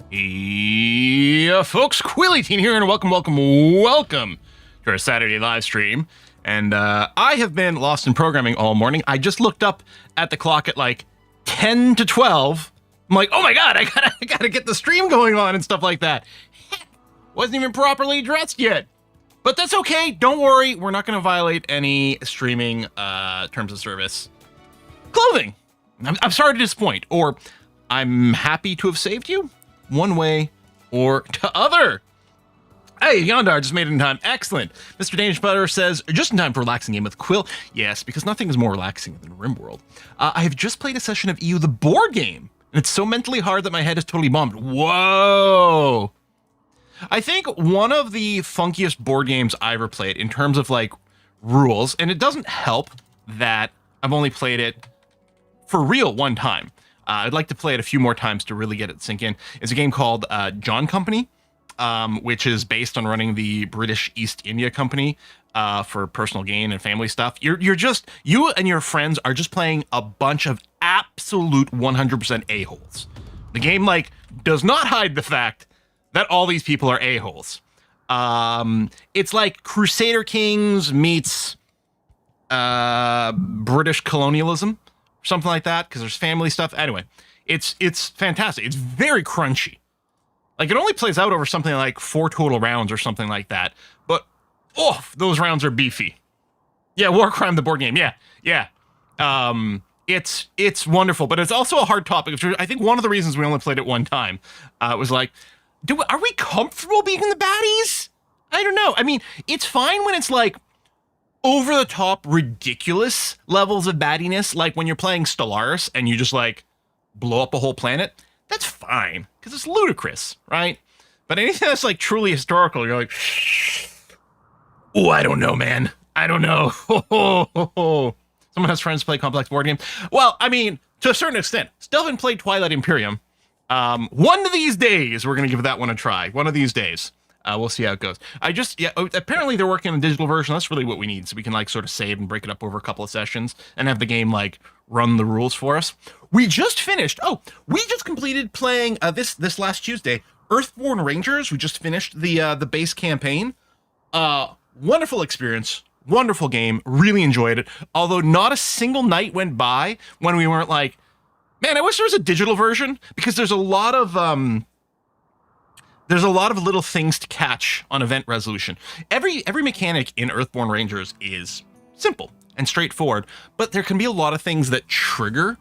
Yeah, folks, Quilly-Teen here, and welcome to our Saturday live stream. And I have been lost in programming all morning. I just looked up at the clock at like 10 to 12. I'm like, oh my god, I gotta get the stream going on and stuff like that. Heck, wasn't even properly dressed yet. But that's okay, don't worry, we're not gonna violate any streaming terms of service. Clothing. I'm sorry to disappoint, or I'm happy to have saved you, one way or to other. Hey, Yondar just made it in time. Excellent. Mr. Danish Butter says, just in time for a relaxing game with Quill. Yes, because nothing is more relaxing than RimWorld. I have just played a session of EU, the board game, and it's so mentally hard that my head is totally bombed. Whoa. I think one of the funkiest board games I ever played in terms of like rules, and it doesn't help that I've only played it for real one time. I'd like to play it a few more times to really get it sink in. It's a game called John Company, which is based on running the British East India Company for personal gain and family stuff. You and your friends are just playing a bunch of absolute 100% a-holes. The game like does not hide the fact that all these people are a-holes. It's like Crusader Kings meets British colonialism. Something like that, because there's family stuff. Anyway, it's fantastic. It's very crunchy. Like, it only plays out over something like 4 total rounds or something like that. But, oh, those rounds are beefy. Yeah, War Crime, the board game. Yeah. It's wonderful, but it's also a hard topic. I think one of the reasons we only played it one time was like, are we comfortable being the baddies? I don't know. I mean, it's fine when it's like, over-the-top, ridiculous levels of baddiness, like when you're playing Stellaris and you just, like, blow up a whole planet, that's fine, because it's ludicrous, right? But anything that's, like, truly historical, you're like, oh, I don't know, man. I don't know. Someone has friends play complex board game. Well, I mean, to a certain extent. Still haven't played Twilight Imperium. One of these days, we're going to give that one a try. One of these days. We'll see how it goes. Apparently they're working on a digital version. That's really what we need, so we can like sort of save and break it up over a couple of sessions and have the game like run the rules for us. We just completed playing this last Tuesday, Earthborn Rangers. We just finished the base campaign. Wonderful experience, wonderful game, really enjoyed it. Although not a single night went by when we weren't like, Man, I wish there was a digital version, because there's a lot of little things to catch on event resolution. Every mechanic in Earthborn Rangers is simple and straightforward, but there can be a lot of things that trigger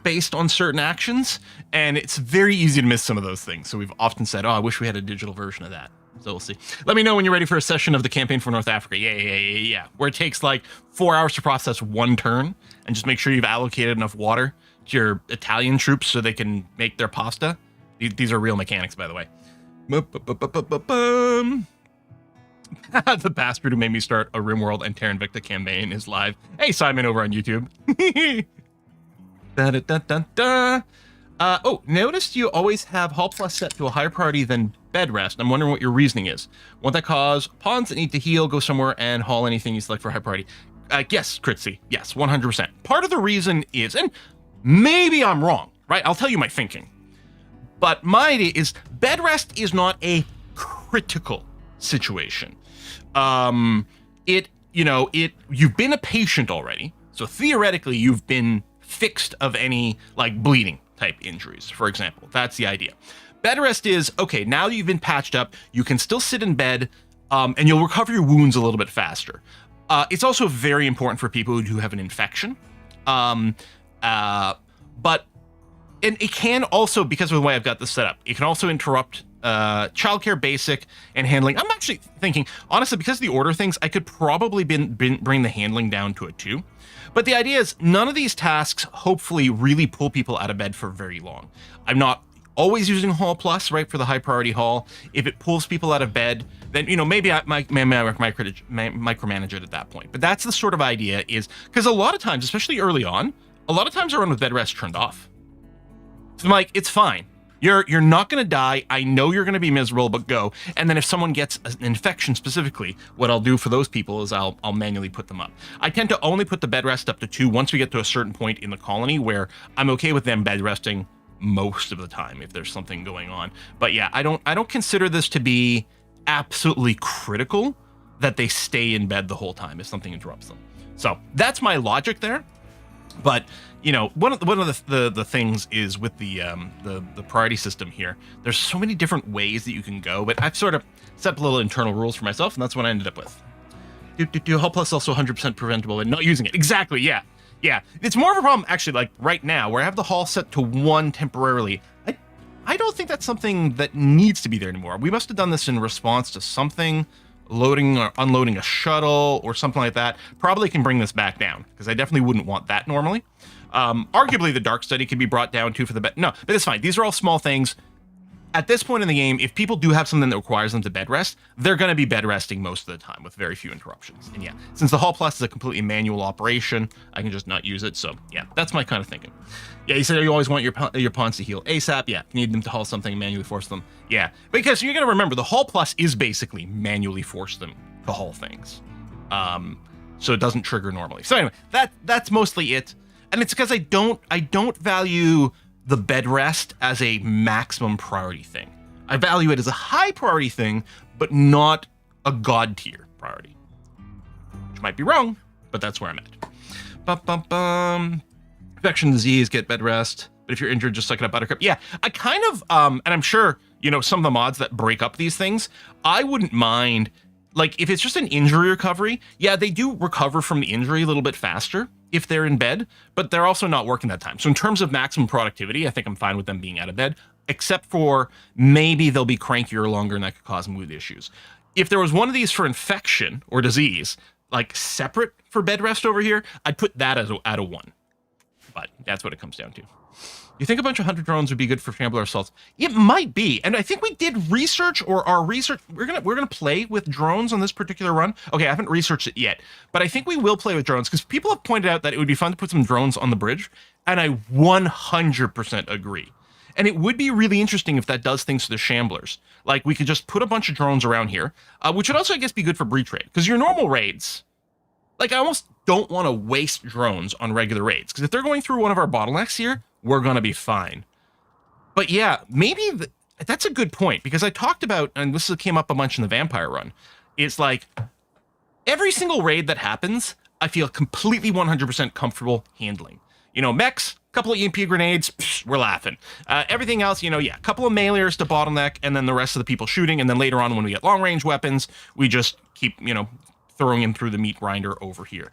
based on certain actions, and it's very easy to miss some of those things. So we've often said, oh, I wish we had a digital version of that. So we'll see. Let me know when you're ready for a session of the campaign for North Africa. Yeah. Where it takes like 4 hours to process one turn, and just make sure you've allocated enough water to your Italian troops so they can make their pasta. These are real mechanics, by the way. The bastard who made me start a RimWorld and Terran Victa campaign is live. Hey, Simon over on YouTube. Oh, noticed you always have Hall Plus set to a higher priority than bed rest. I'm wondering what your reasoning is. Won't that cause pawns that need to heal go somewhere and haul anything you select for high priority? Yes, Critzy. Yes, 100%. Part of the reason is, and maybe I'm wrong, right? I'll tell you my thinking. But my idea is bed rest is not a critical situation. You've been a patient already. So theoretically, you've been fixed of any like bleeding type injuries, for example. That's the idea. Bed rest is, okay, now that you've been patched up, you can still sit in bed, and you'll recover your wounds a little bit faster. It's also very important for people who have an infection. But it can also, because of the way I've got this set up, it can also interrupt childcare basic and handling. I'm actually thinking, honestly, because of the order things, I could probably bring the handling down to a 2. But the idea is none of these tasks hopefully really pull people out of bed for very long. I'm not always using Hall Plus, right, for the high priority haul. If it pulls people out of bed, then, maybe I micromanage it at that point. But that's the sort of idea, is because a lot of times, especially early on, a lot of times I run with bed rest turned off. So I'm like, it's fine. You're not going to die. I know you're going to be miserable, but go. And then if someone gets an infection specifically, what I'll do for those people is I'll manually put them up. I tend to only put the bed rest up to 2 once we get to a certain point in the colony where I'm okay with them bed resting most of the time if there's something going on. But yeah, I don't consider this to be absolutely critical that they stay in bed the whole time if something interrupts them. So that's my logic there. But one of the things is with the priority system here. There's so many different ways that you can go, but I've sort of set up little internal rules for myself, and that's what I ended up with. Hull Plus also 100% preventable and not using it. Exactly. Yeah. It's more of a problem actually. Like right now, where I have the Hall set to 1 temporarily. I don't think that's something that needs to be there anymore. We must have done this in response to something. Loading or unloading a shuttle or something like that. Probably can bring this back down, because I definitely wouldn't want that normally. Arguably the dark study can be brought down too for the bed. No, but it's fine. These are all small things. At this point in the game, if people do have something that requires them to bed rest, they're going to be bed resting most of the time with very few interruptions. And yeah, since the Hall Plus is a completely manual operation, I can just not use it. So yeah, that's my kind of thinking. Yeah, you said you always want your pawns to heal ASAP. Yeah, you need them to haul something and manually force them. Yeah, because you're going to remember the Hall Plus is basically manually force them to haul things. So it doesn't trigger normally. So anyway, that's mostly it. And it's because I don't value the bed rest as a maximum priority thing. I value it as a high priority thing, but not a god tier priority. Which might be wrong, but that's where I'm at. Infection disease, get bed rest. But if you're injured, just suck it up, Buttercup. Yeah, I kind of, and I'm sure, some of the mods that break up these things, I wouldn't mind, like, if it's just an injury recovery, yeah, they do recover from the injury a little bit faster if they're in bed, but they're also not working that time. So in terms of maximum productivity, I think I'm fine with them being out of bed, except for maybe they'll be crankier longer and that could cause mood issues. If there was one of these for infection or disease, like separate for bed rest over here, I'd put that as at a 1. But that's what it comes down to. You think a bunch of hunter drones would be good for shambler assaults? It might be, and I think we did research, or our research. We're gonna play with drones on this particular run. Okay, I haven't researched it yet, but I think we will play with drones because people have pointed out that it would be fun to put some drones on the bridge, and I 100% agree. And it would be really interesting if that does things to the shamblers. Like we could just put a bunch of drones around here, which would also, I guess, be good for breach raid because your normal raids. Like I almost don't want to waste drones on regular raids because if they're going through one of our bottlenecks here, we're going to be fine. But yeah, maybe that's a good point because I talked about, and this came up a bunch in the vampire run, it's like every single raid that happens, I feel completely 100% comfortable handling. Mechs, couple of EMP grenades, we're laughing. Everything else, you know, yeah, a couple of meleeers to bottleneck, and then the rest of the people shooting, and then later on when we get long-range weapons, we just keep, you know, throwing them through the meat grinder over here.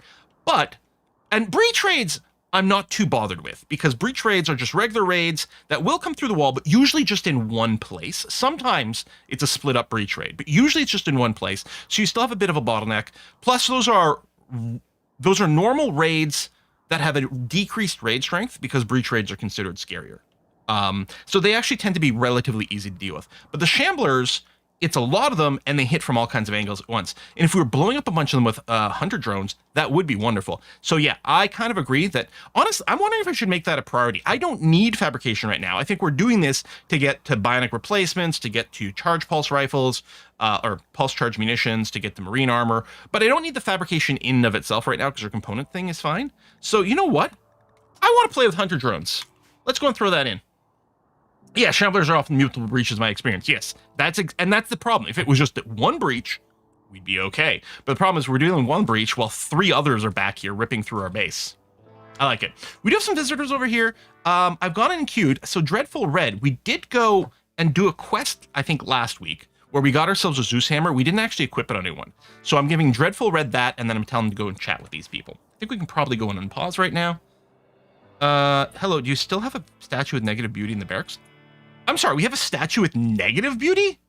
And breach raids, I'm not too bothered with, because breach raids are just regular raids that will come through the wall, but usually just in one place. Sometimes it's a split-up breach raid, but usually it's just in one place, so you still have a bit of a bottleneck. Plus, those are normal raids that have a decreased raid strength because breach raids are considered scarier. So they actually tend to be relatively easy to deal with. But the Shamblers, it's a lot of them, and they hit from all kinds of angles at once. And if we were blowing up a bunch of them with hunter drones, that would be wonderful. So yeah, I kind of agree that, honestly, I'm wondering if I should make that a priority. I don't need fabrication right now. I think we're doing this to get to bionic replacements, to get to charge pulse rifles, or pulse charge munitions, to get the marine armor. But I don't need the fabrication in and of itself right now because our component thing is fine. So you know what? I want to play with hunter drones. Let's go and throw that in. Yeah, Shamblers are often multiple breaches, my experience. Yes, that's the problem. If it was just one breach, we'd be okay. But the problem is we're doing one breach while 3 others are back here ripping through our base. I like it. We do have some visitors over here. I've gone and queued. So Dreadful Red, we did go and do a quest, I think, last week, where we got ourselves a Zeus hammer. We didn't actually equip it on anyone. So I'm giving Dreadful Red that, and then I'm telling him to go and chat with these people. I think we can probably go in and unpause right now. Hello, do you still have a statue with negative beauty in the barracks? I'm sorry, we have a statue with negative beauty?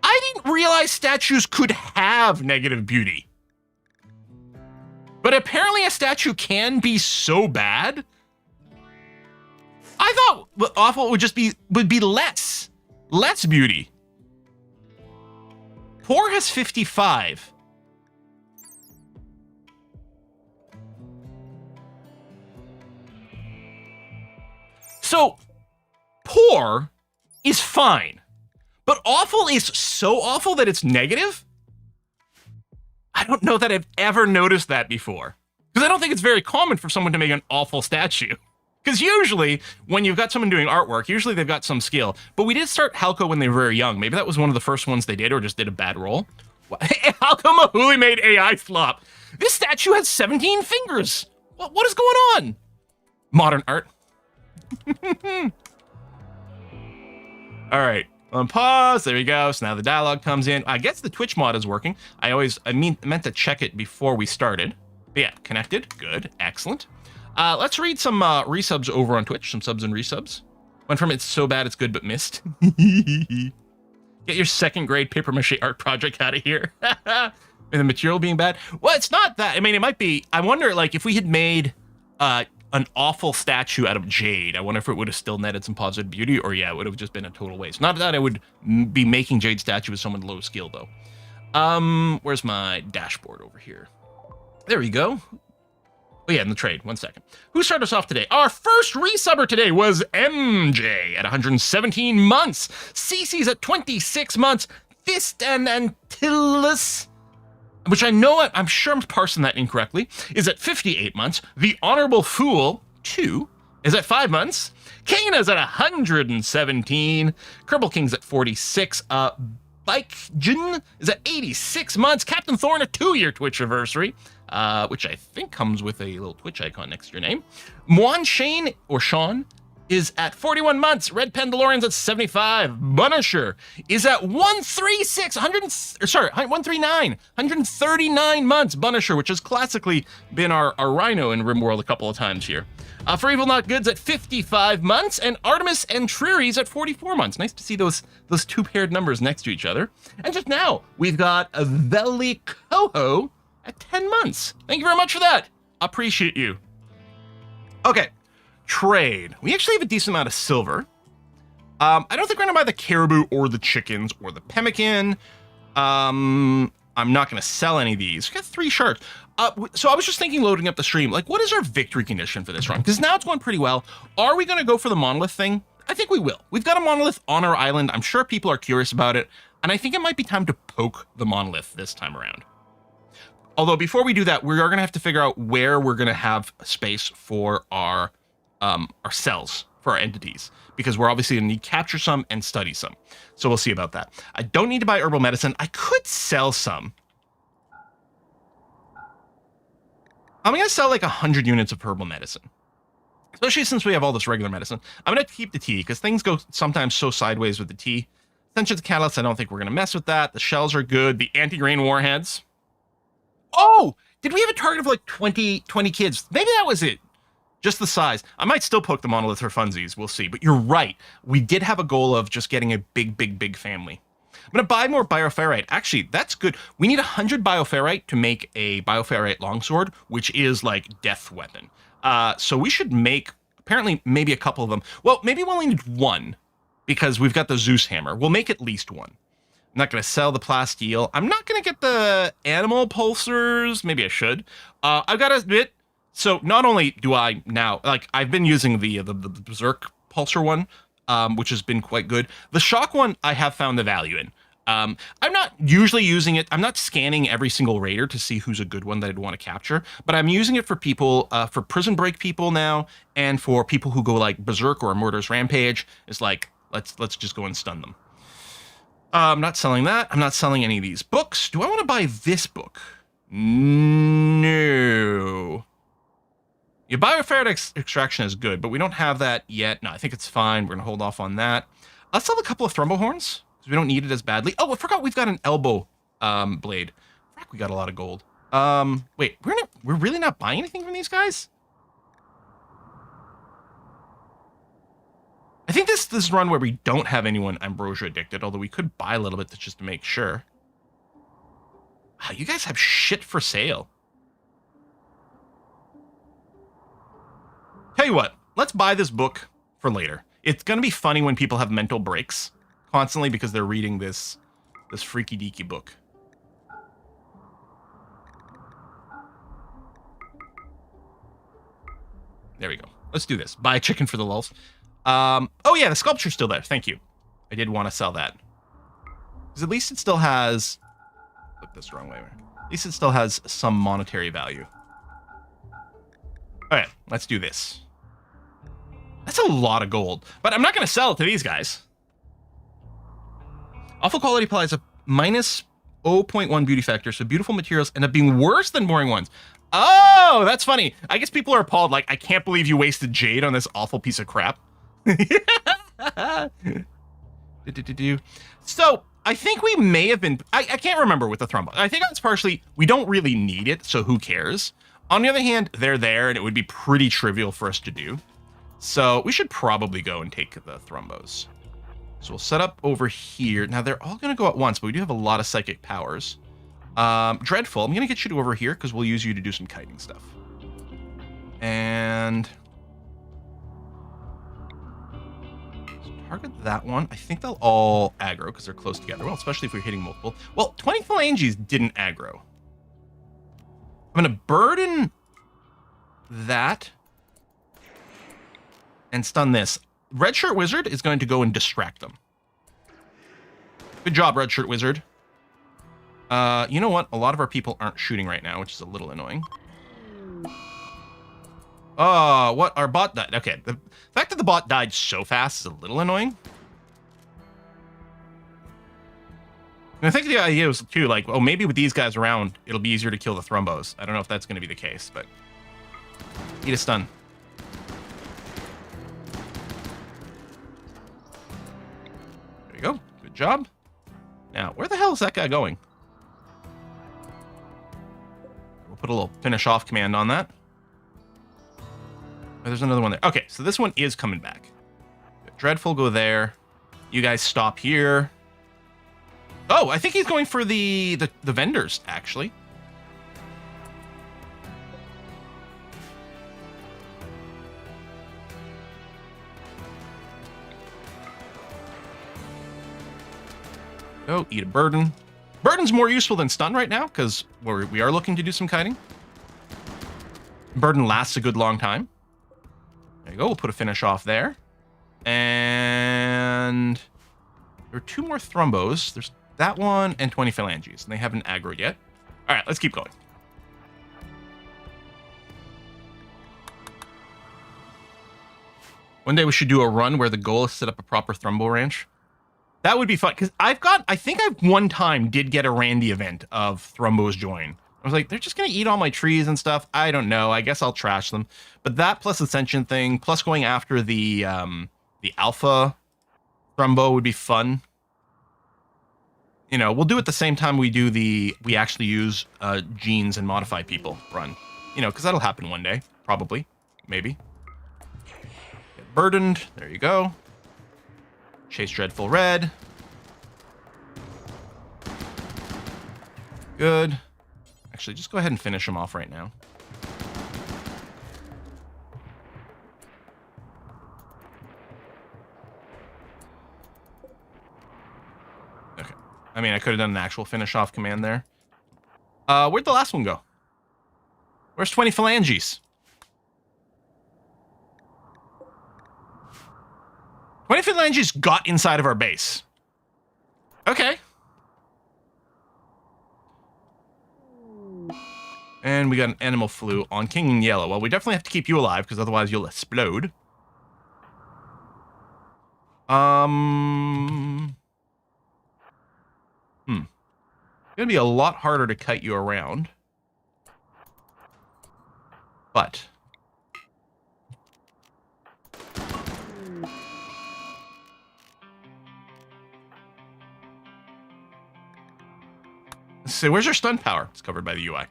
I didn't realize statues could have negative beauty. But apparently a statue can be so bad. I thought awful would be less beauty. Poor has 55. So, poor is fine, but awful is so awful that it's negative? I don't know that I've ever noticed that before, because I don't think it's very common for someone to make an awful statue. Because usually, when you've got someone doing artwork, usually they've got some skill. But we did start Halko when they were very young. Maybe that was one of the first ones they did, or just did a bad roll. Halko Mahuli made AI flop. This statue has 17 fingers. What is going on? Modern art. All right, on pause. There we go. So now the dialogue comes in. I guess the Twitch mod is working. I meant to check it before we started. But yeah, connected. Good. Excellent. Let's read some resubs over on Twitch. Some subs and resubs. Went from it's so bad it's good but missed. Get your 2nd grade paper mache art project out of here. And the material being bad. Well, it's not that. I mean, it might be. I wonder, like, if we had made an awful statue out of jade, I wonder if it would have still netted some positive beauty, or yeah, it would have just been a total waste. Not that I would be making jade statue with someone low skill, though. Where's my dashboard over here? There we go. Oh yeah, in the trade. 1 second. Who started us off today? Our first resubber today was MJ at 117 months. Cece's at 26 months. Fist and Antilles, which I'm sure I'm parsing that incorrectly, is at 58 months. The Honorable Fool 2 is at 5 months. Kana's at 117. Kerbal King's at 46. Bike Jin is at 86 months. Captain Thorn, a 2-year Twitch anniversary, which I think comes with a little Twitch icon next to your name. Moan Shane, or Sean, is at 41 months. Red Pendalorian's at 75. Bunisher is at 139 months. Bunisher, which has classically been our rhino in RimWorld a couple of times here. For Evil Not Good's at 55 months, and Artemis and Triri's at 44 months. Nice to see those 2 paired numbers next to each other. And just now, we've got a Veli Coho at 10 months. Thank you very much for that. Appreciate you. Okay. Trade. We actually have a decent amount of silver. I don't think we're gonna buy the caribou or the chickens or the pemmican. I'm not gonna sell any of these. We got 3 sharks. So I was just thinking, loading up the stream, like, what is our victory condition for this run? Because now it's going pretty well. Are we gonna go for the monolith thing? I think we will. We've got a monolith on our island. I'm sure people are curious about it, and I think it might be time to poke the monolith this time around. Although before we do that, we are gonna have to figure out where we're gonna have space for our cells, for our entities, because we're obviously gonna need to capture some and study some. So we'll see about that. I don't need to buy herbal medicine. I could sell some. I'm going to sell like 100 units of herbal medicine. Especially since we have all this regular medicine. I'm going to keep the tea because things go sometimes so sideways with the tea. Sentient catalysts, I don't think we're going to mess with that. The shells are good. The anti-grain warheads. Oh, did we have a target of like 20 kids? Maybe that was it. Just the size. I might still poke the monolith for funsies. We'll see. But you're right. We did have a goal of just getting a big family. I'm going to buy more bioferrite. Actually, that's good. We need 100 bioferrite to make a bioferrite longsword, which is like death weapon. So we should make, apparently, maybe a couple of them. Well, maybe we only need one because we've got the Zeus hammer. We'll make at least one. I'm not going to sell the plasteel. I'm not going to get the animal pulsers. Maybe I should. I've got to admit, so not only do I now, like I've been using the Berserk pulsar one, which has been quite good. The shock one, I have found the value in. I'm not usually using it. I'm not scanning every single raider to see who's a good one that I'd want to capture, but I'm using it for people, for prison break people now, and for people who go like Berserk or a Murderous Rampage. It's like, let's just go and stun them. I'm not selling that. I'm not selling any of these books. Do I want to buy this book? No. Yeah, bioferrite extraction is good, but we don't have that yet. No, I think it's fine. We're going to hold off on that. I'll sell a couple of Thrumbo horns because we don't need it as badly. Oh, I forgot we've got an elbow blade. Frack, we got a lot of gold. Wait, we're really not buying anything from these guys? I think this is run where we don't have anyone ambrosia addicted, although we could buy a little bit just to make sure. Wow, you guys have shit for sale. Tell you what, let's buy this book for later. It's going to be funny when people have mental breaks constantly because they're reading this freaky deaky book. There we go. Let's do this. Buy a chicken for the lulz. Oh yeah, the sculpture's still there. Thank you. I did want to sell that. Because at least it still has... Flip this the wrong way. At least it still has some monetary value. Alright, let's do this. That's a lot of gold. But I'm not going to sell it to these guys. Awful quality applies a minus 0.1 beauty factor, so beautiful materials end up being worse than boring ones. Oh, that's funny. I guess people are appalled, like, I can't believe you wasted jade on this awful piece of crap. So, I think we may have been... I can't remember with the Thrumbo. I think that's partially... We don't really need it, so who cares? On the other hand, they're there, and it would be pretty trivial for us to do. So, we should probably go and take the Thrumbos. So, we'll set up over here. Now, they're all going to go at once, but we do have a lot of psychic powers. Dreadful, I'm going to get you to over here, because we'll use you to do some kiting stuff. And... target that one. I think they'll all aggro because they're close together. Well, especially if we're hitting multiple. Well, 20 phalanges didn't aggro. I'm going to burden that and stun this. Red Shirt Wizard is going to go and distract them. Good job, Red Shirt Wizard. You know what? A lot of our people aren't shooting right now, which is a little annoying. Oh, what? Our bot died. Okay, the fact that the bot died so fast is a little annoying. And I think the idea was, too, like, oh, maybe with these guys around, it'll be easier to kill the Thrumbos. I don't know if that's going to be the case, but... Eat a stun. There you go. Good job. Now, where the hell is that guy going? We'll put a little finish off command on that. Oh, there's another one there. Okay, so this one is coming back. Dreadful, go there. You guys stop here. Oh, I think he's going for the vendors, actually. Go, eat a burden. Burden's more useful than stun right now, because we are looking to do some kiting. Burden lasts a good long time. There you go. We'll put a finish off there. And there are two more Thrumbos. There's that one and 20 phalanges, and they haven't aggroed yet. All right, let's keep going. One day we should do a run where the goal is to set up a proper Thrumbo ranch. That would be fun, because I think I've one time did get a Randy event of Thrumbos join I was like, they're just going to eat all my trees and stuff. I don't know. I guess I'll trash them. But that plus Ascension thing, plus going after the Alpha Thrumbo would be fun. You know, we'll do it the same time we do we actually use genes and modify people run. You know, because that'll happen one day. Probably. Maybe. Get burdened. There you go. Chase Dreadful Red. Good. Actually, just go ahead and finish him off right now. Okay. I mean, I could have done an actual finish off command there. Where'd the last one go? Where's 20 phalanges? 20 phalanges got inside of our base. Okay. And we got an animal flu on King in Yellow. Well, we definitely have to keep you alive, because otherwise you'll explode. It's gonna be a lot harder to kite you around. But so where's your stun power? It's covered by the UI.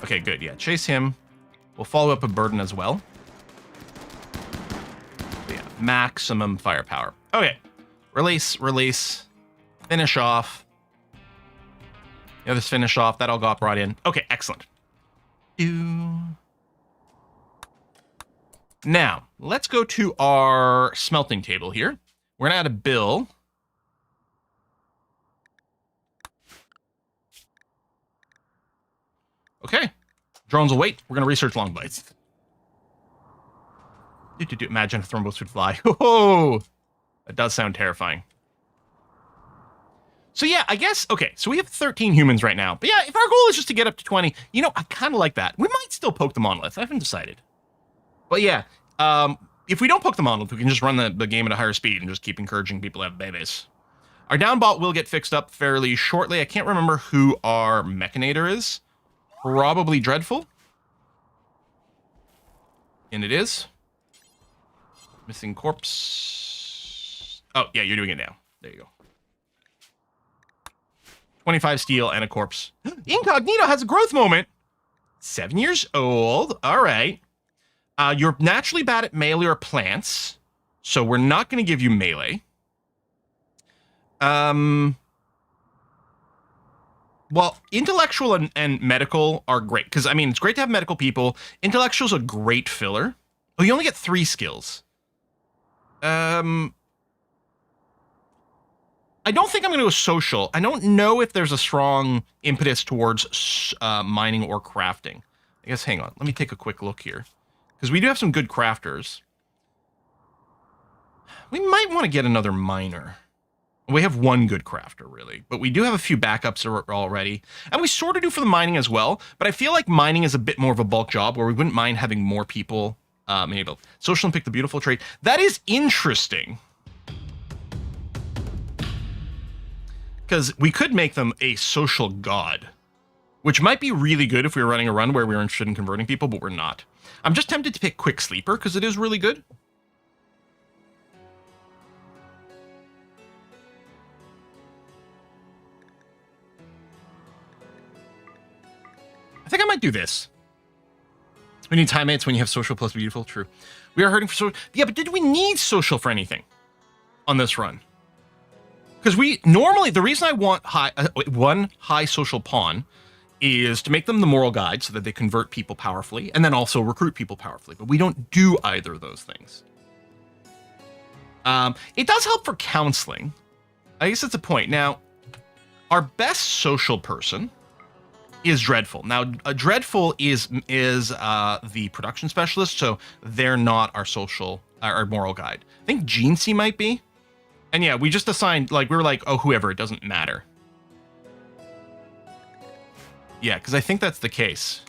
Okay, good. Yeah, chase him. We'll follow up a burden as well. But yeah, maximum firepower. Okay. Release, release. Finish off. The others finish off. That all got brought in. Okay, excellent. Now, let's go to our smelting table here. We're going to add a bill. Okay. Drones will wait. We're going to research long bites. Imagine if Thrumbos would fly. Oh, that does sound terrifying. So yeah, I guess, okay, so we have 13 humans right now. But yeah, if our goal is just to get up to 20, you know, I kind of like that. We might still poke the monolith. I haven't decided. But yeah, if we don't poke the monolith, we can just run the game at a higher speed and just keep encouraging people to have babies. Our downbot will get fixed up fairly shortly. I can't remember who our mechanator is. Probably Dreadful. And it is. Missing corpse. Oh, yeah, you're doing it now. There you go. 25 steel and a corpse. Incognito has a growth moment. 7 years old. All right. You're naturally bad at melee or plants, so we're not going to give you melee. Well, intellectual and medical are great, because, I mean, it's great to have medical people. Intellectual's a great filler. Oh, you only get 3 skills. I don't think I'm going to go social. I don't know if there's a strong impetus towards mining or crafting. I guess, hang on. Let me take a quick look here. Because we do have some good crafters. We might want to get another miner. We have one good crafter, really. But we do have a few backups already. And we sort of do for the mining as well. But I feel like mining is a bit more of a bulk job where we wouldn't mind having more people able. Social and pick the beautiful trait. That is interesting. Because we could make them a social god. Which might be really good if we were running a run where we were interested in converting people, but we're not. I'm just tempted to pick Quick Sleeper because it is really good. I think I might do this. We need time mates when you have social plus beautiful. True. We are hurting for social. Yeah, but did we need social for anything on this run? Because we normally, the reason I want one high social pawn is to make them the moral guide so that they convert people powerfully and then also recruit people powerfully. But we don't do either of those things. It does help for counseling. I guess that's a point. Now, our best social person is Dreadful. Now, Dreadful is the production specialist, so they're not our social, our moral guide. I think Genesi might be. And yeah, we just assigned, like, we were like, oh, whoever, it doesn't matter. Yeah, because I think that's the case.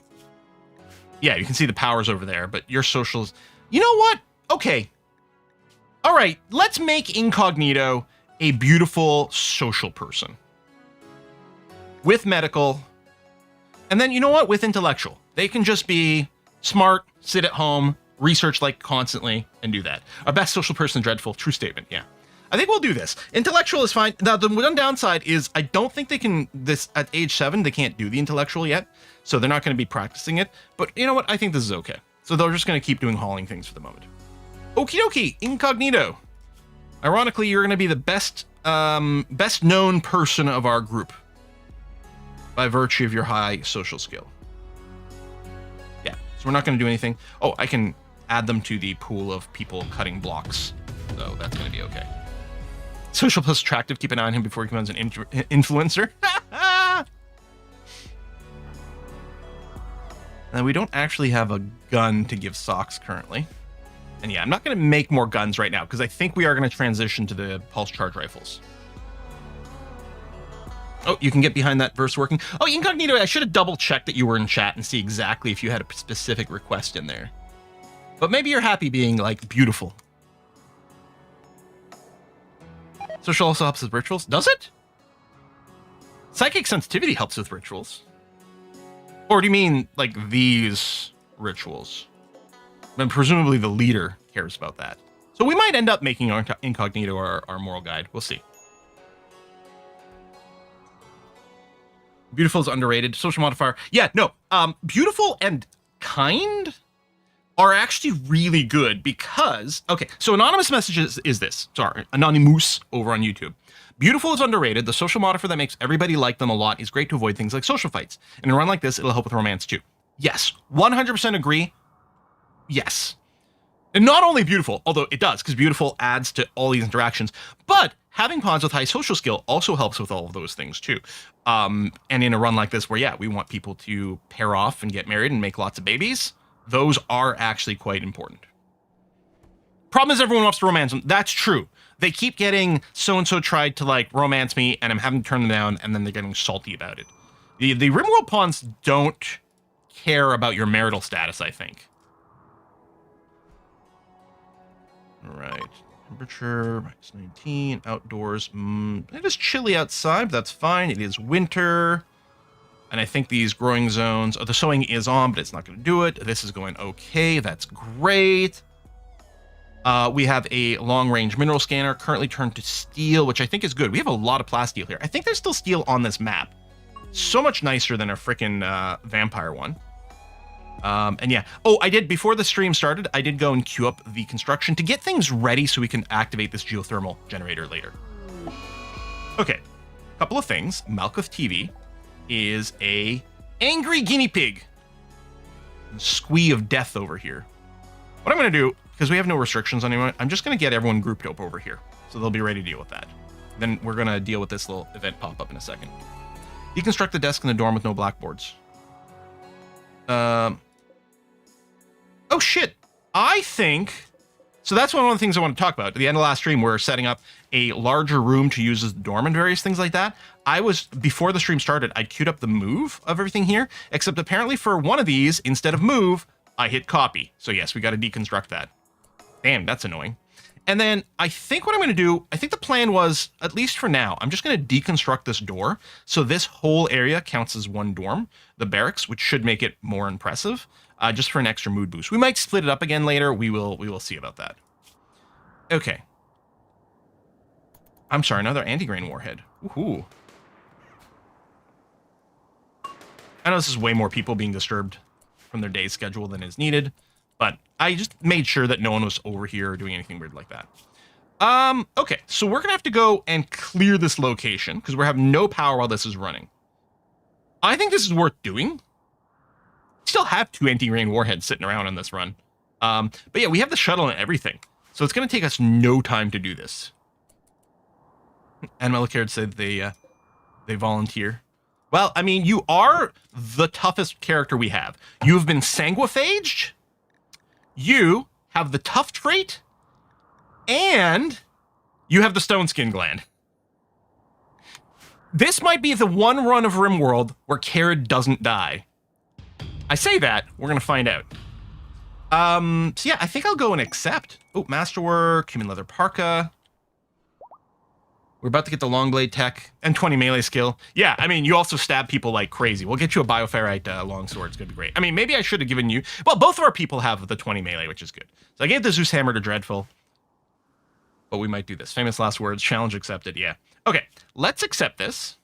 Yeah, you can see the powers over there, but your socials... You know what? Okay. All right, let's make Incognito a beautiful social person. with medical, and then you know what? With intellectual. They can just be smart, sit at home, research like constantly, and do that. Our best social person, dreadful. True statement, yeah. I think we'll do this. Intellectual is fine. Now, the one downside is I don't think they can, this at age 7, they can't do the intellectual yet, so they're not going to be practicing it. But you know what? I think this is okay. So they're just going to keep doing hauling things for the moment. Okie dokie, incognito. Ironically, you're going to be the best known person of our group by virtue of your high social skill. Yeah, so we're not going to do anything. Oh, I can add them to the pool of people cutting blocks, so that's going to be okay. Social plus attractive. Keep an eye on him before he becomes an influencer. And we don't actually have a gun to give socks currently. And yeah, I'm not going to make more guns right now because I think we are going to transition to the pulse charge rifles. Oh, you can get behind that verse working. Oh, incognito, I should have double checked that you were in chat and see exactly if you had a specific request in there. But maybe you're happy being like beautiful. Social also helps with rituals. Does it? Psychic sensitivity helps with rituals. Or do you mean like these rituals? And presumably the leader cares about that. So we might end up making incognito our moral guide. We'll see. Beautiful is underrated. Social modifier. Yeah, no. Beautiful and kind are actually really good because, okay, so anonymous messages is this. Sorry, Anonymous over on YouTube. Beautiful is underrated. The social modifier that makes everybody like them a lot is great to avoid things like social fights. In a run like this, it'll help with romance too. Yes, 100% agree. Yes. And not only beautiful, although it does, because beautiful adds to all these interactions, but having pawns with high social skill also helps with all of those things too. And in a run like this where, yeah, we want people to pair off and get married and make lots of babies, those are actually quite important. Problem is everyone wants to romance them. That's true. They keep getting so-and-so tried to like romance me and I'm having to turn them down and then they're getting salty about it. The RimWorld pawns don't care about your marital status, I think. All right. Temperature, -19, outdoors. It is chilly outside, but that's fine. It is winter. And I think these growing zones, the sowing is on, but it's not going to do it. This is going okay. That's great. We have a long-range mineral scanner currently turned to steel, which I think is good. We have a lot of plasteel here. I think there's still steel on this map. So much nicer than our freaking vampire one. And yeah. Oh, I did, before the stream started, I did go and queue up the construction to get things ready so we can activate this geothermal generator later. Okay. Couple of things. Malkuth TV is a angry guinea pig. Squee of death over here. What I'm going to do, because we have no restrictions on anyone, I'm just going to get everyone grouped up over here. So they'll be ready to deal with that. Then we're going to deal with this little event pop-up in a second. Deconstruct the desk in the dorm with no blackboards. Oh shit. I think... So that's one of the things I want to talk about. At the end of last stream, we're setting up a larger room to use as the dorm and various things like that. Before the stream started, I queued up the move of everything here, except apparently for one of these, instead of move, I hit copy. So yes, we got to deconstruct that. Damn, that's annoying. And then I think what I'm going to do, I think the plan was, at least for now, I'm just going to deconstruct this door. So this whole area counts as one dorm, the barracks, which should make it more impressive, just for an extra mood boost. We might split it up again later. We will see about that. Okay. I'm sorry, another anti-grain warhead. Woohoo. I know this is way more people being disturbed from their day schedule than is needed, but I just made sure that no one was over here or doing anything weird like that. Okay, so we're gonna have to go and clear this location because we're having no power while this is running. I think this is worth doing. Still have 2 anti-grain warheads sitting around on this run. But yeah, we have the shuttle and everything. So it's gonna take us no time to do this. And Melicard said they volunteer. Well, I mean, you are the toughest character we have. You've been sanguiphaged. You have the tough trait. And you have the stone skin gland. This might be the one run of RimWorld where Carrot doesn't die. I say that, we're going to find out. So yeah, I think I'll go and accept. Oh, masterwork, human leather parka. We're about to get the long blade tech and 20 melee skill. Yeah, I mean, you also stab people like crazy. We'll get you a bioferrite longsword. It's going to be great. I mean, maybe I should have given you... Well, both of our people have the 20 melee, which is good. So I gave the Zeus Hammer to Dreadful. But we might do this. Famous last words. Challenge accepted. Yeah. Okay, let's accept this.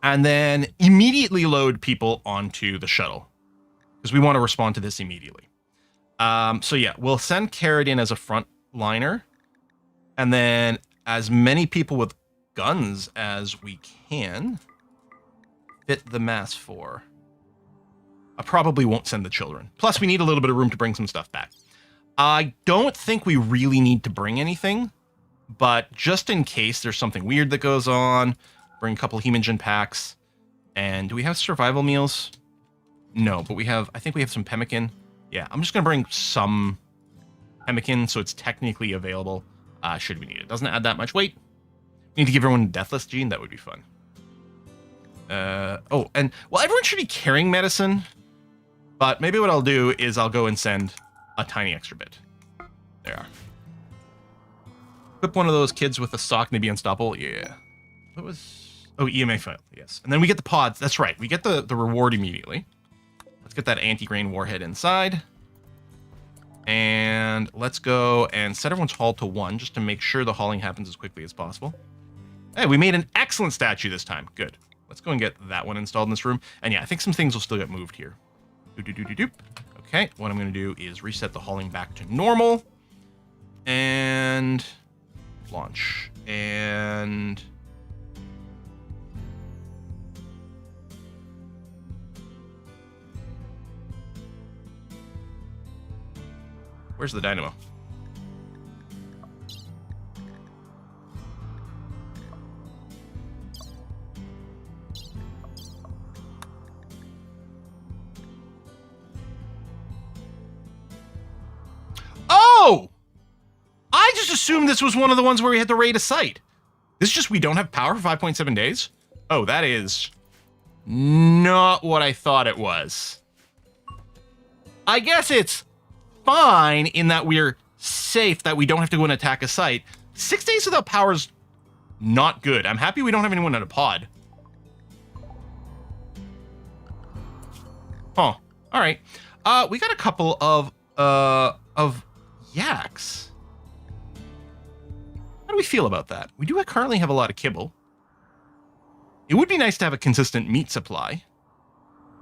And then immediately load people onto the shuttle. Because we want to respond to this immediately. So yeah, we'll send Carrot in as a front liner. And then as many people with guns as we can fit the mass for. I probably won't send the children. Plus, we need a little bit of room to bring some stuff back. I don't think we really need to bring anything, but just in case there's something weird that goes on, bring a couple Hemogen packs. And do we have survival meals? No, but I think we have some pemmican. Yeah, I'm just going to bring some pemmican so it's technically available. Should we need it. Doesn't add that much weight. We need to give everyone a Deathless gene. That would be fun. Oh, and well, everyone should be carrying medicine. But maybe what I'll do is I'll go and send a tiny extra bit. There. Equip one of those kids with a sock and they'd be unstoppable. Yeah. What was... Oh, EMA file. Yes. And then we get the pods. That's right. We get the reward immediately. Let's get that anti-grain warhead inside. And let's go and set everyone's haul to 1 just to make sure the hauling happens as quickly as possible. Hey, we made an excellent statue this time. Good. Let's go and get that one installed in this room. And yeah, I think some things will still get moved here. Okay, what I'm going to do is reset the hauling back to normal. And launch. And... where's the dynamo? Oh! I just assumed this was one of the ones where we had to raid a site. This is just we don't have power for 5.7 days? Oh, that is not what I thought it was. I guess it's fine in that we're safe, that we don't have to go and attack a site. 6 days without power is not good. I'm happy we don't have anyone in a pod. Huh. All right. We got a couple of yaks. How do we feel about that? We do currently have a lot of kibble. It would be nice to have a consistent meat supply.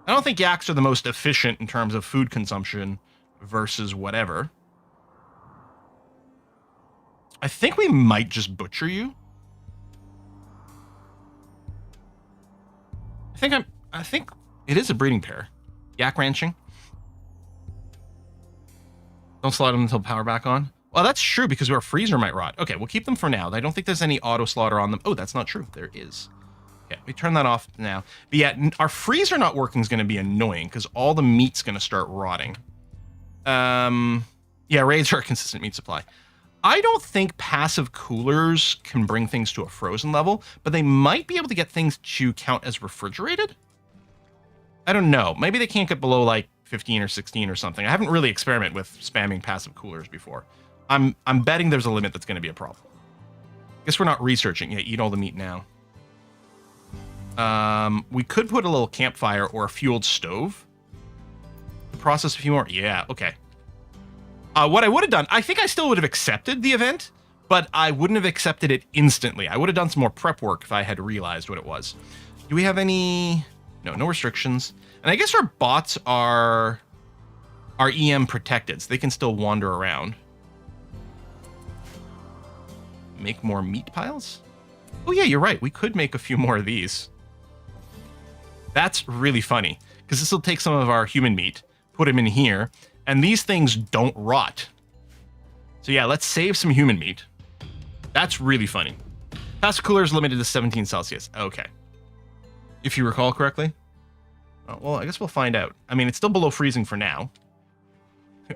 I don't think yaks are the most efficient in terms of food consumption versus whatever. I think we might just butcher you. I think it is a breeding pair. Yak ranching. Don't slaughter them until power back on. Well, that's true because our freezer might rot. Okay, we'll keep them for now. I don't think there's any auto slaughter on them. Oh, that's not true. There is. Okay, we turn that off now. But yeah, our freezer not working is going to be annoying because all the meat's going to start rotting. Yeah, raids are a consistent meat supply. I don't think passive coolers can bring things to a frozen level, but they might be able to get things to count as refrigerated. I don't know. Maybe they can't get below like 15 or 16 or something. I haven't really experimented with spamming passive coolers before. I'm betting there's a limit that's going to be a problem. Guess we're not researching. Yeah, eat all the meat now. We could put a little campfire or a fueled stove. Process a few more. Yeah, okay. What I would have done, I think I still would have accepted the event, but I wouldn't have accepted it instantly. I would have done some more prep work if I had realized what it was. Do we have any... No restrictions. And I guess our bots are EM protected, so they can still wander around. Make more meat piles? Oh yeah, you're right. We could make a few more of these. That's really funny, because this will take some of our human meat, put them in here, and these things don't rot. So yeah, let's save some human meat. That's really funny. Passive cooler is limited to 17 Celsius. Okay. If you recall correctly. Oh, well, I guess we'll find out. I mean, it's still below freezing for now.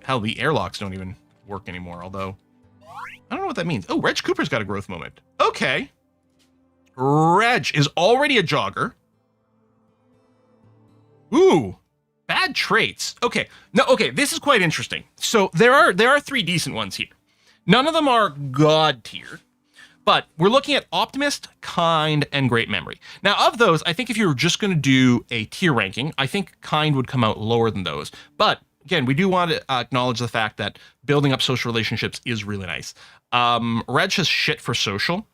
Hell, the airlocks don't even work anymore, although... I don't know what that means. Oh, Reg Cooper's got a growth moment. Okay. Reg is already a jogger. Ooh. Bad traits. Okay. No, okay, this is quite interesting. So there are 3 decent ones here. None of them are god tier. But we're looking at Optimist, Kind, and Great Memory. Now, of those, I think if you were just going to do a tier ranking, I think Kind would come out lower than those. But again, we do want to acknowledge the fact that building up social relationships is really nice. Reg has shit for social,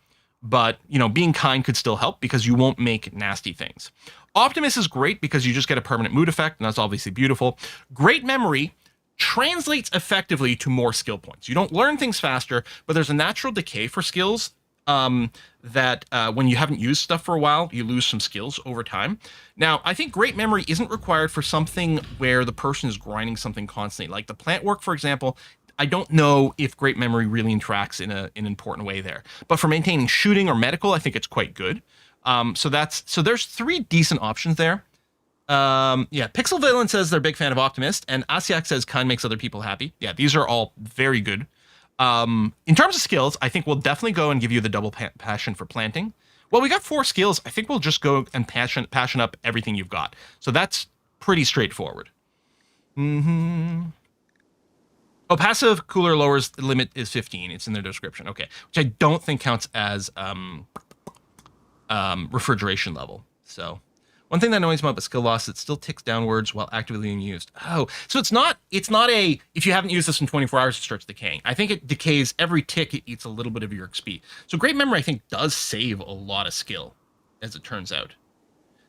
but being kind could still help because you won't make nasty things. Optimist is great because you just get a permanent mood effect, and that's obviously beautiful. Great Memory translates effectively to more skill points. You don't learn things faster, but there's a natural decay for skills that when you haven't used stuff for a while, you lose some skills over time. Now, I think Great Memory isn't required for something where the person is grinding something constantly. Like the plant work, for example, I don't know if Great Memory really interacts in an important way there. But for maintaining shooting or medical, I think it's quite good. So there's 3 decent options there. Pixel Villain says they're a big fan of Optimist, and Asiak says Kind makes other people happy. Yeah, these are all very good. In terms of skills, I think we'll definitely go and give you the double passion for planting. Well, we got 4 skills. I think we'll just go and passion up everything you've got. So that's pretty straightforward. Oh, passive cooler lowers the limit is 15. It's in their description. Okay, which I don't think counts as refrigeration level. So one thing that annoys me about skill loss, it still ticks downwards while actively being used. Oh, so it's not a, if you haven't used this in 24 hours, it starts decaying. I think it decays every tick, it eats a little bit of your XP. So Great Memory, I think, does save a lot of skill, as it turns out.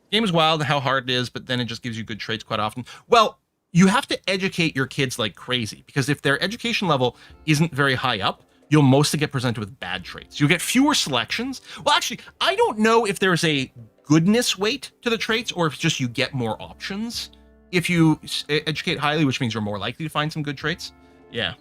The game is wild and how hard it is, but then it just gives you good traits quite often. Well, you have to educate your kids like crazy, because if their education level isn't very high up, you'll mostly get presented with bad traits. You'll get fewer selections. Well, actually, I don't know if there's a goodness weight to the traits, or if it's just you get more options if you educate highly, which means you're more likely to find some good traits. Yeah.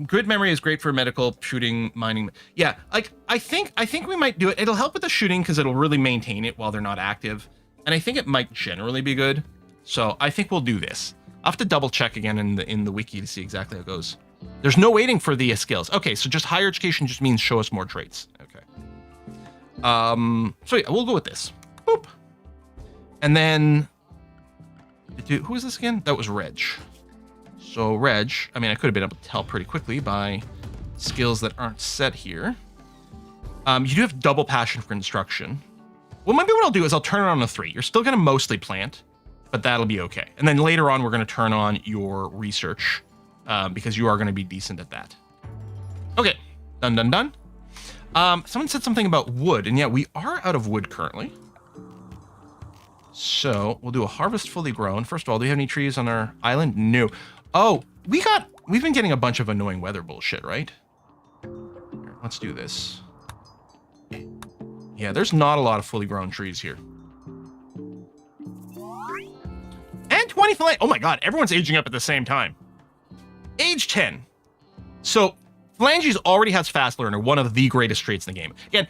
Good Memory is great for medical, shooting, mining. Yeah, like I think we might do it. It'll help with the shooting because it'll really maintain it while they're not active, and I think it might generally be good. So I think we'll do this. I'll have to double check again in the wiki to see exactly how it goes. There's no waiting for the skills. Okay, so just higher education just means show us more traits. Okay. So yeah, we'll go with this. Boop. And then, who was this again? That was Reg. So Reg, I mean, I could have been able to tell pretty quickly by skills that aren't set here. You do have double passion for construction. Well, maybe what I'll do is I'll turn it on a 3. You're still going to mostly plant, but that'll be okay. And then later on, we're going to turn on your research because you are going to be decent at that. Okay, done. Someone said something about wood, and yeah, we are out of wood currently. So we'll do a harvest fully grown. First of all, do we have any trees on our island? No. Oh, we've been getting a bunch of annoying weather bullshit, right? Here, let's do this. Yeah, there's not a lot of fully grown trees here. And 20 phalange. Oh my god, everyone's aging up at the same time. Age 10. So Phalanges already has Fast Learner, one of the greatest traits in the game. Again,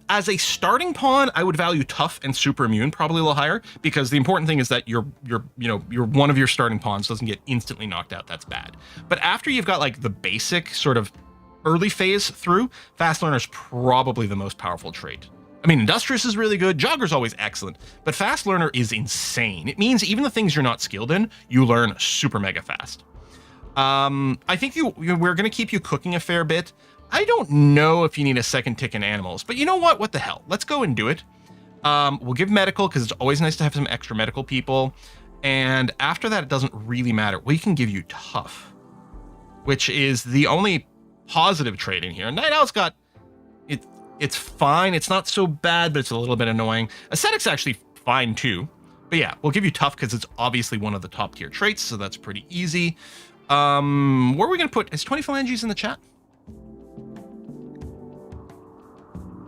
as a starting pawn, I would value Tough and Super Immune probably a little higher, because the important thing is that your one of your starting pawns doesn't get instantly knocked out. That's bad. But after you've got like the basic sort of early phase through, Fast Learner is probably the most powerful trait. I mean, Industrious is really good. Jogger's always excellent, but Fast Learner is insane. It means even the things you're not skilled in, you learn super mega fast. I think we're going to keep you cooking a fair bit. I don't know if you need a second tick in animals, but you know what? What the hell? Let's go and do it. We'll give medical because it's always nice to have some extra medical people. And after that, it doesn't really matter. We can give you tough, which is the only positive trait in here. Night Owl's got it. It's fine. It's not so bad, but it's a little bit annoying. Aesthetic's actually fine too. But yeah, we'll give you tough because it's obviously one of the top tier traits, so that's pretty easy. Where are we going to put... Is 20 phalanges in the chat?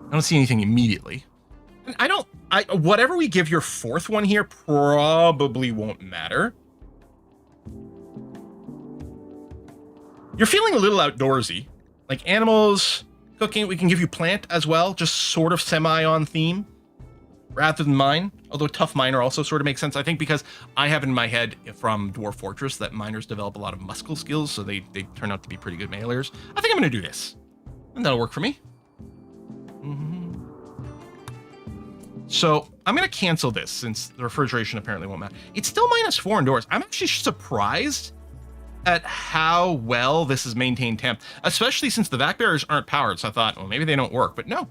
I don't see anything immediately. Whatever we give your 4th one here probably won't matter. You're feeling a little outdoorsy. Like animals, cooking, we can give you plant as well, just sort of semi on theme rather than mine. Although tough miner also sort of makes sense, I think, because I have in my head from Dwarf Fortress that miners develop a lot of muscle skills, so they turn out to be pretty good mailers. I think I'm going to do this, and that'll work for me. So I'm going to cancel this since the refrigeration apparently won't matter. It's still -4 indoors. I'm actually surprised at how well this is maintained temp, especially since the vac barriers aren't powered. So I thought, well, maybe they don't work, but no.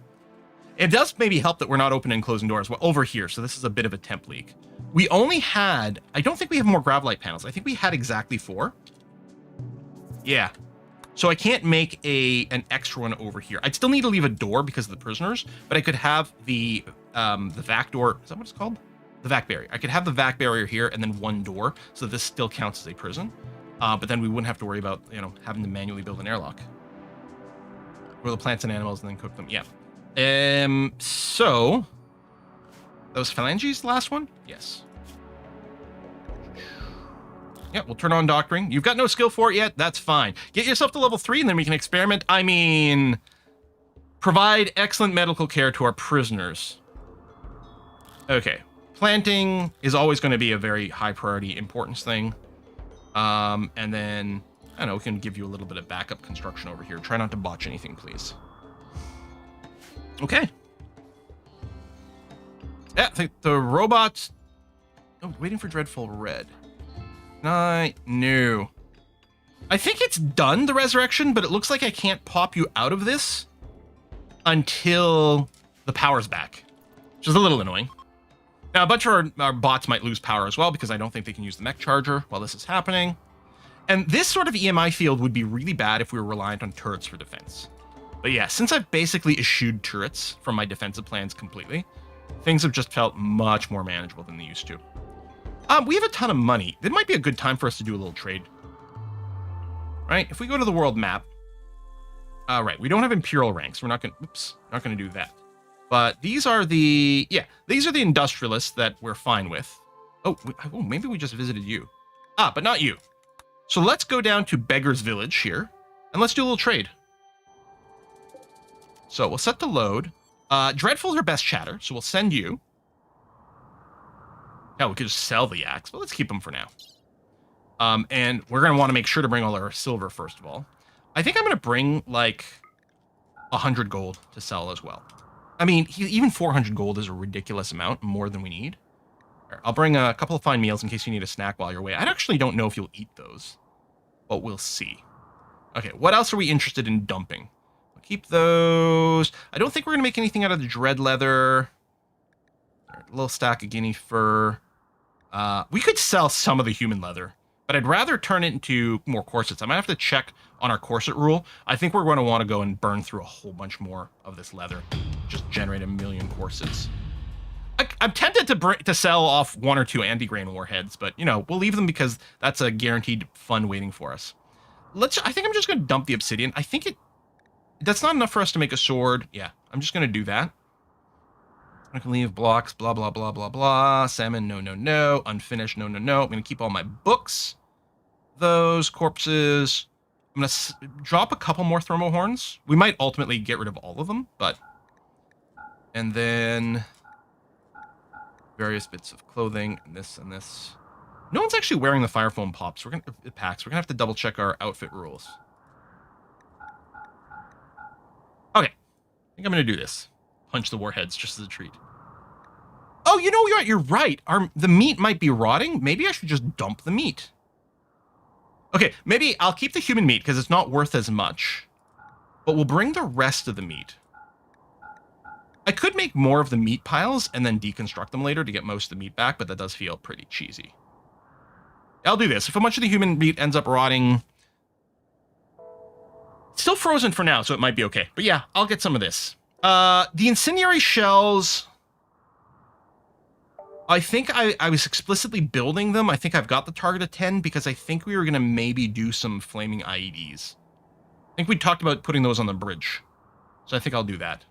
It does maybe help that we're not opening and closing doors. Well, over here, so this is a bit of a temp leak. We only had, I don't think we have more gravelite panels. I think we had exactly 4. Yeah. So I can't make an extra one over here. I'd still need to leave a door because of the prisoners, but I could have the vac door. Is that what it's called? The vac barrier. I could have the vac barrier here and then 1 door, so this still counts as a prison. But then we wouldn't have to worry about, having to manually build an airlock. Grow the plants and animals and then cook them. Yeah. So those phalanges, the last one? Yes. Yeah, we'll turn on doctoring. You've got no skill for it yet? That's fine. Get yourself to level 3 and then we can experiment. I mean, provide excellent medical care to our prisoners. Okay. Planting is always going to be a very high priority importance thing. And then, I don't know, we can give you a little bit of backup construction over here. Try not to botch anything, please. Okay. Yeah, I think the robots... Oh, waiting for Dreadful Red. No. I think it's done, the resurrection, but it looks like I can't pop you out of this until the power's back, which is a little annoying. Now, a bunch of our bots might lose power as well because I don't think they can use the mech charger while this is happening. And this sort of EMI field would be really bad if we were reliant on turrets for defense. But yeah, since I've basically eschewed turrets from my defensive plans completely, things have just felt much more manageable than they used to. We have a ton of money. It might be a good time for us to do a little trade. Right? If we go to the world map. Right, we don't have imperial ranks. We're not going to do that. But these are the industrialists that we're fine with. Oh, maybe we just visited you. But not you. So let's go down to Beggar's Village here, and let's do a little trade. So we'll set the load. Dreadful's our best chatter, so we'll send you. Yeah, we could just sell the yaks, but let's keep them for now. And we're going to want to make sure to bring all our silver, first of all. I think I'm going to bring, like, 100 gold to sell as well. I mean, even 400 gold is a ridiculous amount, more than we need. Right, I'll bring a couple of fine meals in case you need a snack while you're away. I actually don't know if you'll eat those, but we'll see. Okay, what else are we interested in dumping? I'll keep those. I don't think we're going to make anything out of the dread leather. Right, a little stack of guinea fur. We could sell some of the human leather, but I'd rather turn it into more corsets. I might have to check on our corset rule. I think we're going to want to go and burn through a whole bunch more of this leather. Just generate 1 million corsets. I'm tempted to sell off 1 or 2 anti-grain warheads, but, we'll leave them because that's a guaranteed fun waiting for us. I think I'm just going to dump the obsidian. I think that's not enough for us to make a sword. Yeah, I'm just going to do that. I can leave blocks, blah, blah, blah, blah, blah. Salmon, no, no, no. Unfinished, no, no, no. I'm going to keep all my books. Those corpses. I'm going to drop a couple more thermo horns. We might ultimately get rid of all of them, but... And then... various bits of clothing, and this and this. No one's actually wearing the fire foam packs. We're gonna have to double check our outfit rules. Okay, I think I'm gonna do this. Punch the warheads just as a treat. Oh, you know what? You're right. The meat might be rotting. Maybe I should just dump the meat. Okay, maybe I'll keep the human meat because it's not worth as much. But we'll bring the rest of the meat. I could make more of the meat piles and then deconstruct them later to get most of the meat back, but that does feel pretty cheesy. I'll do this. If a bunch of the human meat ends up rotting... It's still frozen for now, so it might be okay. But yeah, I'll get some of this. The incendiary shells... I think I was explicitly building them. I think I've got the target of 10 because I think we were going to maybe do some flaming IEDs. I think we talked about putting those on the bridge. So I think I'll do that.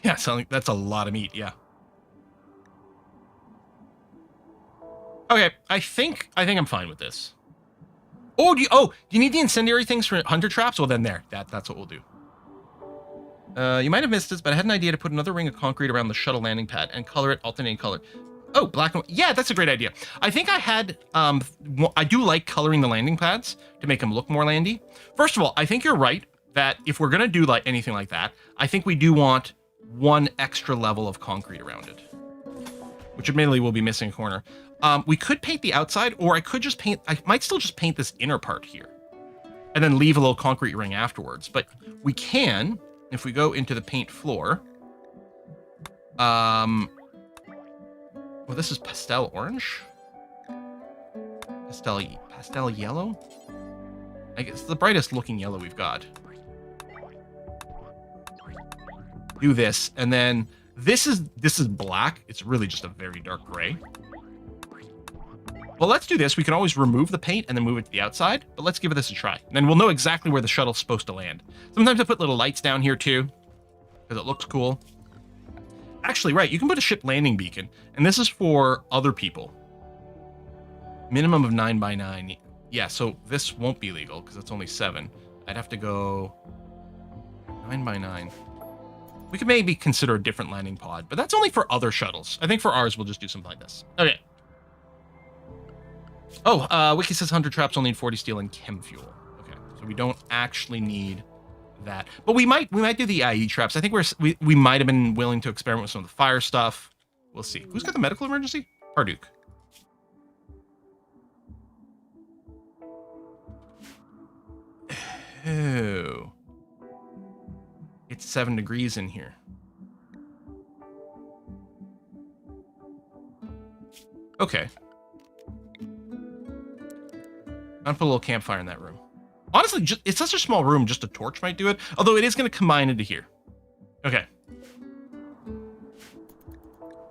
Yeah, so that's a lot of meat, yeah. Okay, I think I'm fine with this. Oh, do you need the incendiary things for hunter traps? Well, then that's what we'll do. You might have missed this, but I had an idea to put another ring of concrete around the shuttle landing pad and color it alternating color. Oh, black and white. Yeah, that's a great idea. I think I had, I do like coloring the landing pads to make them look more landy. First of all, I think you're right. that if we're going to do like anything like that, I think we do want one extra level of concrete around it, which admittedly will be missing a corner. We could paint the outside, or I could just paint, I might still just paint this inner part here and then leave a little concrete ring afterwards. But we can, if we go into the paint floor, well, this is pastel orange, pastel yellow. I guess the brightest looking yellow we've got. Do this, and then this is black. It's really just a very dark gray. Well, let's do this. We can always remove the paint and then move it to the outside, but let's give this a try. And then we'll know exactly where the shuttle's supposed to land. Sometimes I put little lights down here too, because it looks cool. Actually, right, you can put a ship landing beacon, and this is for other people. Minimum of 9x9. Yeah, so this won't be legal because it's only 7. I'd have to go 9x9. We could maybe consider a different landing pod, but that's only for other shuttles. I think for ours, we'll just do something like this. Okay. Oh, Wiki says 100 traps only need 40 steel and chem fuel. Okay, so we don't actually need that, but we might do the IE traps. I think we might have been willing to experiment with some of the fire stuff. We'll see. Who's got the medical emergency? Harduke. Oh. It's 7 degrees in here. Okay. I'll put a little campfire in that room. Honestly, it's such a small room, just a torch might do it. Although it is going to combine into here. Okay.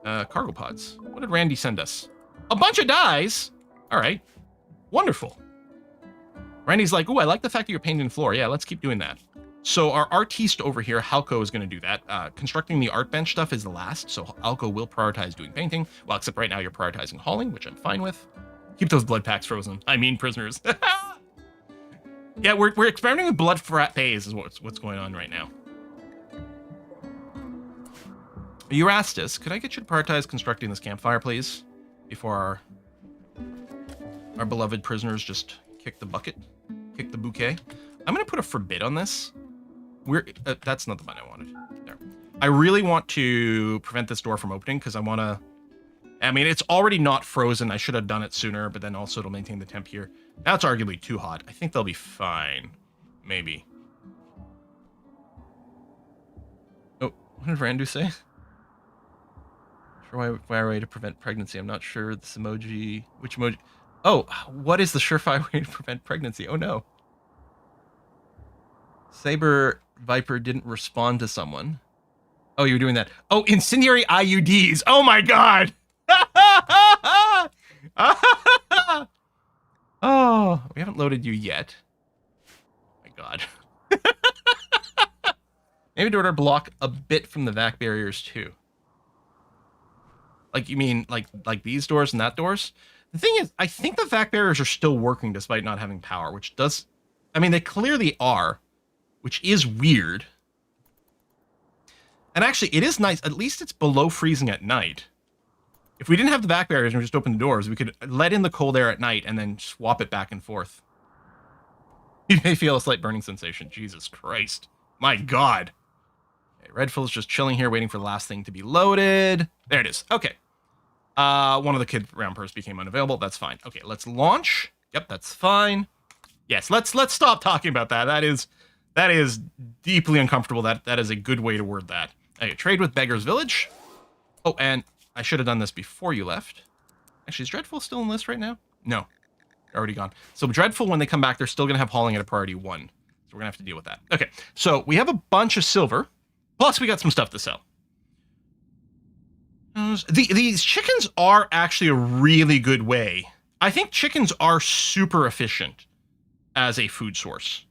Cargo pods. What did Randy send us? A bunch of dyes. All right. Wonderful. Randy's like, ooh, I like the fact that you're painting the floor. Yeah, let's keep doing that. So our artiste over here, Halko, is going to do that. Constructing the art bench stuff is the last, so Halko will prioritize doing painting. Well, except right now you're prioritizing hauling, which I'm fine with. Keep those blood packs frozen. I mean prisoners. Yeah, we're experimenting with blood frappes is what's going on right now. Eurastus, could I get you to prioritize constructing this campfire, please? Before our beloved prisoners just kick the bucket, kick the bouquet. I'm going to put a forbid on this. That's not the button I wanted. There. I really want to prevent this door from opening because I want to... I mean, it's already not frozen. I should have done it sooner, but then also it'll maintain the temp here. Now it's arguably too hot. I think they'll be fine. Maybe. Oh, what did Randu say? Surefire way to prevent pregnancy. I'm not sure this emoji... Which emoji... Oh, what is the surefire way to prevent pregnancy? Oh, no. Saber Viper didn't respond to someone. Oh, you were doing that. Oh, incendiary IUDs. Oh, my God. Oh, we haven't loaded you yet. Oh, my God. Maybe do our block a bit from the vac barriers, too. Like, you mean like these doors and that doors? The thing is, I think the vac barriers are still working despite not having power, which does... I mean, they clearly are, which is weird. And actually, it is nice. At least it's below freezing at night. If we didn't have the vac barriers and we just opened the doors, we could let in the cold air at night and then swap it back and forth. You may feel a slight burning sensation. Jesus Christ. My God. Okay, Redfield's just chilling here, waiting for the last thing to be loaded. There it is. Okay. One of the kid round purse became unavailable. That's fine. Okay, let's launch. Yep, that's fine. Yes, let's stop talking about that. That is deeply uncomfortable. That is a good way to word that. Okay, trade with Beggar's Village. Oh, and I should have done this before you left. Actually, is Dreadful still in the list right now? No, they're already gone. So Dreadful, when they come back, they're still going to have hauling at a priority 1. So we're going to have to deal with that. Okay, so we have a bunch of silver. Plus, we got some stuff to sell. These chickens are actually a really good way. I think chickens are super efficient as a food source.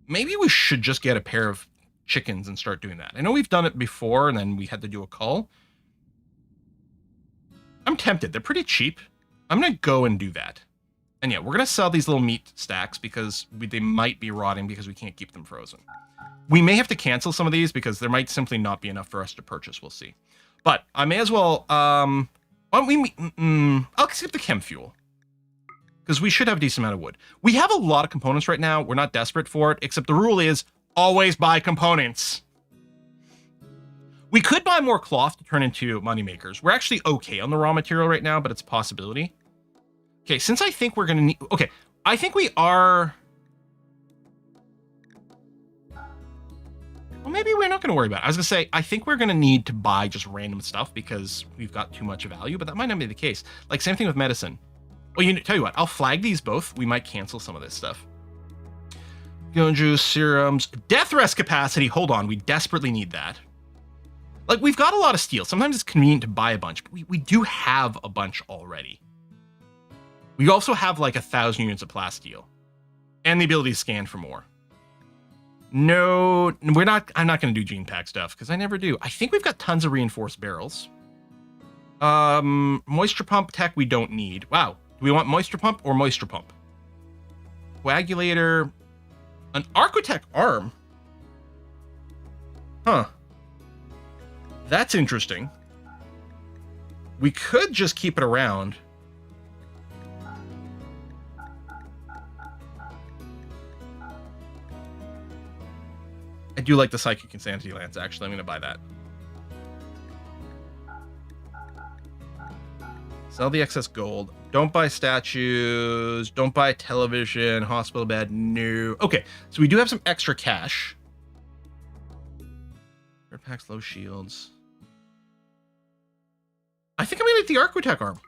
Maybe we should just get a pair of chickens and start doing that. I know we've done it before and then we had to do a cull. I'm tempted. They're pretty cheap. I'm going to go and do that. And yeah, we're going to sell these little meat stacks because they might be rotting because we can't keep them frozen. We may have to cancel some of these because there might simply not be enough for us to purchase. We'll see. But I may as well... I'll skip the chem fuel. because we should have a decent amount of wood. We have a lot of components right now. We're not desperate for it, except the rule is always buy components. We could buy more cloth to turn into money makers. We're actually okay on the raw material right now, but it's a possibility. Okay, since I think we're going to need... Okay, I think we are... Well, maybe we're not going to worry about it. I was going to say, I think we're going to need to buy just random stuff because we've got too much value, but that might not be the case. Like, same thing with medicine. Well, tell you what, I'll flag these both. We might cancel some of this stuff. Gun juice, serums, death rest capacity. Hold on, we desperately need that. Like, we've got a lot of steel. Sometimes it's convenient to buy a bunch, but we do have a bunch already. We also have like 1,000 units of plasteel and the ability to scan for more. No, I'm not going to do gene pack stuff because I never do. I think we've got tons of reinforced barrels. Moisture pump tech we don't need. Wow. Do we want moisture pump or moisture pump? Coagulator. An architect arm. Huh. That's interesting. We could just keep it around. I do like the Psychic Insanity Lance, actually. I'm going to buy that. Sell the excess gold. Don't buy statues. Don't buy television. Hospital bed. No. Okay, so we do have some extra cash. Red packs, low shields. I think I'm going to get the Arquitect arm.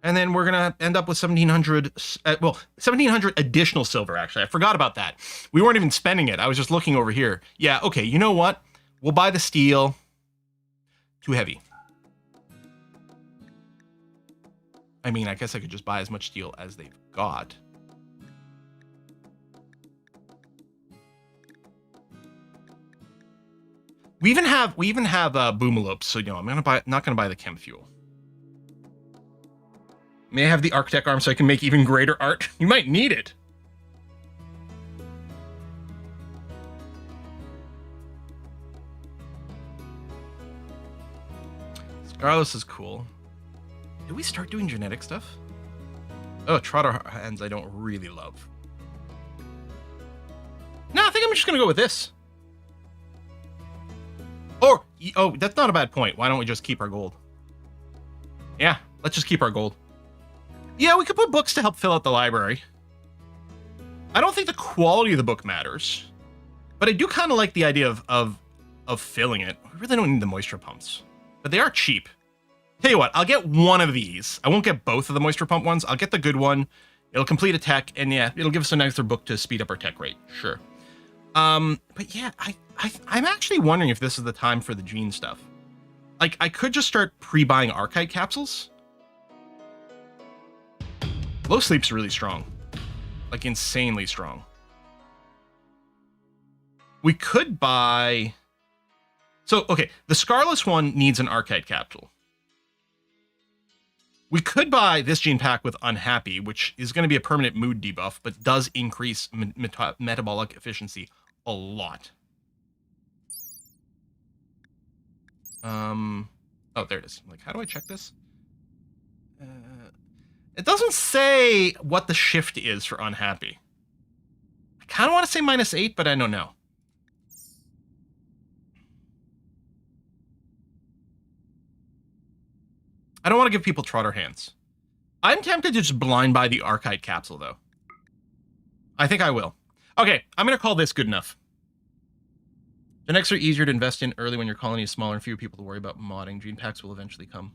And then we're going to end up with 1,700, 1,700 additional silver, actually. I forgot about that. We weren't even spending it. I was just looking over here. Yeah, okay, you know what? We'll buy the steel. Too heavy. I mean, I guess I could just buy as much steel as they've got. We even have boomalopes, so I'm not gonna buy the chem fuel. May I have the architect arm so I can make even greater art? You might need it. Scarless is cool. Did we start doing genetic stuff? Oh, trotter hands I don't really love. No, I think I'm just gonna go with this. Or, oh, that's not a bad point. Why don't we just keep our gold? Yeah, let's just keep our gold. Yeah, we could put books to help fill out the library. I don't think the quality of the book matters, but I do kind of like the idea of filling it. We really don't need the moisture pumps, but they are cheap. Tell you what, I'll get one of these. I won't get both of the moisture pump ones. I'll get the good one. It'll complete a tech, and yeah, it'll give us an extra book to speed up our tech rate. Sure. But yeah, I'm actually wondering if this is the time for the gene stuff. Like, I could just start pre-buying archite capsules. Low sleep's really strong. Like, insanely strong. We could buy... So, okay, the Scarless one needs an archite capsule. We could buy this gene pack with Unhappy, which is going to be a permanent mood debuff, but does increase metabolic efficiency a lot. Oh, there it is. Like, how do I check this? It doesn't say what the shift is for Unhappy. I kind of want to say -8, but I don't know. I don't want to give people trotter hands. I'm tempted to just blind buy the archite capsule, though. I think I will. Okay, I'm going to call this good enough. Genetics are easier to invest in early when your colony is smaller and fewer people to worry about modding. Gene packs will eventually come.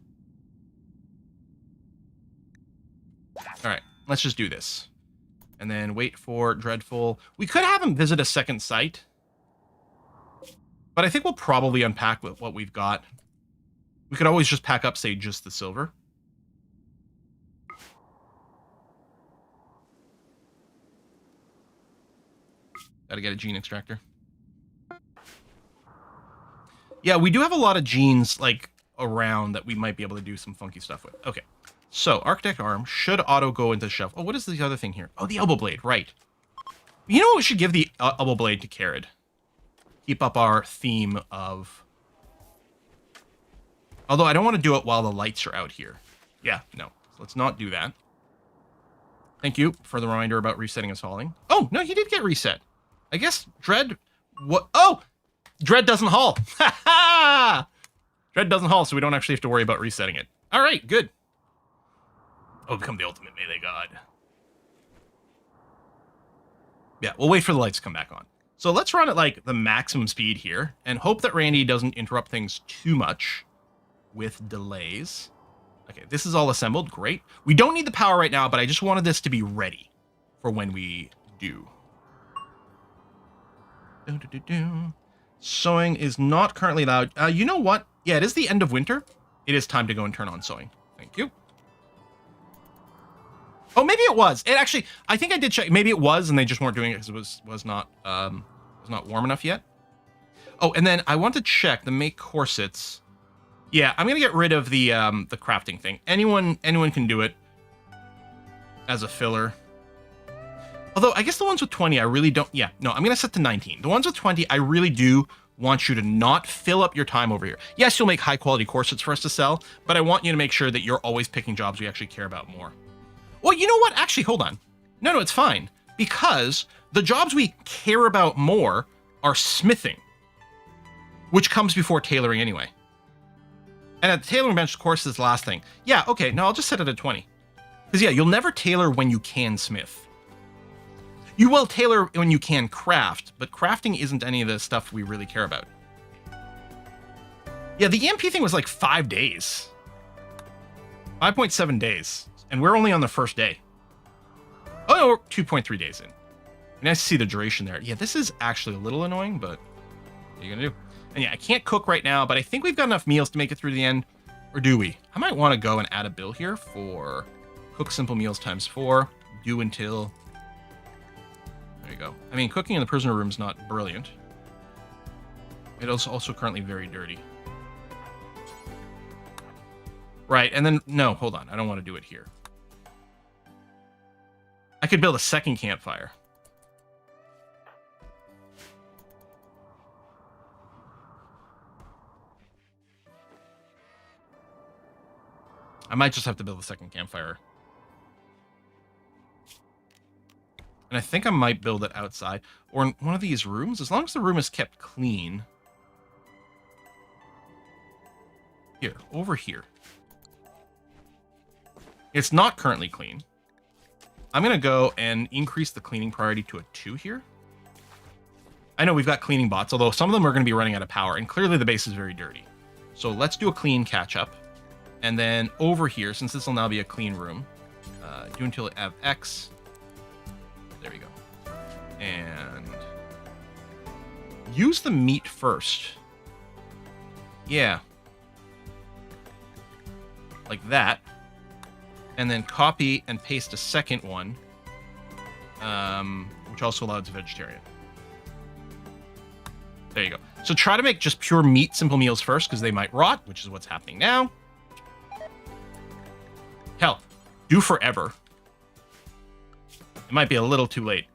All right, let's just do this. And then wait for Dreadful. We could have him visit a second site. But I think we'll probably unpack with what we've got. We could always just pack up, say, just the silver. Gotta get a gene extractor. Yeah, we do have a lot of genes, like, around that we might be able to do some funky stuff with. Okay, so Architect Arm should auto go into the shelf. Oh, what is the other thing here? Oh, the Elbow Blade, right. You know what? We should give the Elbow Blade to Carrot. Keep up our theme of... Although I don't want to do it while the lights are out here. Yeah, no. So let's not do that. Thank you for the reminder about resetting his hauling. Oh, no, he did get reset. I guess Dread... What? Oh! Dread doesn't haul. Ha ha! Dread doesn't haul, so we don't actually have to worry about resetting it. All right, good. Oh, become the ultimate melee god. Yeah, we'll wait for the lights to come back on. So let's run at, like, the maximum speed here and hope that Randy doesn't interrupt things too much with delays. Okay, this is all assembled. Great. We don't need the power right now, but I just wanted this to be ready for when we do. Sewing is not currently allowed. You know what? Yeah, it is the end of winter. It is time to go and turn on sewing. Thank you. Oh, maybe it was. It actually, I think I did check. Maybe it was, and they just weren't doing it because it was not warm enough yet. Oh, and then I want to check the make corsets. Yeah, I'm gonna get rid of the crafting thing. Anyone can do it as a filler. Although I guess the ones with 20, I really don't. Yeah, no, I'm gonna set to 19. The ones with 20, I really do want you to not fill up your time over here. Yes, you'll make high quality corsets for us to sell, but I want you to make sure that you're always picking jobs we actually care about more. Well, you know what? Actually, hold on. No, it's fine. Because the jobs we care about more are smithing, which comes before tailoring anyway. And at the tailoring bench, of course, is the last thing. Yeah, okay, no, I'll just set it at 20. Because, yeah, you'll never tailor when you can smith. You will tailor when you can craft, but crafting isn't any of the stuff we really care about. Yeah, the EMP thing was like 5 days. 5.7 days. And we're only on the first day. Oh, no, we're 2.3 days in. Nice to see the duration there. Yeah, this is actually a little annoying, but what are you going to do? And yeah, I can't cook right now, but I think we've got enough meals to make it through the end. Or do we? I might want to go and add a bill here for cook simple meals times 4. Do until... There you go. I mean, cooking in the prisoner room is not brilliant. It is also currently very dirty. Right, and then... No, hold on. I don't want to do it here. I could build a second campfire. I might just have to build a second campfire. And I think I might build it outside. Or in one of these rooms. As long as the room is kept clean. Here, over here. It's not currently clean. I'm going to go and increase the cleaning priority to a 2 here. I know we've got cleaning bots, although some of them are going to be running out of power. And clearly the base is very dirty. So let's do a clean catch-up. And then over here, since this will now be a clean room, do until it have X. There we go. And use the meat first. Yeah. Like that. And then copy and paste a second one, which also allows vegetarian. There you go. So try to make just pure meat simple meals first, because they might rot, which is what's happening now. Hell, do forever. It might be a little too late.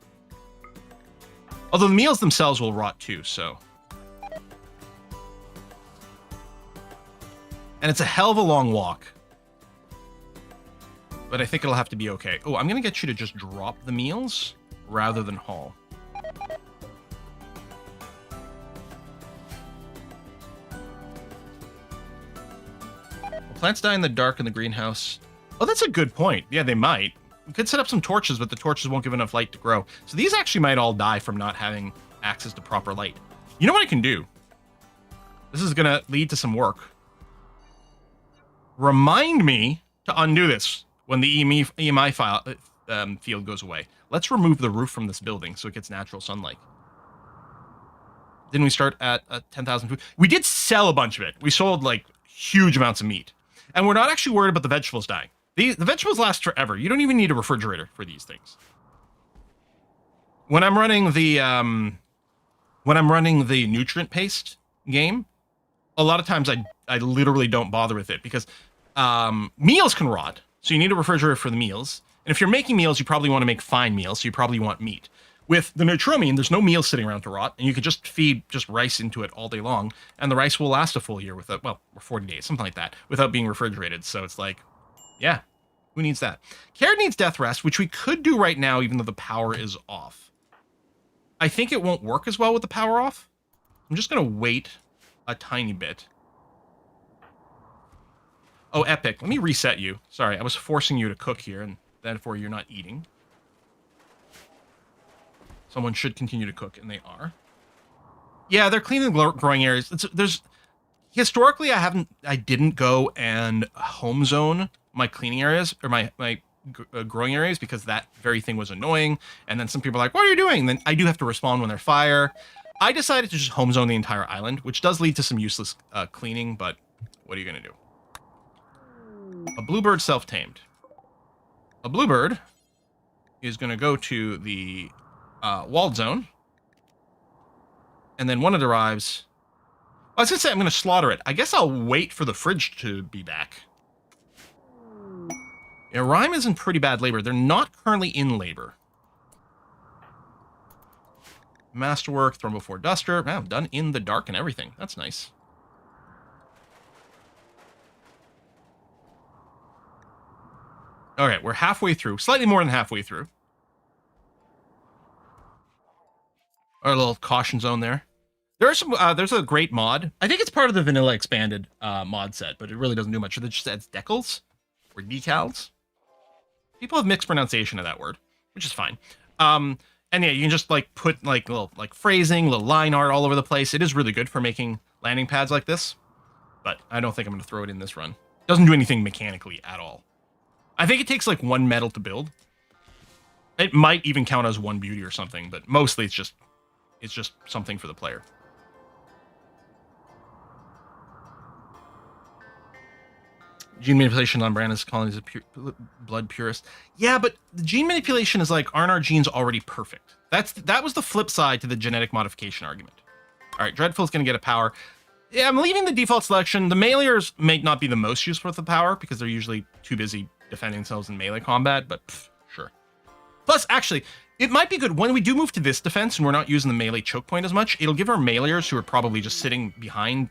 Although the meals themselves will rot too, so. And it's a hell of a long walk. But I think it'll have to be okay. Oh, I'm going to get you to just drop the meals rather than haul. Will plants die in the dark in the greenhouse? Oh, that's a good point. Yeah, they might. We could set up some torches, but the torches won't give enough light to grow. So these actually might all die from not having access to proper light. You know what I can do? This is going to lead to some work. Remind me to undo this when the EMI file field goes away. Let's remove the roof from this building so it gets natural sunlight. Didn't we start at 10,000 food? We did sell a bunch of it. We sold like huge amounts of meat. And we're not actually worried about the vegetables dying. The vegetables last forever. You don't even need a refrigerator for these things. When I'm running the nutrient paste game, a lot of times I literally don't bother with it because meals can rot. So you need a refrigerator for the meals. And if you're making meals, you probably want to make fine meals. So you probably want meat. With the Neutroamine, there's no meal sitting around to rot. And you could just feed just rice into it all day long. And the rice will last a full year without, well, or 40 days, something like that, without being refrigerated. So it's like, yeah, Who needs that? Carrot needs death rest, which we could do right now, even though the power is off. I think it won't work as well with the power off. I'm just going to wait a tiny bit. Oh, Epic. Let me reset you. Sorry, I was forcing you to cook here, and therefore you're not eating. Someone should continue to cook, and they are. Yeah, they're cleaning the growing areas. Historically, I didn't go and home zone my cleaning areas or my growing areas because that very thing was annoying. And then some people are like, what are you doing? And then I do have to respond when they're fire. I decided to just home zone the entire island, which does lead to some useless cleaning, but what are you going to do? A bluebird self-tamed. A bluebird is going to go to the walled zone. And then when it arrives... I was going to say I'm going to slaughter it. I guess I'll wait for the fridge to be back. Yeah, Rhyme is in pretty bad labor. They're not currently in labor. Masterwork, Thrumbo 4 Duster. Wow, done in the dark and everything. That's nice. Okay, we're halfway through. Slightly more than halfway through. Our little caution zone there. There are some. There's a great mod. I think it's part of the vanilla expanded mod set, but it really doesn't do much. It just adds decals or decals. People have mixed pronunciation of that word, which is fine. And yeah, you can just like put like little like phrasing, little line art all over the place. It is really good for making landing pads like this, but I don't think I'm going to throw it in this run. It doesn't do anything mechanically at all. I think it takes like 1 metal to build. It might even count as 1 beauty or something, but mostly it's just something for the player. Gene manipulation on Brandon's colonies of blood purist. Yeah, but the gene manipulation is like, aren't our genes already perfect? That was the flip side to the genetic modification argument. All right, Dreadful's going to get a power. Yeah, I'm leaving the default selection. The meleeers may not be the most useful with the power because they're usually too busy defending themselves in melee combat, but sure. Plus, actually, it might be good when we do move to this defense and we're not using the melee choke point as much. It'll give our meleeers, who are probably just sitting behind,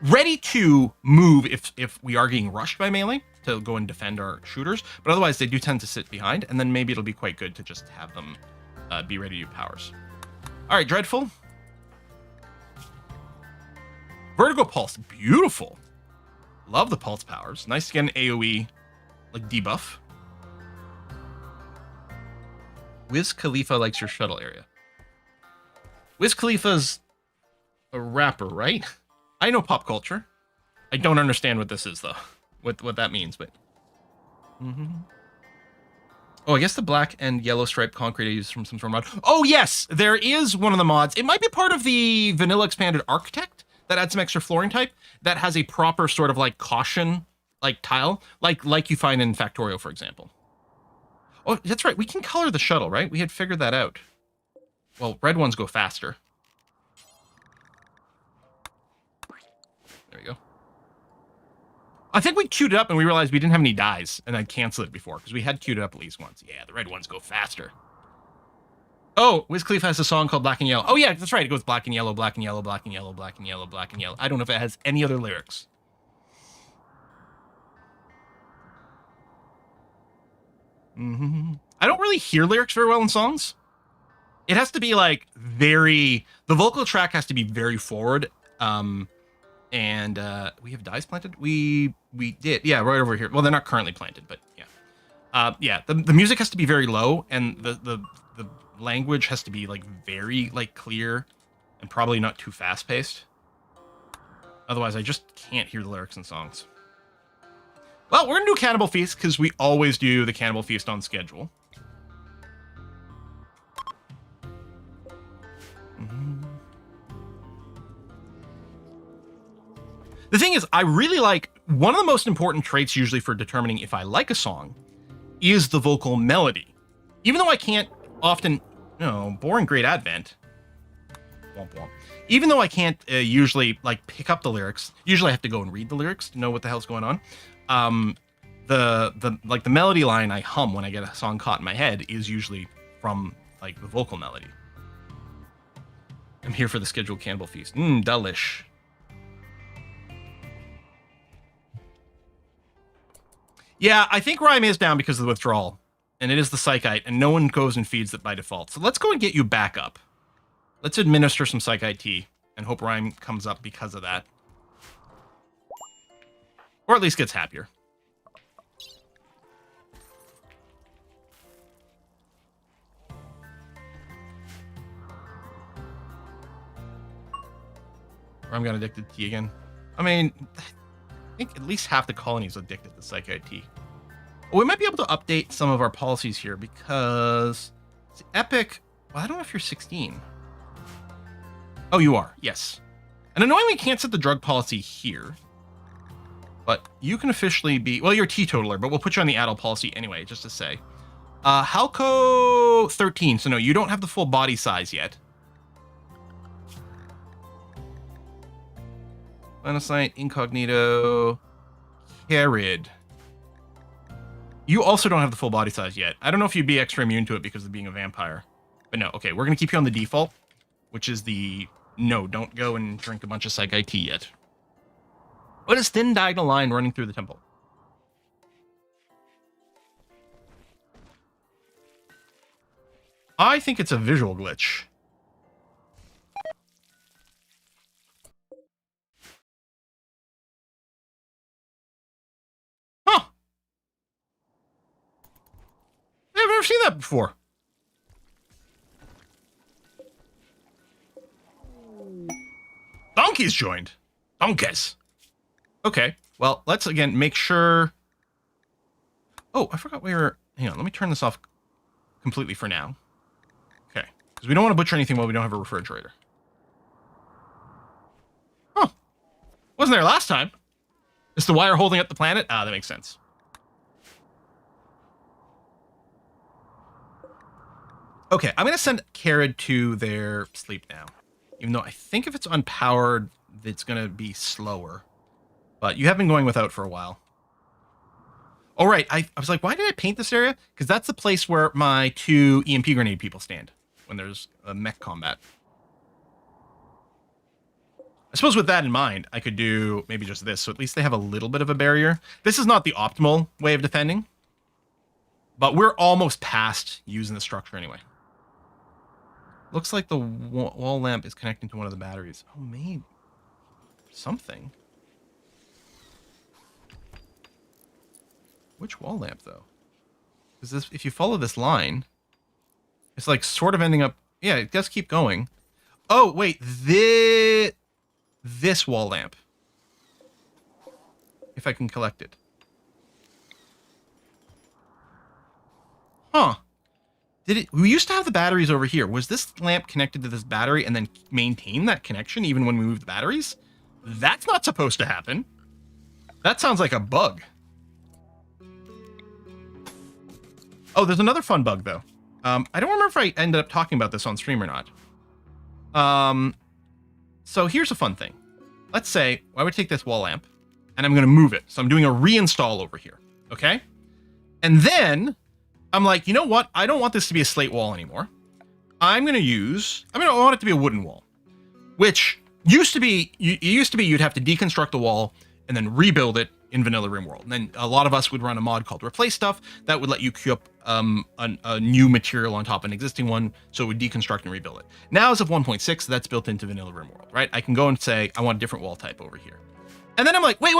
ready to move if we are getting rushed by melee, to go and defend our shooters. But otherwise, they do tend to sit behind, and then maybe it'll be quite good to just have them be ready to do powers. All right, Dreadful. Vertigo Pulse, beautiful. Love the Pulse powers. Nice to get an AoE like debuff. Wiz Khalifa likes your shuttle area. Wiz Khalifa's a rapper, right? I know pop culture. I don't understand what this is, though. What that means, but... Oh, I guess the black and yellow striped concrete I used from some sort of mod. Oh, yes! There is one of the mods. It might be part of the vanilla expanded architect that adds some extra flooring type that has a proper sort of like caution like tile, like you find in Factorio, for example. Oh, that's right. We can color the shuttle, right? We had figured that out. Well, red ones go faster. There we go. I think we queued it up and we realized we didn't have any dyes, and I'd canceled it before because we had queued it up at least once. Yeah, the red ones go faster. Oh, Wiz Khalifa has a song called Black and Yellow. Oh, yeah, that's right. It goes black and yellow, black and yellow, black and yellow, black and yellow, black and yellow. I don't know if it has any other lyrics. I don't really hear lyrics very well in songs. It has to be like the vocal track has to be very forward. And we have dyes planted. We did. Yeah, right over here. Well, they're not currently planted, but yeah. Yeah, the music has to be very low, and the language has to be like very like clear and probably not too fast paced. Otherwise, I just can't hear the lyrics in songs. Well, we're going to do Cannibal Feast because we always do the Cannibal Feast on schedule. The thing is, I really like, one of the most important traits usually for determining if I like a song is the vocal melody. Even though I can't often, boring Great Advent. Womp womp. Even though I can't usually like pick up the lyrics, usually I have to go and read the lyrics to know what the hell's going on. The melody line I hum when I get a song caught in my head is usually from like the vocal melody. I'm here for the scheduled Cannibal Feast. Delish. Yeah, I think Rime is down because of the withdrawal. And it is the Psychite, and no one goes and feeds it by default. So let's go and get you back up. Let's administer some Psychite tea and hope Rime comes up because of that. Or at least gets happier. Rime got addicted to tea again. I mean, I think at least half the colony is addicted to Psychite tea. Well, we might be able to update some of our policies here because it's Epic. Well, I don't know if you're 16. Oh, you are. Yes. And annoyingly, can't set the drug policy here. But you can officially be... Well, you're a teetotaler, but we'll put you on the adult policy anyway, just to say. Halco 13. So no, you don't have the full body size yet. Planocite, Incognito, Carid. You also don't have the full body size yet. I don't know if you'd be extra immune to it because of being a vampire. But no, okay, we're going to keep you on the default, which is the no, don't go and drink a bunch of Psychite tea yet. What is thin diagonal line running through the temple? I think it's a visual glitch. Huh. I've never seen that before. Donkeys joined. Donkeys. Okay, well, let's again make sure... Oh, I forgot we were... Hang on, let me turn this off completely for now. Okay, because we don't want to butcher anything while we don't have a refrigerator. Huh. Wasn't there last time. Is the wire holding up the planet? Ah, that makes sense. Okay, I'm going to send Carid to their sleep now. Even though I think if it's unpowered, it's going to be slower. But you have been going without for a while. All right, I was like, why did I paint this area? Because that's the place where my 2 EMP grenade people stand when there's a mech combat. I suppose with that in mind, I could do maybe just this, so at least they have a little bit of a barrier. This is not the optimal way of defending, but we're almost past using the structure anyway. Looks like the wall lamp is connecting to one of the batteries. Oh, maybe something. Which wall lamp, though? Because this, if you follow this line, it's like sort of ending up... Yeah, it does keep going. Oh, wait. This wall lamp. If I can collect it. Huh. Did it... We used to have the batteries over here. Was this lamp connected to this battery and then maintain that connection even when we move the batteries? That's not supposed to happen. That sounds like a bug. Oh, there's another fun bug, though. I don't remember if I ended up talking about this on stream or not. So here's a fun thing. Let's say I would take this wall lamp, and I'm going to move it. So I'm doing a reinstall over here, okay? And then I'm like, you know what? I don't want this to be a slate wall anymore. I want it to be a wooden wall, which used to be you'd have to deconstruct the wall and then rebuild it in vanilla RimWorld. And then a lot of us would run a mod called Replace Stuff that would let you queue up a new material on top of an existing one, so it would deconstruct and rebuild it. Now, as of 1.6, that's built into vanilla RimWorld, right? I can go and say, I want a different wall type over here. And then I'm like, wait.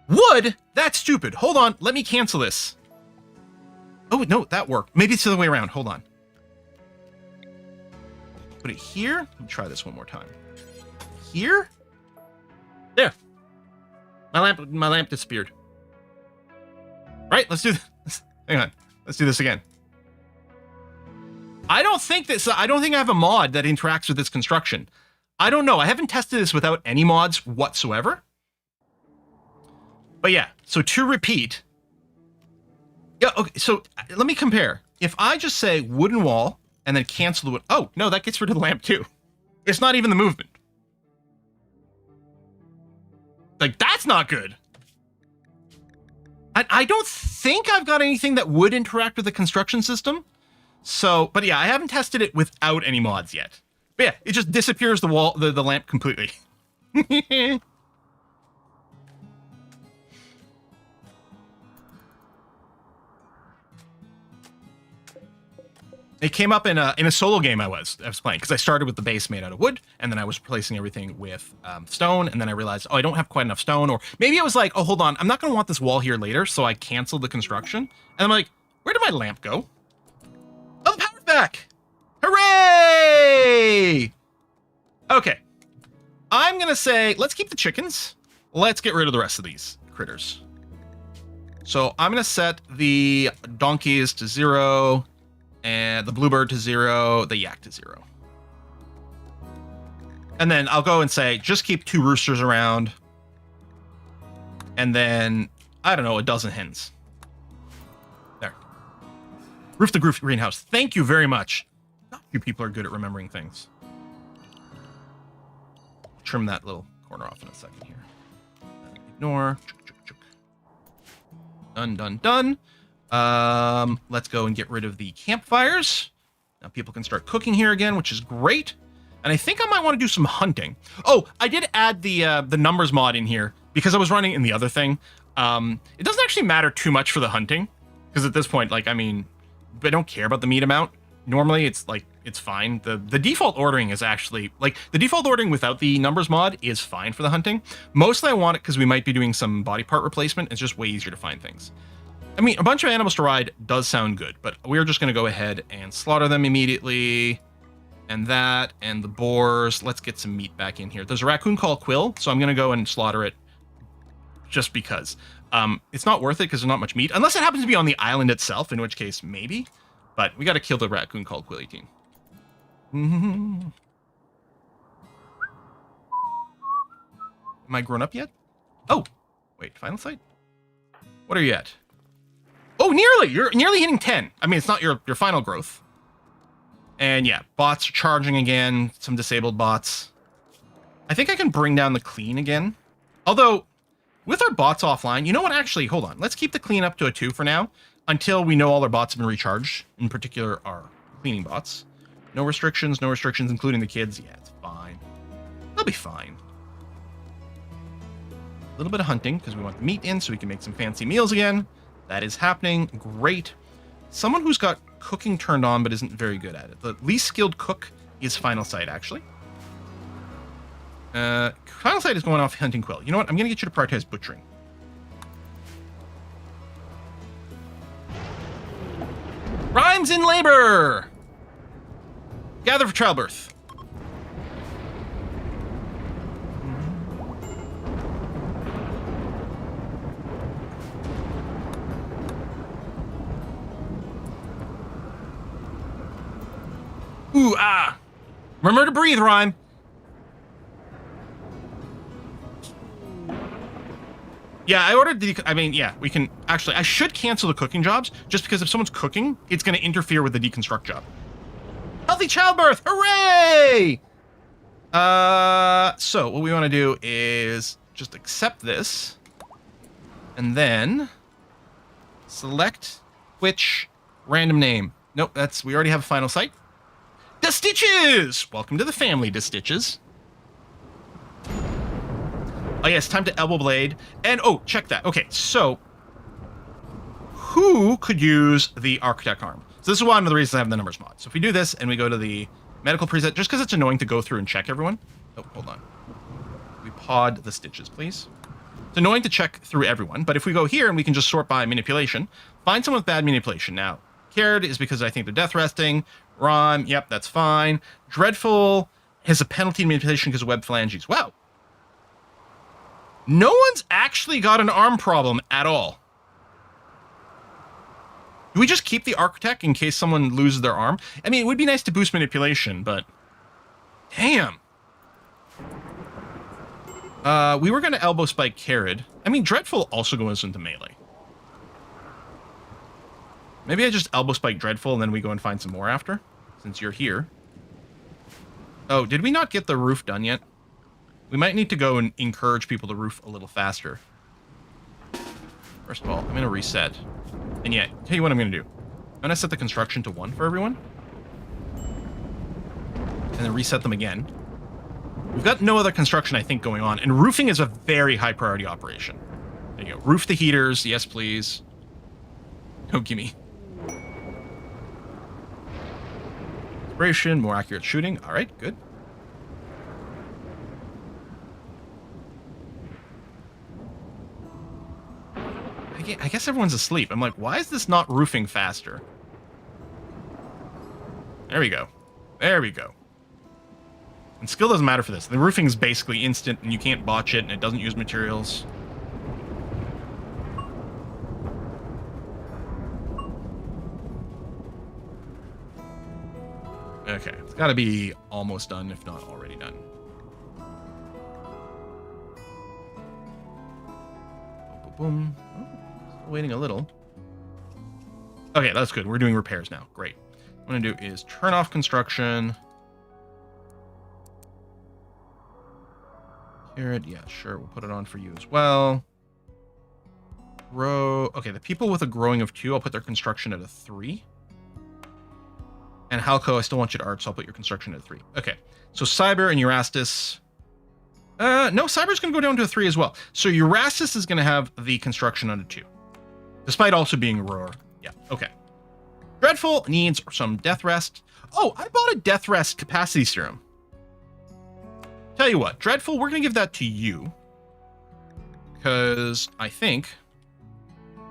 Wood? That's stupid. Hold on. Let me cancel this. Oh, no, that worked. Maybe it's the other way around. Hold on. Put it here. Let me try this one more time. Here? There. My lamp disappeared. Right? Let's do this. Hang on. Let's do this again. I don't think I have a mod that interacts with this construction. I don't know. I haven't tested this without any mods whatsoever. But yeah, so to repeat. Yeah, okay, so let me compare. If I just say wooden wall and then cancel the wood. Oh, no, that gets rid of the lamp too. It's not even the movement. Like, that's not good. I don't think I've got anything that would interact with the construction system. So, but yeah, I haven't tested it without any mods yet. But yeah, it just disappears the lamp completely. It came up in a solo game I was playing, because I started with the base made out of wood, and then I was replacing everything with stone, and then I realized, oh, I don't have quite enough stone, or maybe I was like, oh, hold on, I'm not going to want this wall here later, so I canceled the construction, and I'm like, where did my lamp go? Oh, the power's back! Hooray! Okay. I'm going to say, let's keep the chickens. Let's get rid of the rest of these critters. So I'm going to set the donkeys to 0, and the bluebird to 0, the yak to 0. And then I'll go and say, just keep 2 roosters around. And then, I don't know, a dozen hens. There. Roof the greenhouse. Thank you very much. You people are good at remembering things. Trim that little corner off in a second here. Ignore. Done, done, done. Let's go and get rid of the campfires. Now people can start cooking here again, which is great. And I think I might want to do some hunting. Oh, I did add the numbers mod in here because I was running in the other thing. It doesn't actually matter too much for the hunting, because at this point, like, I mean, I don't care about the meat amount. Normally, it's like, it's fine. The default ordering is actually, like, the default ordering without the numbers mod is fine for the hunting. Mostly I want it because we might be doing some body part replacement. It's just way easier to find things. I mean, a bunch of animals to ride does sound good, but we're just going to go ahead and slaughter them immediately. And that, and the boars. Let's get some meat back in here. There's a raccoon called Quill, so I'm going to go and slaughter it just because. It's not worth it because there's not much meat, unless it happens to be on the island itself, in which case, maybe. But we got to kill the raccoon called Quill 18. Am I grown up yet? Oh, wait, final sight? What are you at? Oh, nearly! You're nearly hitting 10. I mean, it's not your final growth. And yeah, bots are charging again. Some disabled bots. I think I can bring down the clean again. Although, with our bots offline, you know what? Actually, hold on. Let's keep the clean up to a 2 for now, until we know all our bots have been recharged. In particular, our cleaning bots. No restrictions, including the kids. Yeah, it's fine. They'll be fine. A little bit of hunting, because we want the meat in so we can make some fancy meals again. That is happening. Great. Someone who's got cooking turned on but isn't very good at it. The least skilled cook is Final Sight, actually. Final Sight is going off hunting Quill. You know what? I'm going to get you to prioritize butchering. Rhymes in labor! Gather for childbirth. Ooh, ah. Remember to breathe, Rhyme. Yeah, I ordered the... I mean, yeah, we can... Actually, I should cancel the cooking jobs, just because if someone's cooking, it's going to interfere with the deconstruct job. Healthy childbirth! Hooray! So, what we want to do is just accept this. And then... select which random name. Nope, that's... We already have a final site. The Stitches! Welcome to the family, the Stitches. Oh, yes, time to elbow blade. And, oh, check that. Okay, so... who could use the architect arm? So this is one of the reasons I have the numbers mod. So if we do this and we go to the medical preset, just because it's annoying to go through and check everyone. Oh, hold on. We pod the Stitches, please. It's annoying to check through everyone, but if we go here and we can just sort by manipulation, find someone with bad manipulation. Now, Cared is because I think they're death resting. Ron, yep, that's fine. Dreadful has a penalty in manipulation because of web phalanges. Wow. No one's actually got an arm problem at all. Do we just keep the architect in case someone loses their arm? I mean, it would be nice to boost manipulation, but... damn. We were going to elbow spike Cared. I mean, Dreadful also goes into melee. Maybe I just elbow spike Dreadful and then we go and find some more after, since you're here. Oh, did we not get the roof done yet? We might need to go and encourage people to roof a little faster. First of all, I'm going to reset. And yeah, tell you what I'm going to do. I'm going to set the construction to 1 for everyone. And then reset them again. We've got no other construction, I think, going on. And roofing is a very high priority operation. There you go. Roof the heaters. Yes, please. Oh, gimme. Calibration, more accurate shooting. All right, good. I guess everyone's asleep. I'm like, why is this not roofing faster? There we go. There we go. And skill doesn't matter for this. The roofing is basically instant, and you can't botch it, and it doesn't use materials. Okay, it's got to be almost done, if not already done. Boom. Oh, still waiting a little. Okay, that's good. We're doing repairs now. Great. What I'm going to do is turn off construction. Carrot, yeah, sure. We'll put it on for you as well. Grow. Okay, the people with a growing of 2, I'll put their construction at a 3. And Halco, I still want you to arch, so I'll put your construction at a 3. Okay, so Cyber and Eurastus. No, Cyber's going to go down to a 3 as well. So Eurastus is going to have the construction on a 2. Despite also being Roar. Yeah, okay. Dreadful needs some Death Rest. Oh, I bought a Death Rest capacity serum. Tell you what, Dreadful, we're going to give that to you. Because I think...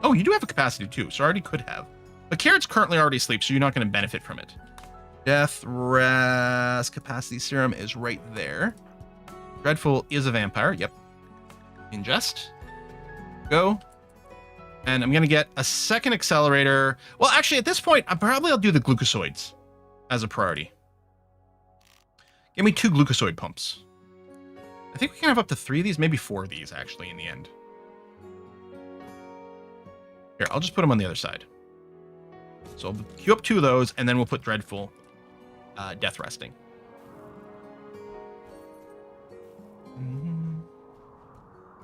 Oh, you do have a capacity too, so I already could have. But Carrot's currently already asleep, so you're not going to benefit from it. Death Rest capacity serum is right there. Dreadful is a vampire, yep. Ingest. Go. And I'm going to get a second accelerator. Well, actually, at this point, I'll do the glucosoids as a priority. Give me 2 glucosoid pumps. I think we can have up to 3 of these, maybe 4 of these, actually, in the end. Here, I'll just put them on the other side. So I'll queue up 2 of those, and then we'll put Dreadful Death Resting.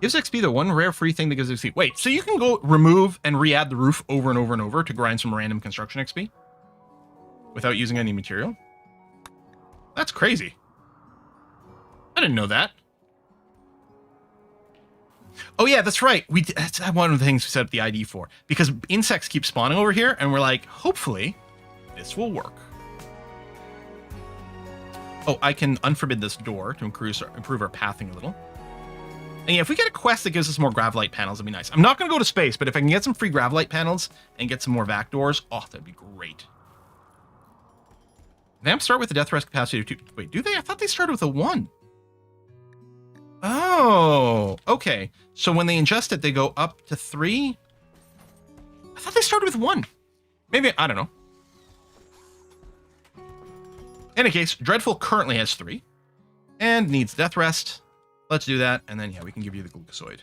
Gives XP the one rare free thing that gives XP. Wait, so you can go remove and re-add the roof over and over and over to grind some random construction XP? Without using any material? That's crazy. I didn't know that. Oh yeah, that's right. That's one of the things we set up the ID for. Because insects keep spawning over here, and we're like, hopefully, this will work. Oh, I can unforbid this door to improve our pathing a little. And yeah, if we get a quest that gives us more Gravelite panels, that'd be nice. I'm not going to go to space, but if I can get some free Gravelite panels and get some more vac doors, oh, that'd be great. Vamps start with the Death Rest capacity of 2. Wait, do they? I thought they started with a 1. Oh, okay. So when they ingest it, they go up to 3? I thought they started with 1. Maybe, I don't know. In any case, Dreadful currently has 3. And needs Death Rest. Let's do that, and then, yeah, we can give you the glucosoid.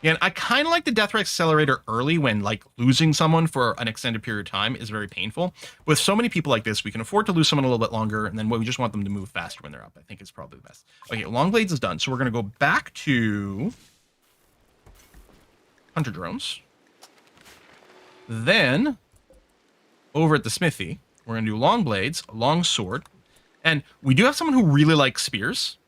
Again, I kind of like the Death Rest Accelerator early when, like, losing someone for an extended period of time is very painful. With so many people like this, we can afford to lose someone a little bit longer, and then we just want them to move faster when they're up. I think it's probably the best. Okay, Longblades is done, so we're going to go back to Hunter Drones. Then, over at the Smithy, we're going to do Longblades, Longsword, and we do have someone who really likes spears.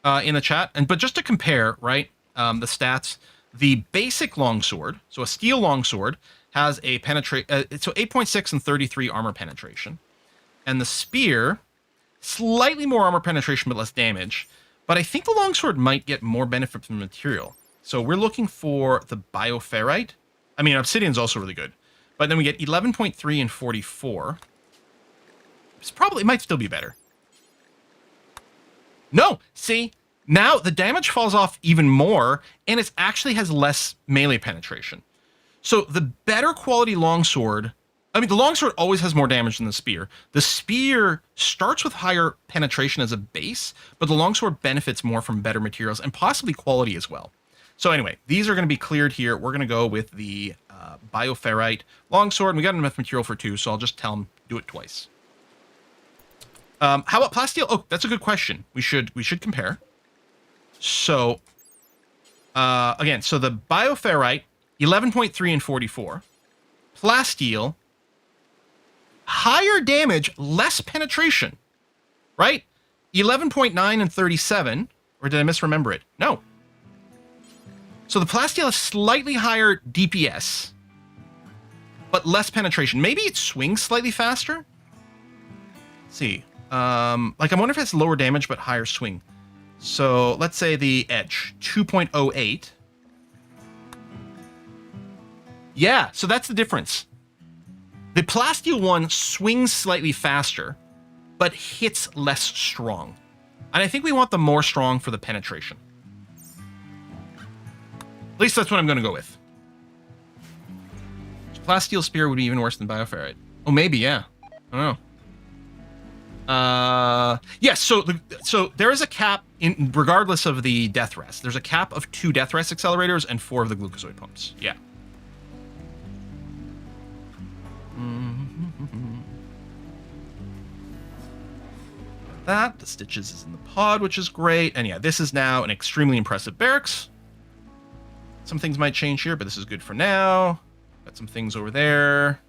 In the chat, but just to compare, right, the stats, the basic longsword, so a steel longsword, has a so 8.6 and 33 armor penetration, and the spear, slightly more armor penetration but less damage. But I think the longsword might get more benefit from the material. So we're looking for the bioferrite. I mean, obsidian's also really good, but then we get 11.3 and 44. It might still be better. No, see, now the damage falls off even more, and it actually has less melee penetration. So the better quality longsword, I mean, the longsword always has more damage than the spear. The spear starts with higher penetration as a base, but the longsword benefits more from better materials and possibly quality as well. So anyway, these are going to be cleared here. We're going to go with the bioferrite longsword, and we got enough material for 2, so I'll just tell them do it twice. How about plasteel? Oh, that's a good question. We should compare. So, again, so the bioferrite, 11.3 and 44. Plasteel, higher damage, less penetration, right? 11.9 and 37, or did I misremember it? No. So the plasteel has slightly higher DPS, but less penetration. Maybe it swings slightly faster. Let's see. Like, I wonder if it's lower damage but higher swing. So let's say the edge, 2.08. Yeah, so that's the difference. The plasteel one swings slightly faster, but hits less strong. And I think we want the more strong for the penetration. At least that's what I'm going to go with. Plasteel spear would be even worse than bioferrite. Oh, maybe, yeah. I don't know. Yes, so there is a cap, regardless of the death rest. There's a cap of 2 death rest accelerators and 4 of the glucozoid pumps. Yeah. That, the stitches is in the pod, which is great. And yeah, this is now an extremely impressive barracks. Some things might change here, but this is good for now. Got some things over there.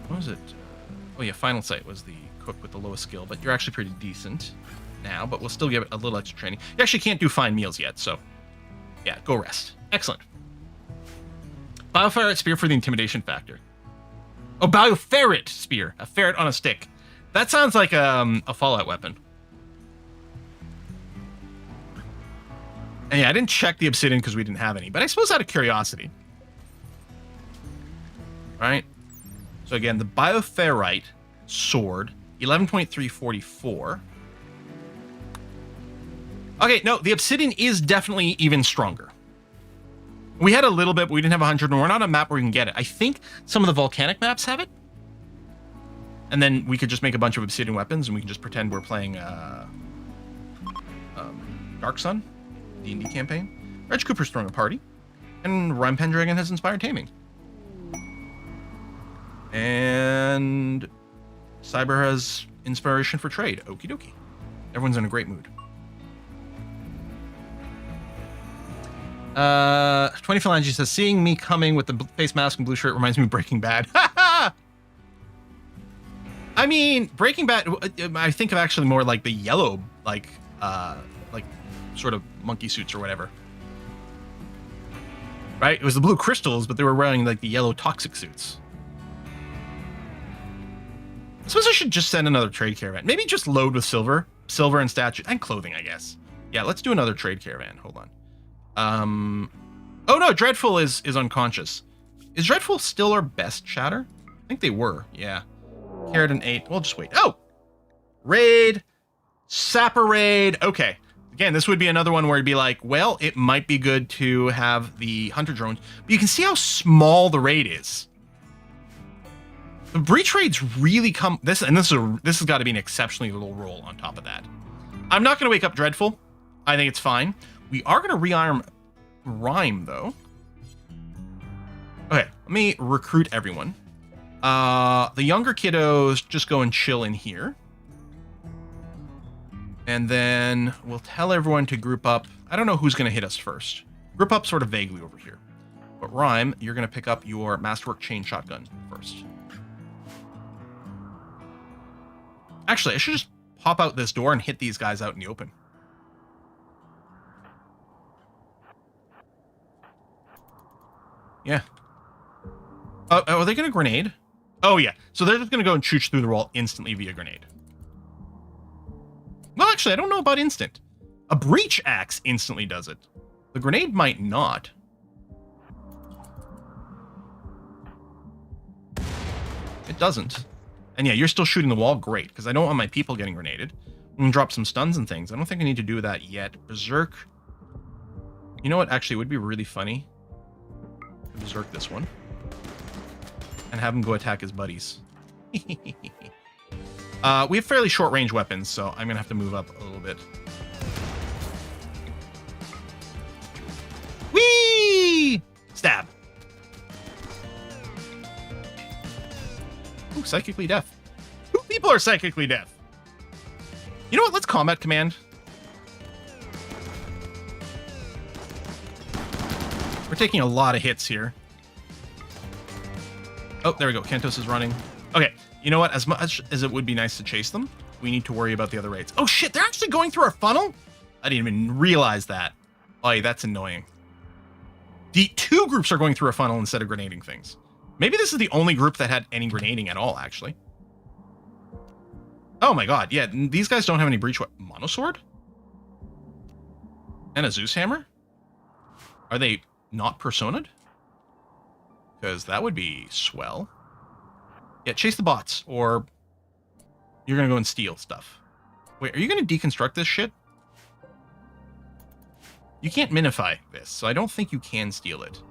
What was it? Oh yeah, Final Sight was the cook with the lowest skill, but you're actually pretty decent now, but we'll still give it a little extra training. You actually can't do fine meals yet, so yeah, go rest. Excellent. Bioferret spear for the intimidation factor. Oh, bioferret spear. A ferret on a stick. That sounds like a Fallout weapon. And yeah, I didn't check the obsidian because we didn't have any, but I suppose out of curiosity. Right? So again, the bioferrite sword, 11.344. Okay, no, the obsidian is definitely even stronger. We had a little bit, but we didn't have 100, and we're not on a map where we can get it. I think some of the volcanic maps have it. And then we could just make a bunch of obsidian weapons, and we can just pretend we're playing Dark Sun, D&D campaign. Reg Cooper's throwing a party, and Rhyme Pendragon has inspired taming. And Cyber has inspiration for trade. Okie dokie. Everyone's in a great mood. 20 Phalange says, seeing me coming with the face mask and blue shirt reminds me of Breaking Bad. I mean, Breaking Bad, I think of actually more like the yellow, like sort of monkey suits or whatever. Right? It was the blue crystals, but they were wearing like the yellow toxic suits. I suppose I should just send another trade caravan. Maybe just load with silver and statue and clothing, I guess. Yeah, let's do another trade caravan. Hold on. Oh no, Dreadful is unconscious. Is Dreadful still our best chatter? I think they were, yeah. Carrot and 8. We'll just wait. Oh! Raid. Sapper raid. Okay. Again, this would be another one where it'd be like, well, it might be good to have the hunter drones. But you can see how small the raid is. The breach raids really come... This has got to be an exceptionally little roll on top of that. I'm not going to wake up Dreadful. I think it's fine. We are going to rearm Rhyme, though. Okay, let me recruit everyone. The younger kiddos just go and chill in here. And then we'll tell everyone to group up. I don't know who's going to hit us first. Group up sort of vaguely over here. But Rhyme, you're going to pick up your Masterwork Chain Shotgun first. Actually, I should just pop out this door and hit these guys out in the open. Yeah. Are they going to grenade? Oh, yeah. So they're just going to go and shoot through the wall instantly via grenade. Well, actually, I don't know about instant. A breach axe instantly does it. The grenade might not. It doesn't. And yeah, you're still shooting the wall. Great, because I don't want my people getting grenaded. I'm going to drop some stuns and things. I don't think I need to do that yet. Berserk. You know what? Actually, it would be really funny. Berserk this one. And have him go attack his buddies. We have fairly short range weapons, so I'm going to have to move up a little bit. Whee! Stab. Ooh, psychically deaf. Who people are psychically deaf? You know what? Let's combat command. We're taking a lot of hits here. Oh, there we go. Kantos is running. Okay, you know what? As much as it would be nice to chase them, we need to worry about the other raids. Oh shit, they're actually going through our funnel? I didn't even realize that. Oh, yeah, that's annoying. The 2 groups are going through a funnel instead of grenading things. Maybe this is the only group that had any grenading at all, actually. Oh my god, yeah, these guys don't have any breach. Monosword? And a Zeus hammer? Are they not persona'd? Because that would be swell. Yeah, chase the bots, or you're gonna go and steal stuff. Wait, are you gonna deconstruct this shit? You can't minify this, so I don't think you can steal it.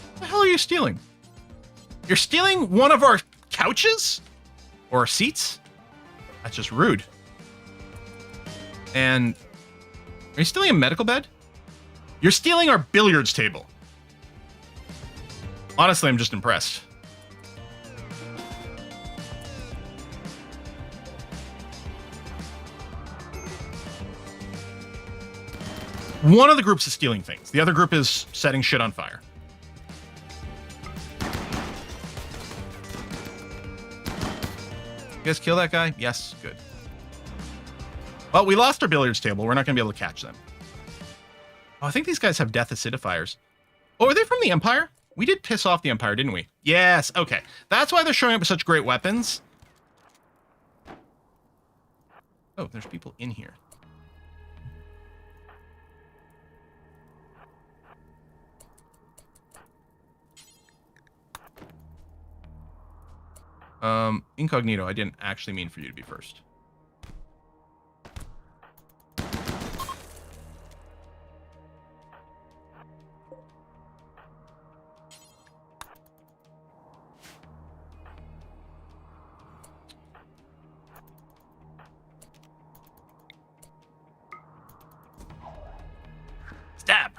What the hell are you stealing? You're stealing one of our couches? Or seats? That's just rude. And are you stealing a medical bed? You're stealing our billiards table. Honestly, I'm just impressed. One of the groups is stealing things. The other group is setting shit on fire. You guys kill that guy? Yes, good. Well, we lost our billiards table. We're not going to be able to catch them. Oh, I think these guys have death acidifiers. Oh, are they from the Empire? We did piss off the Empire, didn't we? Yes, okay. That's why they're showing up with such great weapons. Oh, there's people in here. Incognito, I didn't actually mean for you to be first. Stab!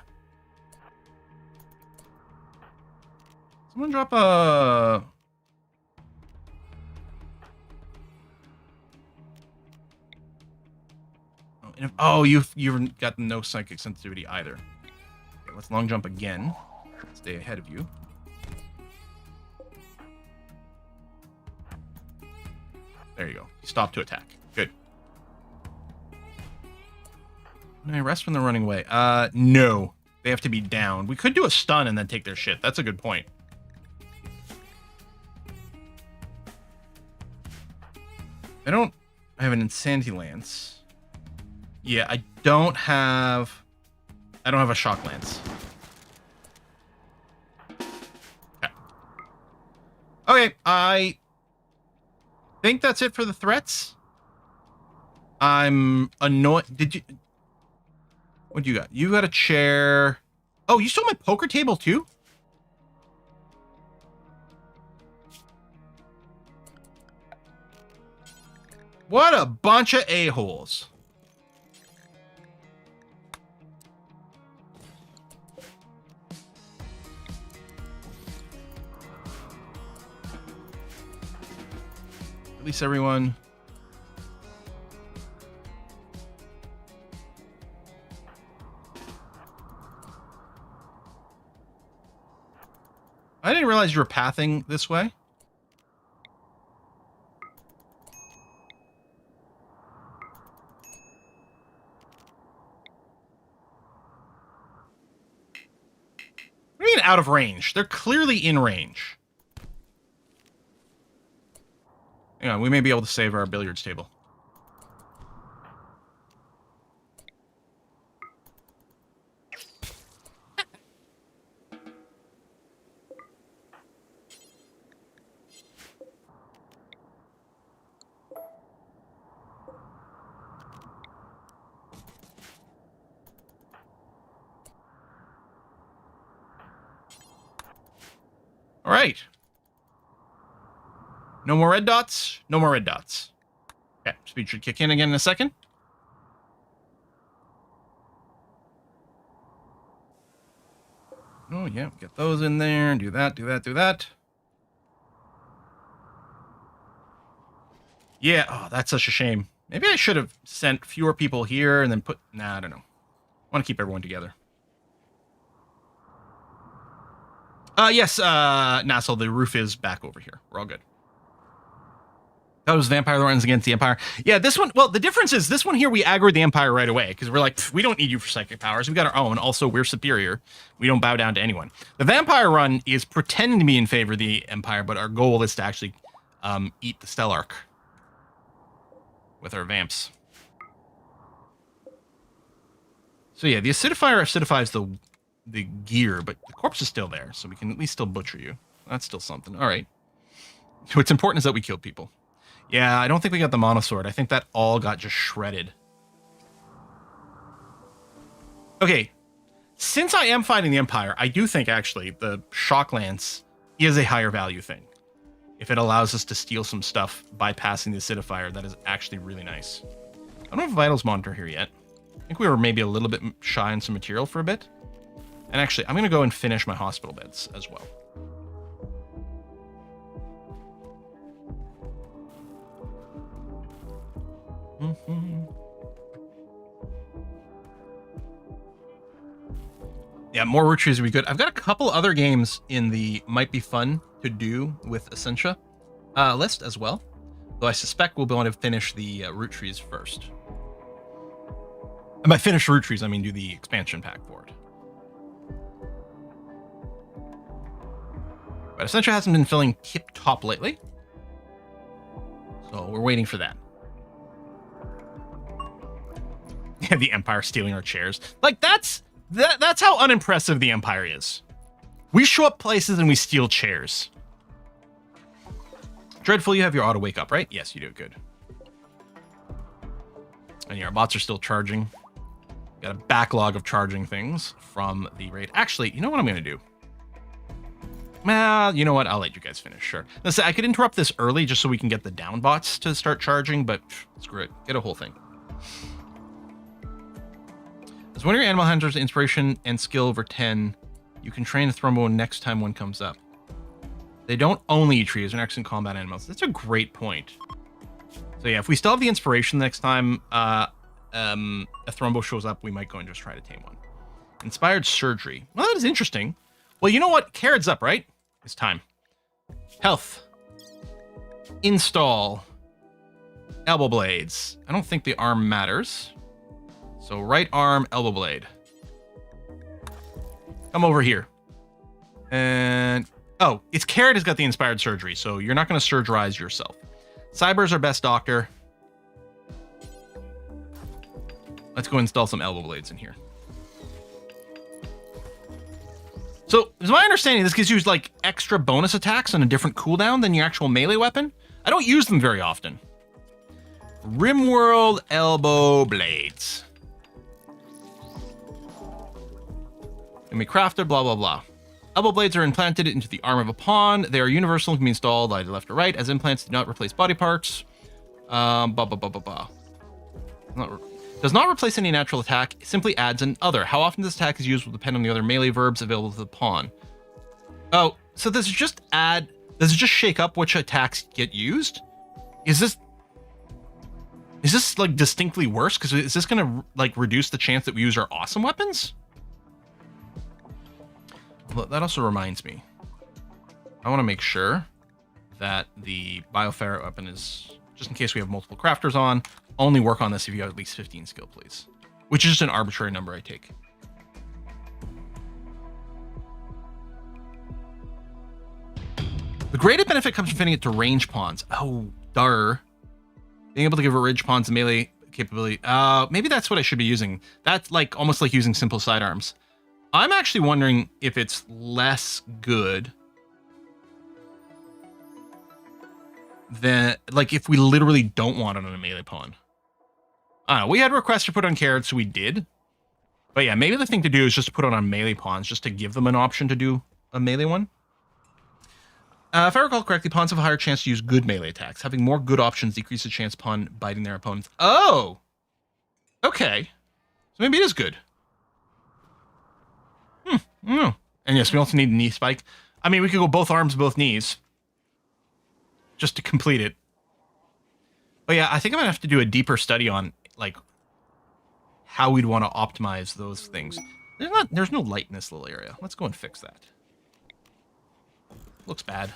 Someone drop a... Oh, you've got no psychic sensitivity either. Okay, let's long jump again. Stay ahead of you. There you go. Stop to attack. Good. Can I rest when they're running away? No. They have to be down. We could do a stun and then take their shit. That's a good point. I have an Insanity Lance. Yeah, I don't have a shock lance. Okay, I think that's it for the threats. I'm annoyed. What do you got? You got a chair. Oh, you stole my poker table too? What a bunch of a-holes. Release everyone. I didn't realize you were pathing this way. What do you mean out of range? They're clearly in range. Hang on, we may be able to save our billiards table. All right. No more red dots. No more red dots. Okay, speed should kick in again in a second. Oh, yeah, get those in there. Do that, do that, do that. Yeah, oh, that's such a shame. Maybe I should have sent fewer people here and then put... Nah, I don't know. I want to keep everyone together. Yes, Nassau, the roof is back over here. We're all good. That was Vampire that runs against the Empire. Yeah, this one, well, the difference is this one here, we aggroed the Empire right away because we're like, we don't need you for psychic powers. We got our own. Also, we're superior. We don't bow down to anyone. The Vampire run is pretending to be in favor of the Empire, but our goal is to actually eat the Stellarch with our Vamps. So yeah, the Acidifier acidifies the gear, but the corpse is still there, so we can at least still butcher you. That's still something. All right. What's important is that we killed people. Yeah, I don't think we got the monosword. I think that all got just shredded. Okay, since I am fighting the Empire, I do think, actually, the Shock Lance is a higher value thing. If it allows us to steal some stuff bypassing the Acidifier, that is actually really nice. I don't have a Vitals Monitor here yet. I think we were maybe a little bit shy on some material for a bit. And actually, I'm going to go and finish my hospital beds as well. Yeah, more root trees would be good. I've got a couple other games in the might be fun to do with Essentia list as well. Though I suspect we'll want to finish the root trees first. And by finish root trees, I mean do the expansion pack for it. But Essentia hasn't been filling tip-top lately. So we're waiting for that. Yeah, the Empire stealing our chairs. Like, that's how unimpressive the Empire is. We show up places and we steal chairs. Dreadful, you have your auto wake up, right? Yes, you do. Good. And yeah, our bots are still charging. Got a backlog of charging things from the raid. Actually, you know what I'm going to do? Well, you know what? I'll let you guys finish, sure. Listen, I could interrupt this early just so we can get the down bots to start charging, but screw it. Get a whole thing. As one of your animal hunters, inspiration and skill over 10, you can train the Thrumbo next time one comes up. They don't only eat trees, they're excellent combat animals. That's a great point. So yeah, if we still have the inspiration next time a Thrumbo shows up, we might go and just try to tame one. Inspired surgery. Well, that is interesting. Well, you know what? Carrod's up, right? It's time. Health. Install. Elbow blades. I don't think the arm matters. So right arm, elbow blade. Come over here. And, oh, it's Carrot has got the inspired surgery, so you're not going to surgerize yourself. Cyber's our best doctor. Let's go install some elbow blades in here. So, is my understanding this gives you like extra bonus attacks on a different cooldown than your actual melee weapon? I don't use them very often. RimWorld elbow blades. Can be crafted, blah, blah, blah. Elbow blades are implanted into the arm of a pawn. They are universal and can be installed either left or right, as implants do not replace body parts. Does not replace any natural attack, simply adds an other. How often this attack is used will depend on the other melee verbs available to the pawn. Oh, so does it just shake up which attacks get used? Is this like distinctly worse? Because is this gonna like reduce the chance that we use our awesome weapons? Well, that also reminds me. I want to make sure that the Bioferret weapon is, just in case we have multiple crafters on, only work on this if you have at least 15 skill, please. Which is just an arbitrary number I take. The greatest benefit comes from fitting it to range pawns. Oh, dar. Being able to give a range pawns a melee capability. Maybe that's what I should be using. That's like almost like using simple sidearms. I'm actually wondering if it's less good than, like, if we literally don't want it on a melee pawn. I don't know. We had requests to put on Carrot, so we did. But yeah, maybe the thing to do is just to put it on melee pawns, just to give them an option to do a melee one. If I recall correctly, pawns have a higher chance to use good melee attacks. Having more good options decreases the chance pawn biting their opponents. Oh! Okay. So maybe it is good. And yes, we also need a knee spike. I mean, we could go both arms, both knees. Just to complete it. But yeah, I think I'm gonna have to do a deeper study on like how we'd want to optimize those things. There's no light in this little area. Let's go and fix that. Looks bad.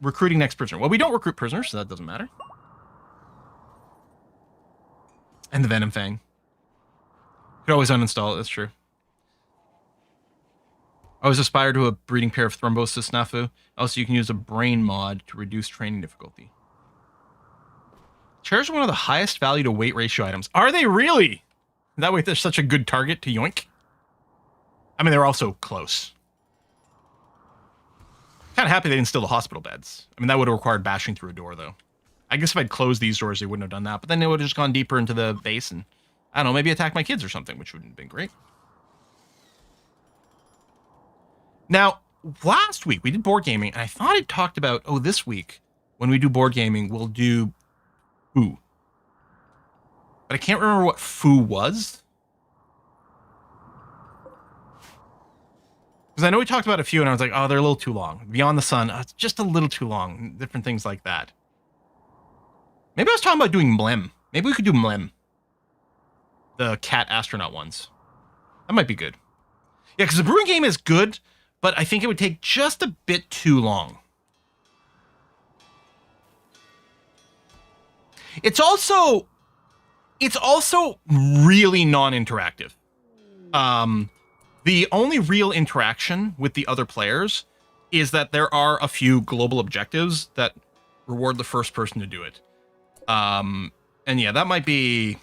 Recruiting next prisoner. Well, we don't recruit prisoners, so that doesn't matter. And the Venom Fang. Could always uninstall it, that's true. I always aspire to a breeding pair of Thrumbo Snafu. Also, you can use a brain mod to reduce training difficulty. Chairs are one of the highest value to weight ratio items. Are they really? That way they're such a good target to yoink. I mean, they're also close. Kind of happy they didn't steal the hospital beds. I mean, that would have required bashing through a door, though. I guess if I'd closed these doors, they wouldn't have done that. But then they would have just gone deeper into the base and, I don't know, maybe attack my kids or something, which would have been great. Now, last week we did board gaming, and I thought it talked about, oh, this week, when we do board gaming, we'll do foo. But I can't remember what foo was. Because I know we talked about a few, and I was like, oh, they're a little too long. Beyond the Sun, it's just a little too long. Different things like that. Maybe I was talking about doing Mlem. Maybe we could do Mlem. The cat astronaut ones. That might be good. Yeah, because the brewing game is good, but I think it would take just a bit too long. It's also really non-interactive. The only real interaction with the other players is that there are a few global objectives that reward the first person to do it. And yeah, that might be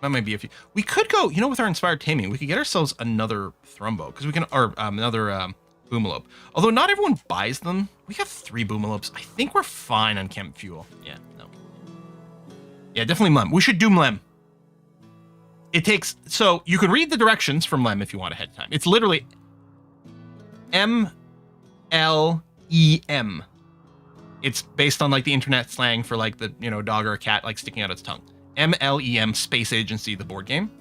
a few. We could go, you know, with our inspired taming, we could get ourselves another Thrumbo, because we can, or another Boomalope. Although not everyone buys them. We have 3 Boomalopes. I think we're fine on chem fuel. Yeah, no. Yeah, definitely Mlem. We should do Mlem. It takes, so you can read the directions from Mlem if you want ahead of time. It's literally M-L-E-M. It's based on like the internet slang for like the, you know, dog or a cat like sticking out its tongue. MLEM, Space Agency, the board game.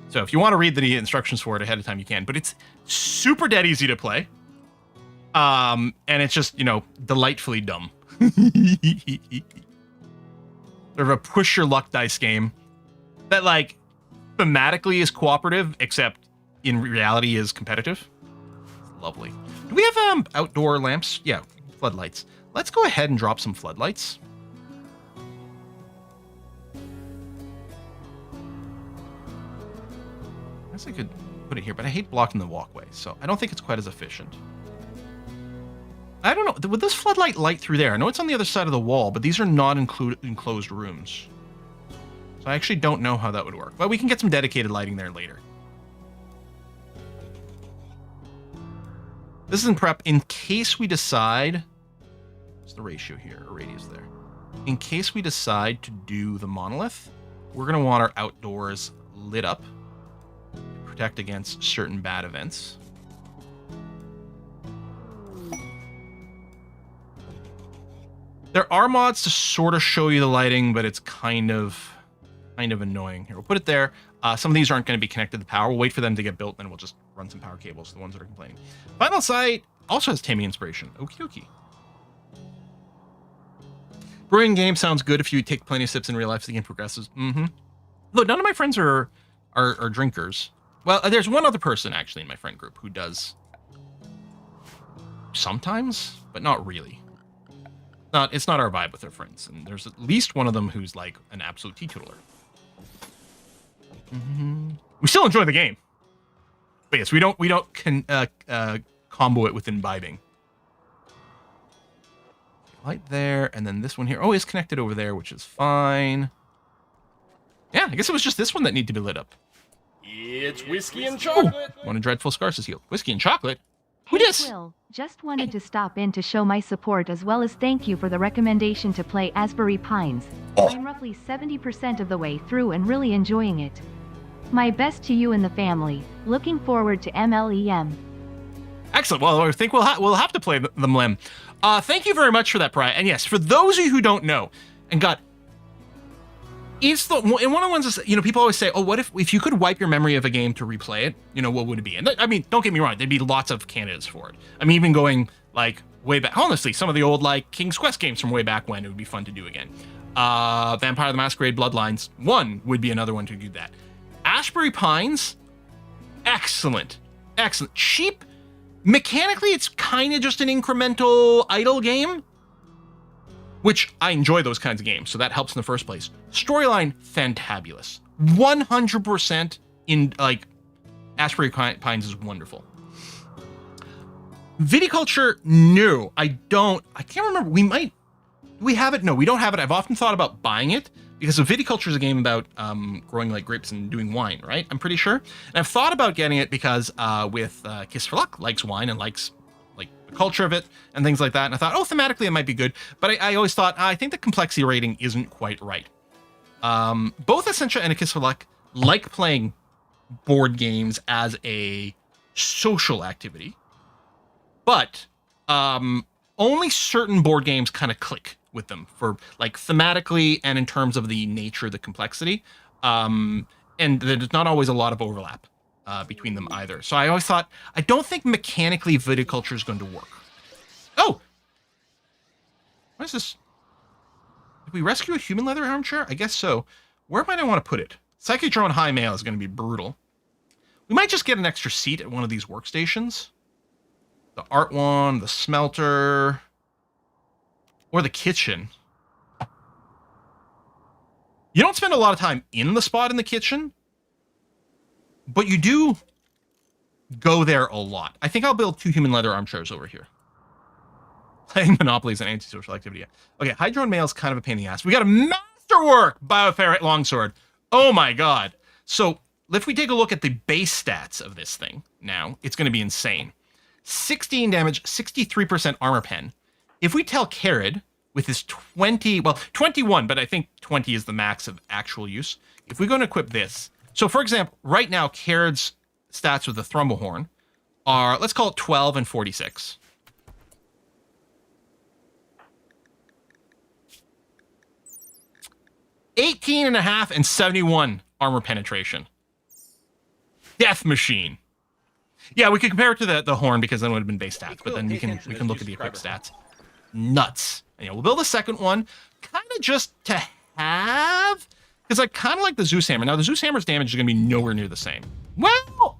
So if you want to read the instructions for it ahead of time, you can. But it's super dead easy to play. And it's just, you know, delightfully dumb. Sort of a push your luck dice game that like thematically is cooperative, except in reality is competitive. It's lovely. Do we have outdoor lamps? Yeah, floodlights. Let's go ahead and drop some floodlights. I guess I could put it here, but I hate blocking the walkway, so I don't think it's quite as efficient. I don't know. Would this floodlight light through there? I know it's on the other side of the wall, but these are not enclosed rooms. So I actually don't know how that would work. But we can get some dedicated lighting there later. This is in prep in case we decide... What's the ratio here? Or radius there. In case we decide to do the monolith, we're going to want our outdoors lit up to protect against certain bad events. There are mods to sort of show you the lighting, but it's kind of annoying. Here, we'll put it there. Some of these aren't going to be connected to power. We'll wait for them to get built, then we'll just run some power cables to the ones that are complaining. Final Sight also has taming inspiration. Okie dokie. Brewing game sounds good if you take plenty of sips in real life as the game progresses. Mm-hmm. Look, none of my friends are drinkers. Well, there's one other person actually in my friend group who does sometimes, but not really. It's not our vibe with our friends, and there's at least one of them who's like an absolute teetotaler. Mm-hmm. We still enjoy the game, but yes, we don't combo it with imbibing. Light there, and then this one here. Oh, it's connected over there, which is fine. Yeah, I guess it was just this one that needed to be lit up. It's whiskey and chocolate. Ooh, one of Dreadful Scars is healed. Whiskey and chocolate. Who dis? Will, just wanted to stop in to show my support as well as thank you for the recommendation to play Asbury Pines. I'm roughly 70% of the way through and really enjoying it. My best to you and the family. Looking forward to MLEM. Excellent. Well, I think we'll have to play the Mlem. Thank you very much for that, Pariah. And yes, for those of you who don't know, and God, it's the and one of the ones is, you know, people always say, oh, what if you could wipe your memory of a game to replay it? You know, what would it be? And I mean, don't get me wrong, there'd be lots of candidates for it. I'm even going like way back. Honestly, some of the old like King's Quest games from way back when, it would be fun to do again. Vampire the Masquerade Bloodlines 1 would be another one to do that. Ashbury Pines, excellent. Cheap. Mechanically, it's kind of just an incremental idle game, which I enjoy those kinds of games, so that helps in the first place. Storyline, fantabulous. 100% in, like, Ashbury Pines is wonderful. Viticulture, no, I can't remember. Do we have it? No, we don't have it. I've often thought about buying it, because Viticulture is a game about growing like grapes and doing wine, right? I'm pretty sure. And I've thought about getting it because with Kiss for Luck likes wine and likes like the culture of it and things like that. And I thought, oh, thematically it might be good. But I always thought, I think the complexity rating isn't quite right. Both Essentia and A Kiss for Luck like playing board games as a social activity. But only certain board games kind of click with them for like thematically and in terms of the nature of the complexity. And there's not always a lot of overlap between them either. So I always thought, I don't think mechanically Viticulture is going to work. Oh! What is this? Did we rescue a human leather armchair? I guess so. Where might I want to put it? Psychic Drone High Mail is going to be brutal. We might just get an extra seat at one of these workstations. The art one, the smelter, or the kitchen. You don't spend a lot of time in the spot in the kitchen, but you do go there a lot. I think I'll build 2 human leather armchairs over here. Playing Monopoly is an antisocial activity. Okay, Hydrone Mail is kind of a pain in the ass. We got a masterwork Bioferret Longsword. Oh my god. So if we take a look at the base stats of this thing now, it's going to be insane. 16 damage, 63% armor pen. If we tell Carid with his 21, but I think 20 is the max of actual use. If we go and equip this. So for example, right now, Carid's stats with the Thrumbo Horn are, let's call it 12 and 46. $18.5 and 71 armor penetration. Death machine. Yeah, we could compare it to the horn because then it would have been base stats, but then we can look at the equipped stats. Nuts. And, we'll build a second one, kind of just to have, because I kind of like the Zeus Hammer. Now, the Zeus Hammer's damage is going to be nowhere near the same. Well,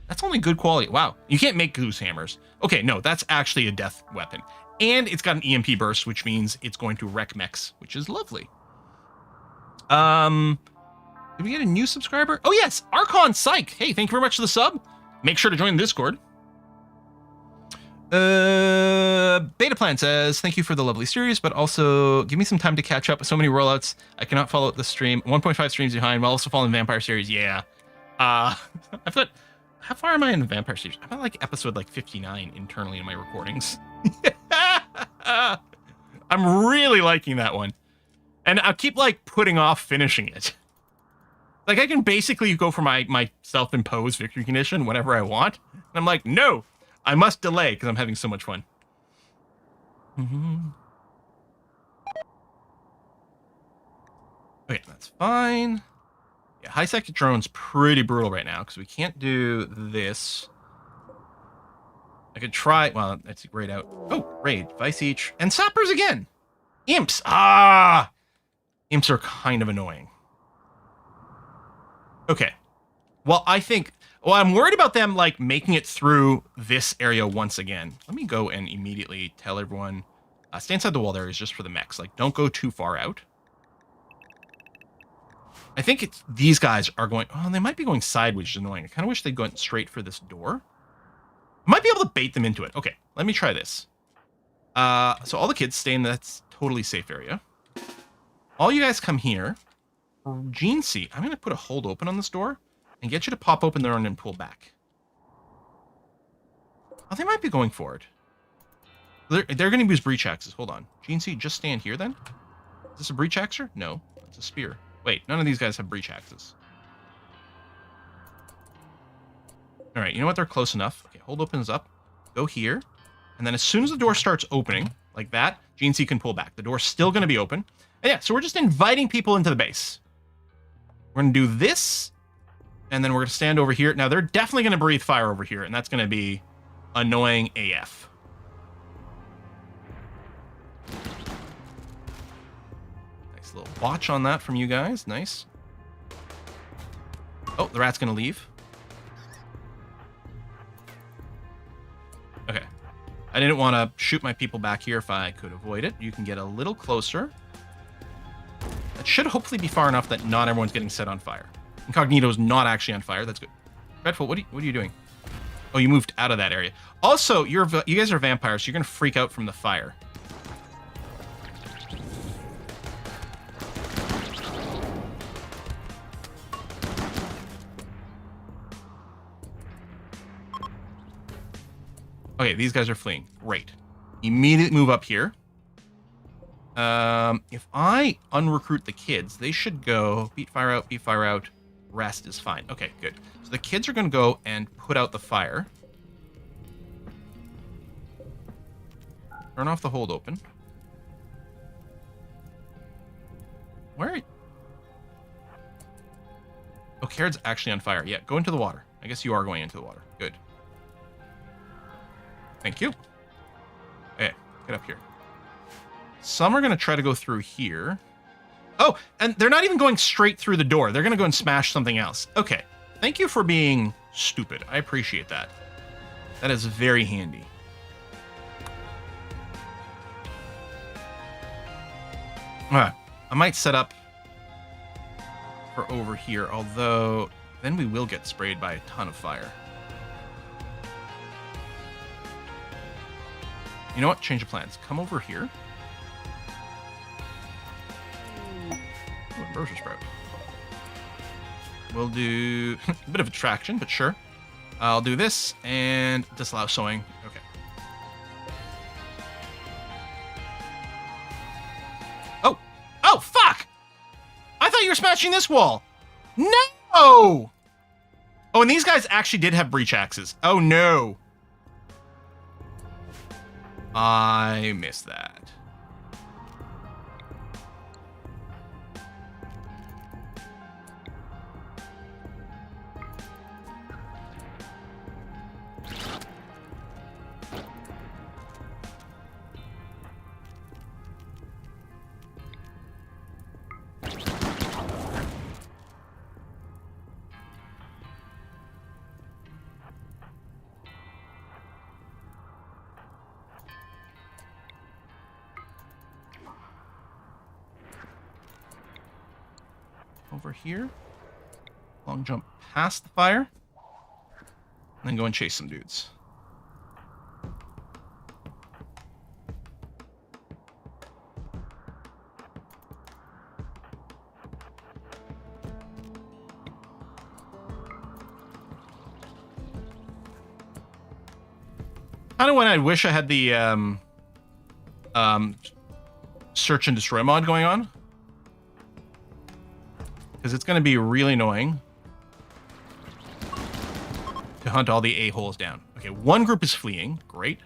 that's only good quality. Wow, you can't make Zeus Hammers. Okay, no, that's actually a death weapon. And it's got an EMP burst, which means it's going to wreck mechs, which is lovely. Did we get a new subscriber? Oh, yes, Archon Psych. Hey, thank you very much for the sub. Make sure to join the Discord. Beta Plan says, thank you for the lovely series, but also give me some time to catch up with so many rollouts. I cannot follow up the stream. 1.5 streams behind while also following the Vampire series. Yeah. I've got, how far am I in the Vampire series? I'm at like episode like 59 internally in my recordings. I'm really liking that one. And I'll keep like putting off finishing it. Like, I can basically go for my self-imposed victory condition whenever I want. And I'm like, no, I must delay because I'm having so much fun. Okay, that's fine. Yeah, high sector drone's pretty brutal right now because we can't do this. I could try, well, that's grayed out. Oh, raid, Vice each, and sappers again. Imps, imps are kind of annoying. Okay. Well, I'm worried about them, like, making it through this area once again. Let me go and immediately tell everyone, stay inside the wall there is just for the mechs. Like, don't go too far out. I think these guys are going, oh, they might be going sideways, which is annoying. I kind of wish they'd gone straight for this door. I might be able to bait them into it. Okay, let me try this. So all the kids stay in that totally safe area. All you guys come here. Gene C, I'm going to put a hold open on this door and get you to pop open there and then pull back. Oh, they might be going for it. They're going to use breach axes. Hold on. Gene C, just stand here then. Is this a breach axer? No, it's a spear. Wait, none of these guys have breach axes. All right, you know what? They're close enough. Okay, hold opens up. Go here. And then as soon as the door starts opening, like that, Gene C can pull back. The door's still going to be open. And yeah, so we're just inviting people into the base. We're going to do this, and then we're going to stand over here. Now, they're definitely going to breathe fire over here, and that's going to be annoying AF. Nice little watch on that from you guys. Nice. Oh, the rat's gonna leave. Okay. I didn't want to shoot my people back here if I could avoid it. You can get a little closer. That should hopefully be far enough that not everyone's getting set on fire. Incognito's not actually on fire. That's good. Dreadful, what are you doing? Oh, you moved out of that area. Also, you guys are vampires, so you're going to freak out from the fire. Okay, these guys are fleeing. Great. Immediately move up here. If I unrecruit the kids, they should go beat fire out, rest is fine. Okay, good. So the kids are going to go and put out the fire. Turn off the hold open. Where? Oh, Cairn's actually on fire. Yeah, go into the water. I guess you are going into the water. Good. Thank you. Okay, get up here. Some are going to try to go through here. Oh, and they're not even going straight through the door. They're going to go and smash something else. Okay. Thank you for being stupid. I appreciate that. That is very handy. I might set up for over here, although then we will get sprayed by a ton of fire. You know what? Change of plans. Come over here. Ambrosia sprout. We'll do a bit of attraction, but sure. I'll do this and disallow sowing. Okay. Oh! Oh, fuck! I thought you were smashing this wall. No! Oh, and these guys actually did have breach axes. Oh, no. I missed that. Over here. Long jump past the fire. And then go and chase some dudes. Kind of when I wish I had the search and destroy mod going on. Because it's going to be really annoying to hunt all the a-holes down. Okay, one group is fleeing. Great.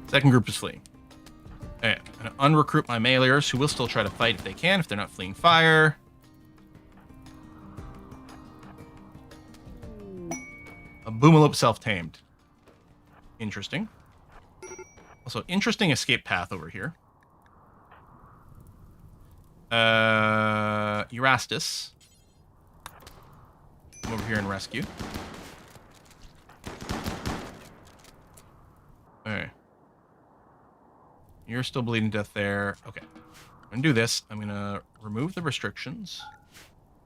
Second group is fleeing. Okay, I'm going to unrecruit my meleeers, who will still try to fight if they can, if they're not fleeing fire. A Boomalope self-tamed. Interesting. Also, interesting escape path over here. Eurastus. Come over here and rescue. Okay. You're still bleeding to death there. Okay. I'm going to do this. I'm going to remove the restrictions.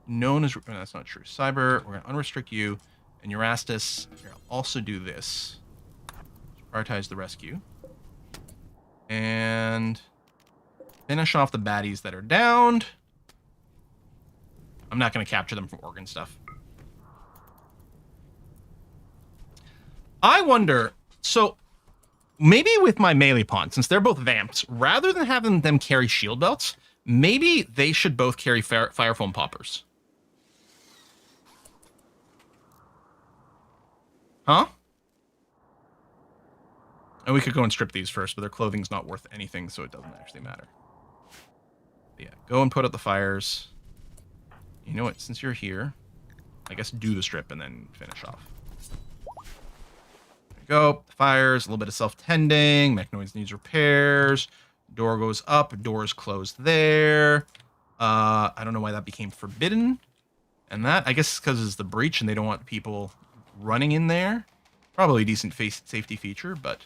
Known as... Oh, that's not true. Cyber, we're going to unrestrict you. And Eurastus, here, I'll also do this. Prioritize the rescue. And finish off the baddies that are downed. I'm not going to capture them from organ stuff. I wonder, so maybe with my melee pawn, since they're both vamps, rather than having them carry shield belts, maybe they should both carry fire foam poppers. Huh? And we could go and strip these first, but their clothing's not worth anything, so it doesn't actually matter. But yeah, go and put out the fires. You know what? Since you're here, I guess do the strip and then finish off. There we go. Fires, a little bit of self-tending. Mechanoids needs repairs. Door goes up. Door's closed there. I don't know why that became forbidden. And that, I guess, because it's the breach and they don't want people running in there. Probably a decent safety feature, but...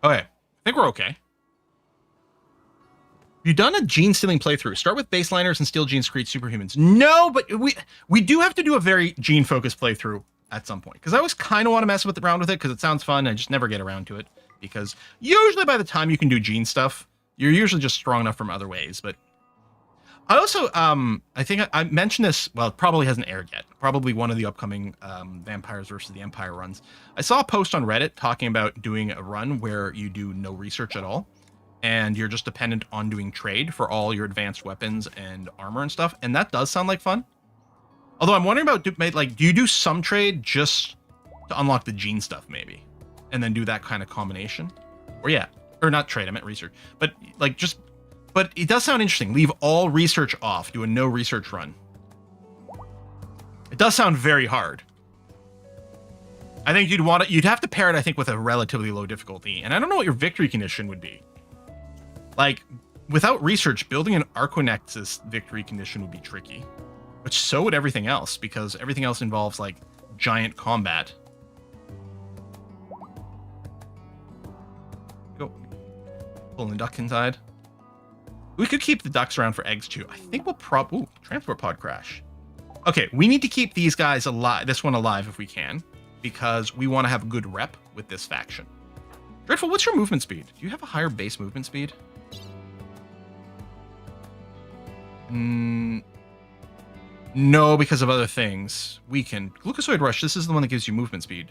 Okay, I think we're okay. You've done a gene stealing playthrough. Start with baseliners and steal genes to create superhumans. No, but we do have to do a very gene focused playthrough at some point, because I always kind of want to mess around with it because it sounds fun. I just never get around to it because usually by the time you can do gene stuff, you're usually just strong enough from other ways. But I also I think I mentioned this. Well, it probably hasn't aired yet. Probably one of the upcoming Vampires versus the Empire runs. I saw a post on Reddit talking about doing a run where you do no research at all. And you're just dependent on doing trade for all your advanced weapons and armor and stuff. And that does sound like fun. Although I'm wondering about, do you do some trade just to unlock the gene stuff, maybe? And then do that kind of combination? Or yeah, or not trade, I meant research. But but it does sound interesting. Leave all research off. Do a no research run. It does sound very hard. I think you'd have to pair it, I think, with a relatively low difficulty. And I don't know what your victory condition would be. Like, without research, building an Arquinexus victory condition would be tricky. But so would everything else, because everything else involves, like, giant combat. Go. Pulling the duck inside. We could keep the ducks around for eggs, too. I think we'll ooh, transport pod crash. Okay, we need to keep these guys alive, this one alive if we can, because we want to have a good rep with this faction. Dreadful, what's your movement speed? Do you have a higher base movement speed? No, because of other things. Weaken. Glucosoid Rush, this is the one that gives you movement speed.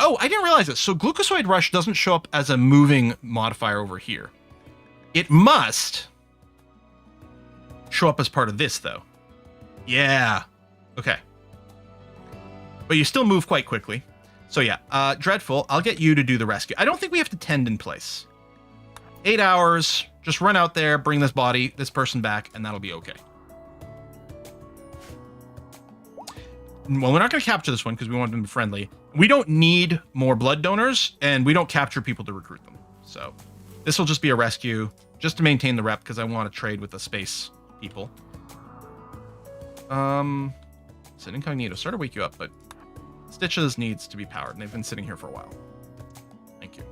Oh, I didn't realize this. So Glucosoid Rush doesn't show up as a moving modifier over here. It must show up as part of this, though. Yeah. Okay. But you still move quite quickly. So yeah, Dreadful, I'll get you to do the rescue. I don't think we have to tend in place. 8 hours, just run out there, bring this person back, and that'll be okay. Well, we're not going to capture this one because we want them to be friendly. We don't need more blood donors, and we don't capture people to recruit them. So this will just be a rescue, just to maintain the rep, because I want to trade with the space people. It's an incognito. Sorry to wake you up, but Stitches needs to be powered, and they've been sitting here for a while. Thank you.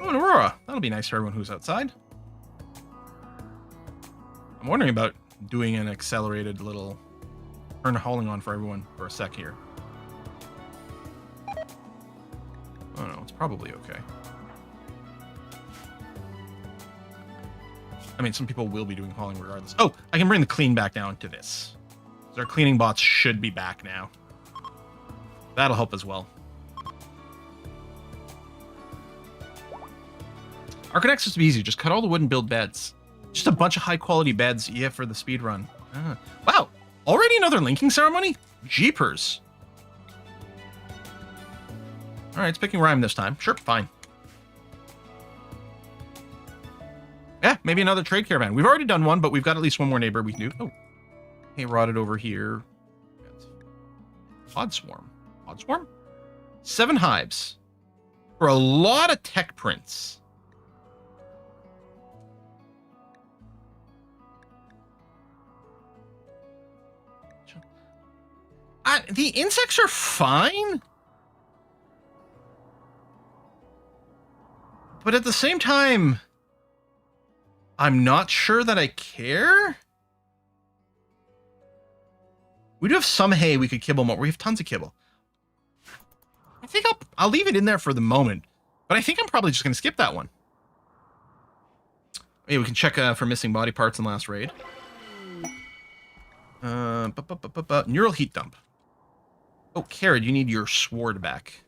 Oh, an Aurora. That'll be nice for everyone who's outside. I'm wondering about doing an accelerated little turn hauling on for everyone for a sec here. Oh no, it's probably okay. I mean, some people will be doing hauling regardless. Oh, I can bring the clean back down to this. So our cleaning bots should be back now. That'll help as well. Architects is to be easy. Just cut all the wood and build beds. Just a bunch of high quality beds, yeah, for the speed run. Wow, already another linking ceremony? Jeepers. All right, it's picking rhyme this time. Sure, fine. Yeah, maybe another trade caravan. We've already done one, but we've got at least one more neighbor we can do. Oh, hey, rotted over here. Pod swarm. Pod swarm? 7 hives. For a lot of tech prints. The insects are fine. But at the same time, I'm not sure that I care. We do have some hay we could kibble more. We have tons of kibble. I think I'll leave it in there for the moment. But I think I'm probably just going to skip that one. Yeah, we can check for missing body parts in last raid. Neural heat dump. Oh, Carrot, you need your sword back.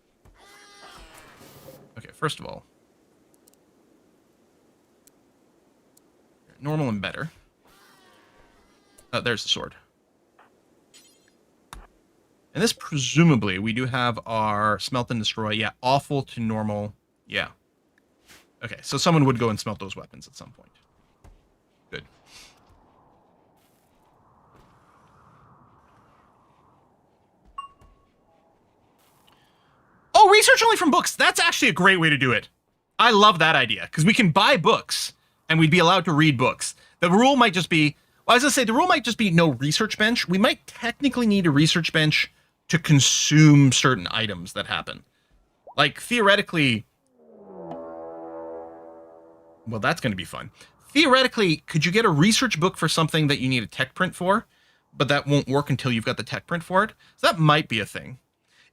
Okay, first of all. Normal and better. Oh, there's the sword. And this, presumably, we do have our smelt and destroy. Yeah, awful to normal. Yeah. Okay, so someone would go and smelt those weapons at some point. Good. Oh, research only from books. That's actually a great way to do it. I love that idea, because we can buy books, and we'd be allowed to read books. The rule might just be, well, I was going to say, the rule might just be no research bench. We might technically need a research bench to consume certain items that happen. Like, theoretically... Well, that's going to be fun. Theoretically, could you get a research book for something that you need a tech print for, but that won't work until you've got the tech print for it? So that might be a thing.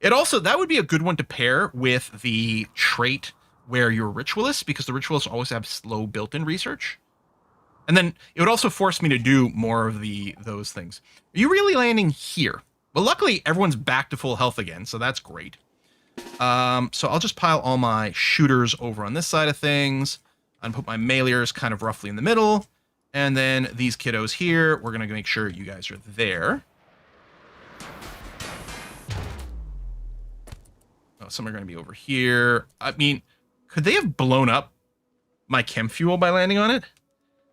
It also, that would be a good one to pair with the trait where you're a ritualist, because the ritualists always have slow built-in research. And then it would also force me to do more of those things. Are you really landing here? Well, luckily, everyone's back to full health again, so that's great. So I'll just pile all my shooters over on this side of things, and put my mailers kind of roughly in the middle. And then these kiddos here, we're going to make sure you guys are there. Oh, some are going to be over here. I mean, could they have blown up my chem fuel by landing on it?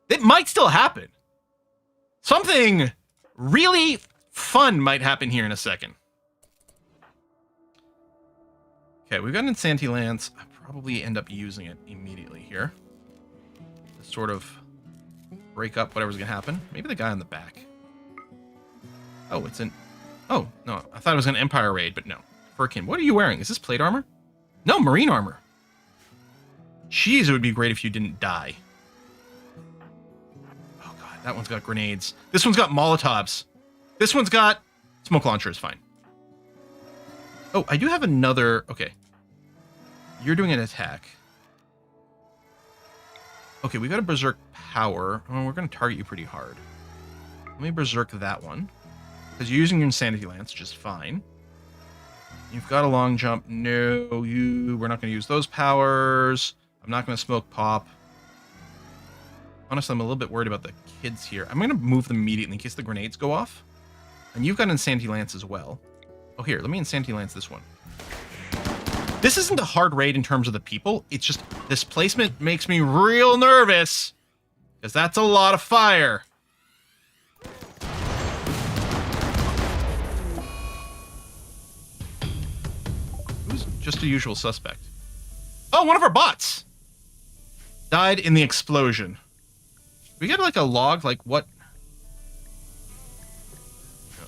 It might still happen. Something really fun might happen here in a second. Okay, we've got an Insanity Lance. I'll probably end up using it immediately here. To sort of break up whatever's going to happen. Maybe the guy on the back. Oh, it's an... Oh, no. I thought it was an Empire raid, but no. Furkin, what are you wearing? Is this plate armor? No, marine armor. Jeez, it would be great if you didn't die. Oh, God. That one's got grenades. This one's got Molotovs. This one's got... Smoke launcher is fine. Oh, I do have another... Okay. You're doing an attack. Okay, we got a Berserk power. Oh, we're going to target you pretty hard. Let me Berserk that one. Because you're using your Insanity Lance, which is fine. You've got a long jump. No, we're not going to use those powers. I'm not going to smoke pop. Honestly, I'm a little bit worried about the kids here. I'm going to move them immediately in case the grenades go off. And you've got an Insanity Lance as well. Oh, here, let me Insanity Lance this one. This isn't a hard raid in terms of the people. It's just this placement makes me real nervous. Because that's a lot of fire. Who's just a usual suspect? Oh, one of our bots! Died in the explosion. We got like a log, like what?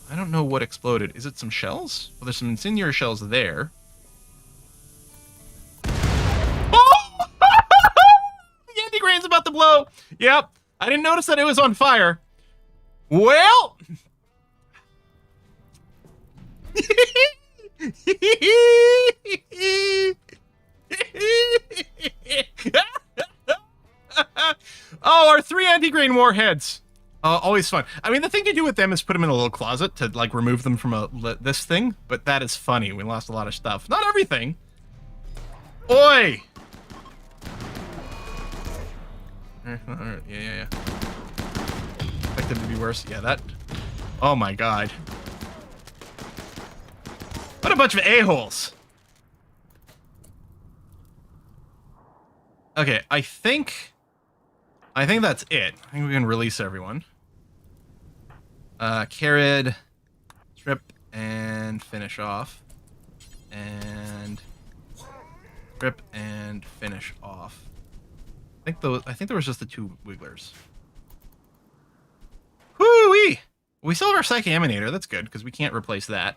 I don't know what exploded. Is it some shells? Well, there's some incendiary shells there. Oh! The anti-grain's about to blow. Yep. I didn't notice that it was on fire. Well... Oh, our 3 anti-grain warheads. Always fun. I mean, the thing to do with them is put them in a little closet to, like, remove them from this thing. But that is funny. We lost a lot of stuff. Not everything. Oi! Yeah. Expected to be worse. Yeah, that... Oh, my God. What a bunch of a-holes. Okay, I think that's it. I think we can release everyone. Carrid, strip, and finish off. And strip and finish off. I think there was just the 2 wigglers. Whoo-wee! We still have our Psychic Emanator. That's good, because we can't replace that.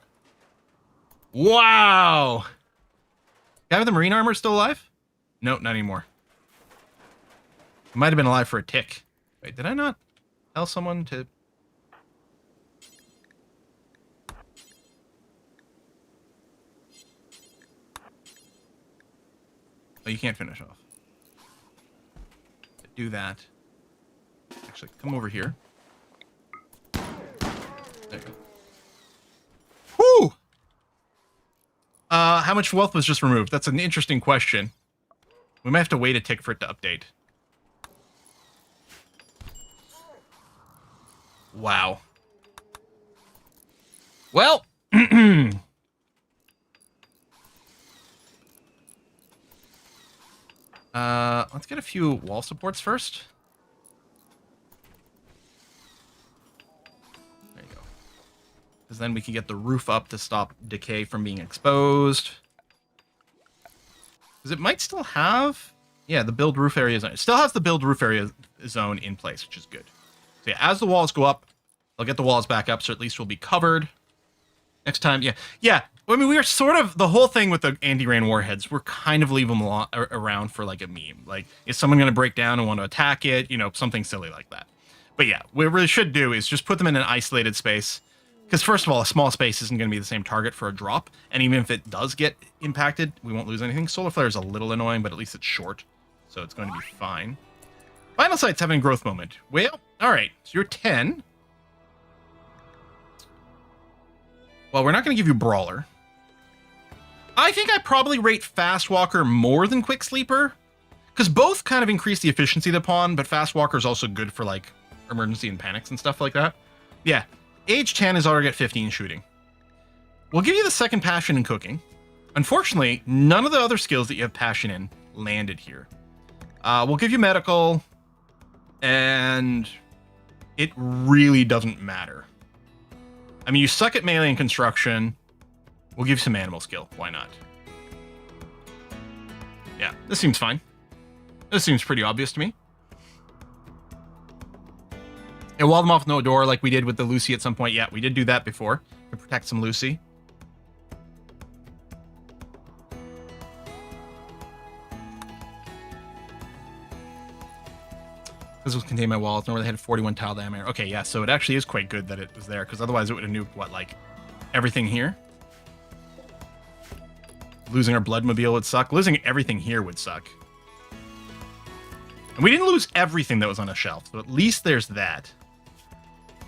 Wow! Guy with the marine armor still alive? Nope, not anymore. He might have been alive for a tick. Wait, did I not tell someone to... Oh, you can't finish off. Do that. Actually, come over here. There you go. Whoo! How much wealth was just removed? That's an interesting question. We might have to wait a tick for it to update. Wow. Well, Let's get a few wall supports first. There you go. Because then we can get the roof up to stop decay from being exposed. Because it might still have... Yeah, the build roof area zone. It still has the build roof area zone in place, which is good. So yeah, as the walls go up, I'll get the walls back up, so at least we'll be covered. Next time, yeah. Yeah, I mean, we are sort of... The whole thing with the anti-rain warheads, we're kind of leaving them around for, like, a meme. Like, is someone going to break down and want to attack it? You know, something silly like that. But yeah, what we really should do is just put them in an isolated space. Because first of all, a small space isn't going to be the same target for a drop. And even if it does get impacted, we won't lose anything. Solar Flare is a little annoying, but at least it's short. So it's going to be fine. Final Sight's having a growth moment. Well, all right. So you're 10. Well, we're not going to give you Brawler. I think I probably rate Fast Walker more than Quick Sleeper. Because both kind of increase the efficiency of the pawn, but Fast Walker is also good for, like, emergency and panics and stuff like that. Yeah. Age 10 is already at 15 shooting. We'll give you the second passion in cooking. Unfortunately, none of the other skills that you have passion in landed here. We'll give you medical, and it really doesn't matter. I mean, you suck at melee and construction. We'll give you some animal skill. Why not? Yeah, this seems fine. This seems pretty obvious to me. And wall them off with no door like we did with the Lucy at some point. Yeah, we did do that before to protect some Lucy. This will contain my walls. No, they had 41 tile diameter. Okay, yeah, so it actually is quite good that it was there, because otherwise it would have nuked, what, like, everything here? Losing our Bloodmobile would suck. Losing everything here would suck. And we didn't lose everything that was on a shelf, so at least there's that.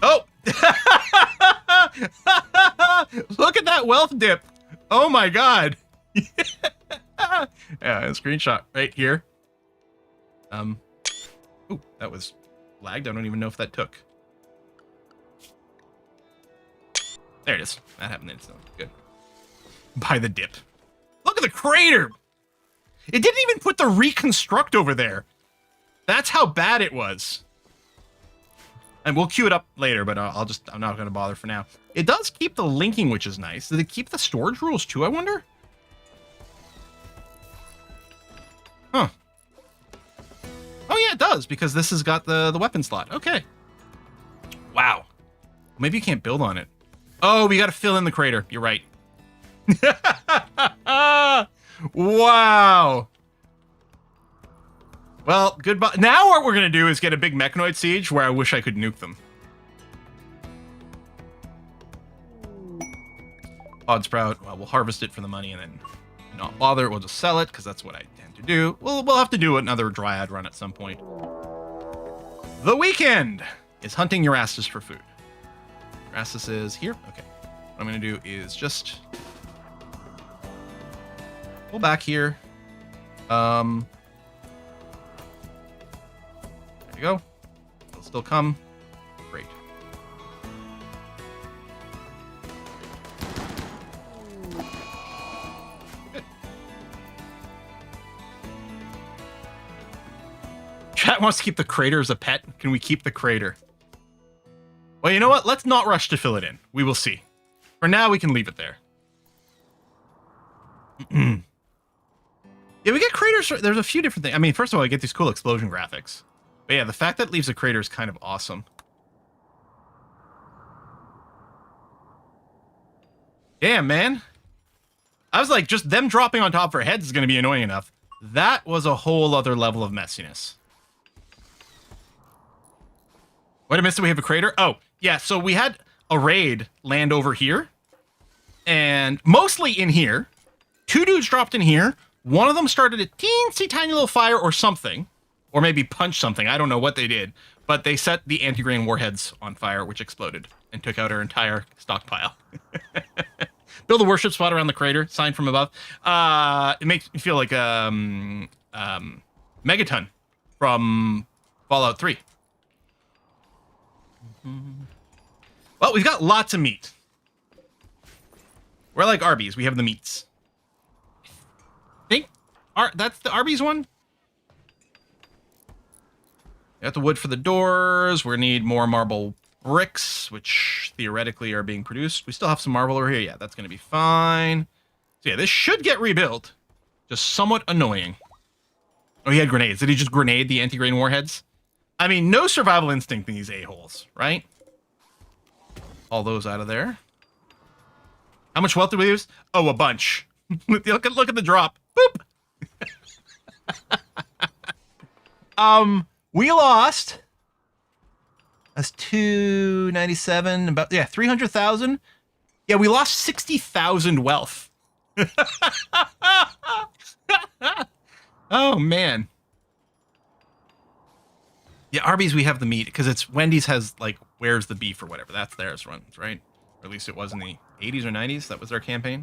Oh! Look at that wealth dip! Oh my god! Yeah, a screenshot right here. Ooh, that was lagged. I don't even know if that took. There it is. That happened instantly. Good. By the dip. Look at the crater! It didn't even put the reconstruct over there. That's how bad it was. And we'll queue it up later, but I'm not going to bother for now. It does keep the linking, which is nice. Did it keep the storage rules too, I wonder? Huh. Oh yeah, it does, because this has got the weapon slot. Okay. Wow. Maybe you can't build on it. Oh, we got to fill in the crater. You're right. Wow. Well, goodbye. Now what we're going to do is get a big mechanoid siege where I wish I could nuke them. Pod Sprout. Well, we'll harvest it for the money and then not bother. We'll just sell it because that's what I tend to do. We'll have to do another Dryad run at some point. The weekend is hunting Eurastus for food. Eurastus is here. Okay. What I'm going to do is just pull back here. There you go. It'll still come. Great. Good. Chat wants to keep the crater as a pet. Can we keep the crater? Well, you know what? Let's not rush to fill it in. We will see. For now, we can leave it there. Yeah, we get craters. There's a few different things. I mean, first of all, I get these cool explosion graphics. But yeah, the fact that it leaves a crater is kind of awesome. Damn, man. I was like, just them dropping on top of our heads is going to be annoying enough. That was a whole other level of messiness. Wait a minute, do we have a crater? Oh, yeah, so we had a raid land over here. And mostly in here. 2 dudes dropped in here. One of them started a teensy tiny little fire or something. Or maybe punched something. I don't know what they did. But they set the anti-grain warheads on fire, which exploded. And took out our entire stockpile. Build a worship spot around the crater. Sign from above. It makes me feel like Megaton from Fallout 3. Well, we've got lots of meat. We're like Arby's. We have the meats. That's the Arby's one? Got the wood for the doors. We need more marble bricks, which theoretically are being produced. We still have some marble over here. Yeah, that's going to be fine. So yeah, this should get rebuilt. Just somewhat annoying. Oh, he had grenades. Did he just grenade the anti-grain warheads? I mean, no survival instinct in these a-holes, right? All those out of there. How much wealth did we lose? Oh, a bunch. look at the drop. Boop. We lost. That's 297. About 300,000. Yeah, we lost 60,000 wealth. Oh man. Yeah, Arby's we have the meat because it's Wendy's has like where's the beef or whatever. That's theirs runs, right? Or at least it was in the 80s or 90s. That was their campaign.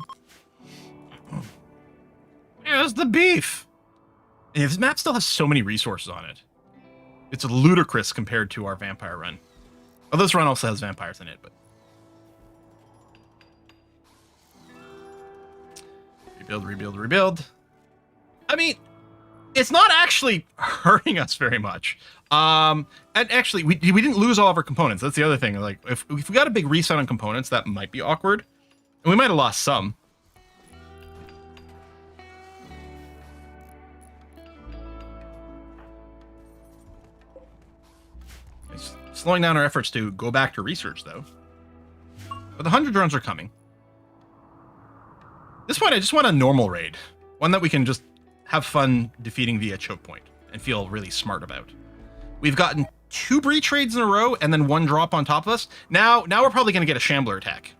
Here's the beef. And this map still has so many resources on it. It's ludicrous compared to our vampire run. Oh, this run also has vampires in it, but rebuild. I mean, it's not actually hurting us very much. And actually, we didn't lose all of our components. That's the other thing. Like, if we got a big reset on components, that might be awkward. And we might have lost some. It's slowing down our efforts to go back to research, though. But the 100 drones are coming. At this point, I just want a normal raid. One that we can just have fun defeating via choke point and feel really smart about. We've gotten 2 breach raids in a row and then 1 drop on top of us. Now we're probably going to get a shambler attack.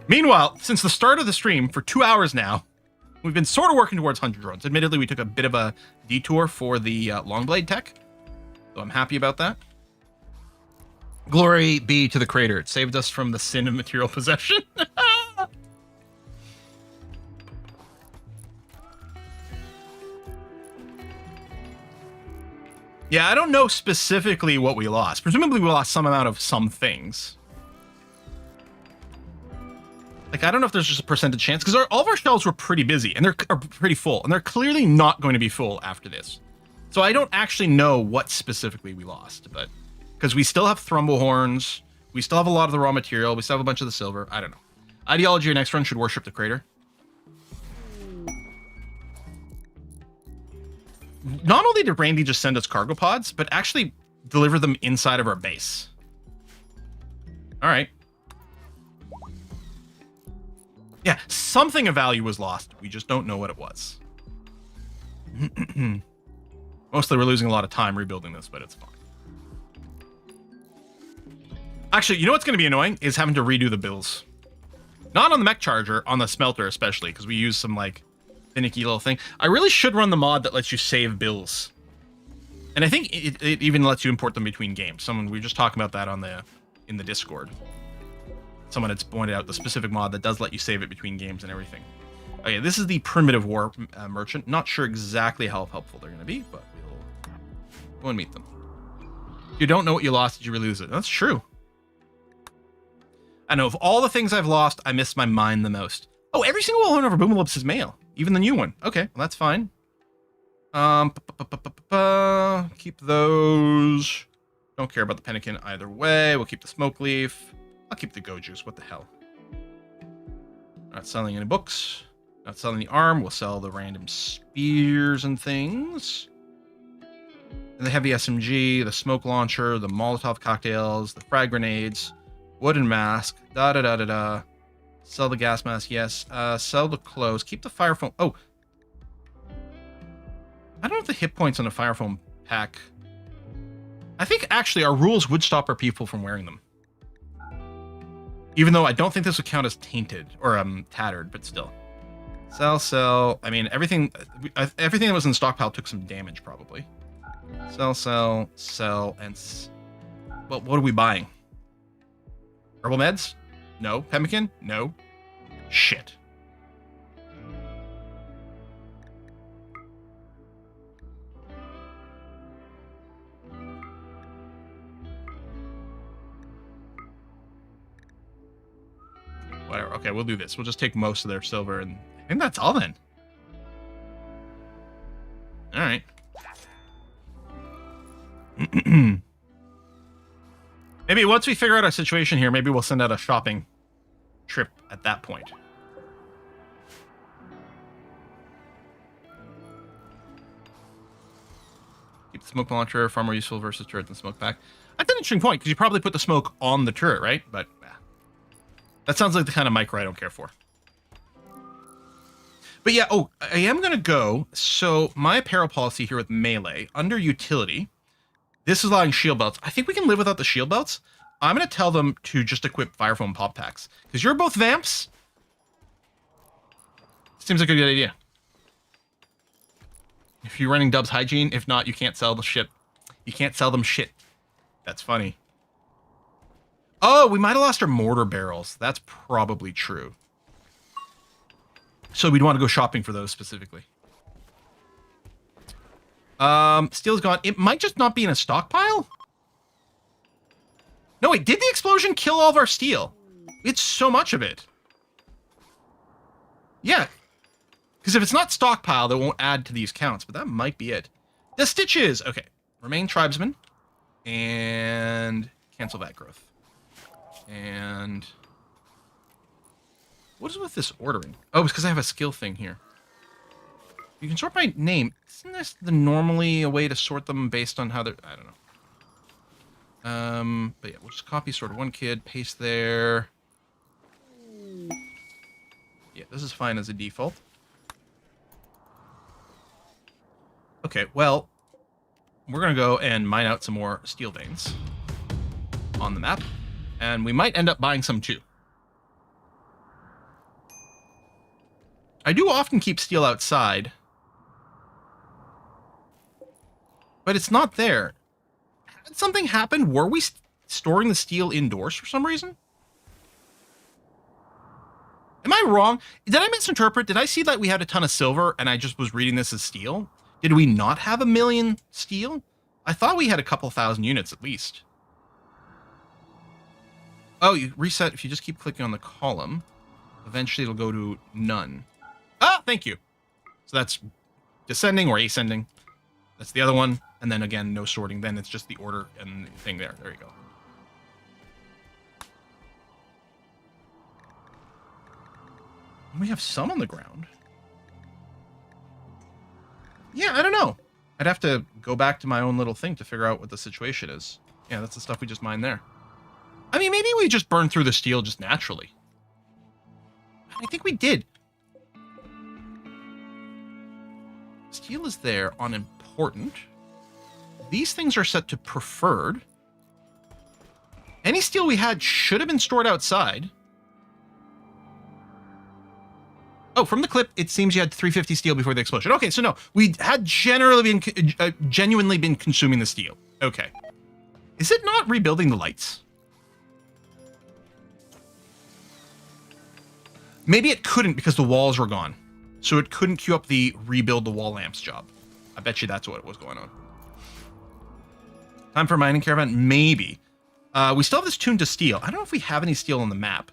Meanwhile, since the start of the stream, for 2 hours now, we've been sort of working towards 100 drones. Admittedly, we took a bit of a detour for the Longblade tech, so I'm happy about that. Glory be to the Creator. It saved us from the sin of material possession. Yeah, I don't know specifically what we lost. Presumably we lost some amount of some things. Like, I don't know if there's just a percentage chance, because all of our shelves were pretty busy, and they're pretty full, and they're clearly not going to be full after this. So I don't actually know what specifically we lost, but because we still have Thrumbo horns, we still have a lot of the raw material, we still have a bunch of the silver. I don't know. Ideology, your next run should worship the Creator. Not only did Randy just send us cargo pods, but actually deliver them inside of our base. All right. Yeah, something of value was lost. We just don't know what it was. Mostly we're losing a lot of time rebuilding this, but it's fine. Actually, you know what's going to be annoying is having to redo the bills. Not on the mech charger, on the smelter especially, because we use some like finicky little thing. I really should run the mod that lets you save bills. And I think it even lets you import them between games. We were just talking about that in the Discord. Someone had pointed out the specific mod that does let you save it between games and everything. Okay, this is the primitive war merchant. Not sure exactly how helpful they're going to be, but we'll go and meet them. If you don't know what you lost, did you really lose it? That's true. I know of all the things I've lost, I miss my mine the most. Oh, every single one of our Boomalops is mail. Even the new one. Okay, well, that's fine. Keep those. Don't care about the Pelican either way. We'll keep the smoke leaf. I'll keep the go juice. What the hell? Not selling any books. Not selling the arm. We'll sell the random spears and things. And the heavy SMG, the smoke launcher, the Molotov cocktails, the frag grenades, wooden mask, da-da-da-da-da. Sell the gas mask, yes. Sell the clothes. Keep the fire foam. Oh. I don't know if the hit points on a fire foam pack. I think actually our rules would stop our people from wearing them. Even though I don't think this would count as tainted or tattered, but still. Sell. I mean, everything that was in stockpile took some damage probably. Sell, and... Well, what are we buying? Herbal meds? No. Pemmican? No. Shit. Whatever. Okay, we'll do this. We'll just take most of their silver, and I think that's all then. All right. Maybe once we figure out our situation here, maybe we'll send out a shopping trip at that point. Keep the smoke launcher far more useful versus turret than smoke pack. That's an interesting point, because you probably put the smoke on the turret, right? But that sounds like the kind of micro I don't care for. But yeah, oh, I am going to go. So my apparel policy here with melee, under utility, this is allowing shield belts. I think we can live without the shield belts. I'm going to tell them to just equip fire foam pop packs. Because you're both vamps. Seems like a good idea. If you're running Dubs Hygiene, if not, you can't sell the shit. You can't sell them shit. That's funny. Oh, we might have lost our mortar barrels. That's probably true. So we'd want to go shopping for those specifically. Steel's gone. It might just not be in a stockpile. No, wait, did the explosion kill all of our steel? It's so much of it. Yeah. Because if it's not stockpile, that won't add to these counts, but that might be it. The stitches! Okay. Remain tribesman. And cancel that growth. And what is with this ordering? Oh, it's because I have a skill thing here. You can sort by name. Isn't this normally a way to sort them based on how they're... I don't know. But yeah, we'll just copy sort of one kid, paste there. Yeah, this is fine as a default. Okay, well, we're going to go and mine out some more steel veins on the map. And we might end up buying some too. I do often keep steel outside. But it's not there. Did something happen? Were we storing the steel indoors for some reason? Am I wrong? Did I misinterpret? Did I see that we had a ton of silver and I just was reading this as steel? Did we not have 1 million steel? I thought we had a couple thousand units at least. Oh, you reset. If you just keep clicking on the column, eventually it'll go to none. Ah, thank you. So that's descending or ascending. That's the other one. And then again, no sorting. Then it's just the order and the thing there. There you go. We have some on the ground. Yeah, I don't know. I'd have to go back to my own little thing to figure out what the situation is. Yeah, that's the stuff we just mined there. I mean, maybe we just burned through the steel just naturally. I think we did. Steel is there on important. These things are set to preferred. Any steel we had should have been stored outside. Oh, from the clip, it seems you had 350 steel before the explosion. Okay, so no, we had genuinely been consuming the steel. Okay. Is it not rebuilding the lights? Maybe it couldn't because the walls were gone. So it couldn't queue up the rebuild the wall lamps job. I bet you that's what was going on. Time for a mining caravan? Maybe. We still have this tuned to steel. I don't know if we have any steel on the map.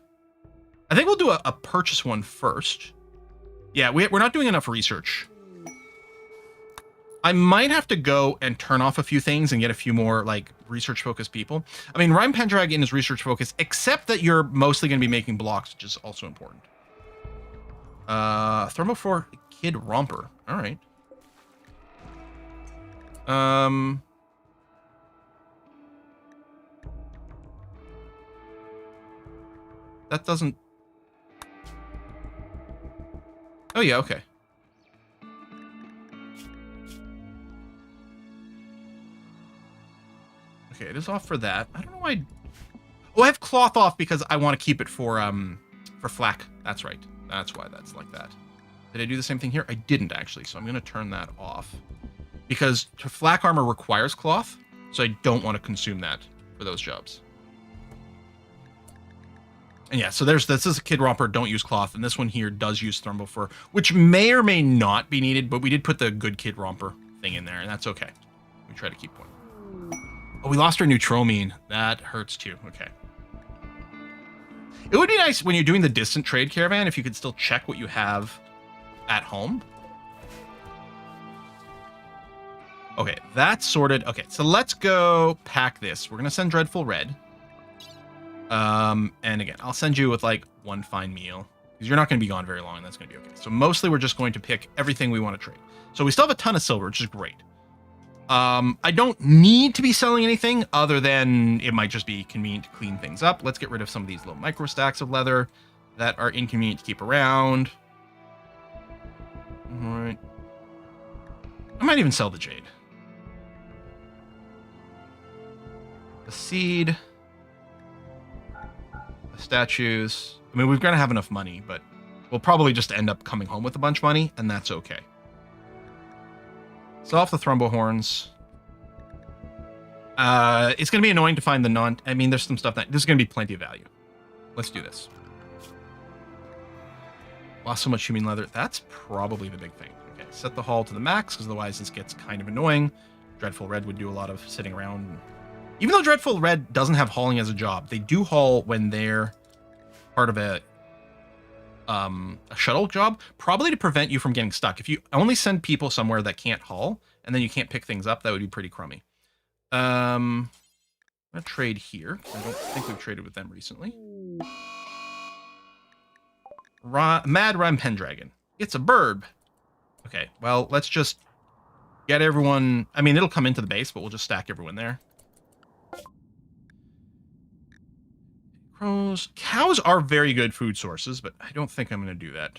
I think we'll do a purchase one first. Yeah, we're not doing enough research. I might have to go and turn off a few things and get a few more, like, research-focused people. I mean, Rhyme Pendragon is research-focused, except that you're mostly going to be making blocks, which is also important. Thrumbo for Kid Romper. All right. That doesn't... Oh, yeah, okay. Okay, it is off for that. I don't know why... Oh, I have cloth off because I want to keep it for flak. That's right. That's why that's like that. Did I do the same thing here? I didn't, actually, so I'm going to turn that off. Because flak armor requires cloth, so I don't want to consume that for those jobs. And yeah, so this is a Kid Romper, don't use cloth, and this one here does use Thrumbo fur, which may or may not be needed, but we did put the good Kid Romper thing in there, and that's okay. We try to keep point. Oh, we lost our neutromine. That hurts too. Okay. It would be nice when you're doing the distant trade caravan if you could still check what you have at home. Okay, that's sorted. Okay, so let's go pack this. We're going to send Dreadful Red. And again, I'll send you with like one fine meal because you're not going to be gone very long. And that's going to be okay. So mostly we're just going to pick everything we want to trade. So we still have a ton of silver, which is great. I don't need to be selling anything other than it might just be convenient to clean things up. Let's get rid of some of these little micro stacks of leather that are inconvenient to keep around. All right. I might even sell the jade. The seed. The statues. I mean, we're going to have enough money, but we'll probably just end up coming home with a bunch of money, and that's okay. So off the Thrumbo horns. It's going to be annoying to find the non... I mean, there's some stuff that... There's going to be plenty of value. Let's do this. Lost so much human leather. That's probably the big thing. Okay, set the haul to the max, because otherwise this gets kind of annoying. Dreadful Red would do a lot of sitting around. Even though Dreadful Red doesn't have hauling as a job, they do haul when they're part of a shuttle job, probably to prevent you from getting stuck. If you only send people somewhere that can't haul and then you can't pick things up, that would be pretty crummy. I'm gonna trade here. I don't think we've traded with them recently. Mad Rhyme Pendragon. It's a bird. Okay, well, let's just get everyone. I mean, it'll come into the base, but we'll just stack everyone there. Crows. Cows are very good food sources, but I don't think I'm going to do that.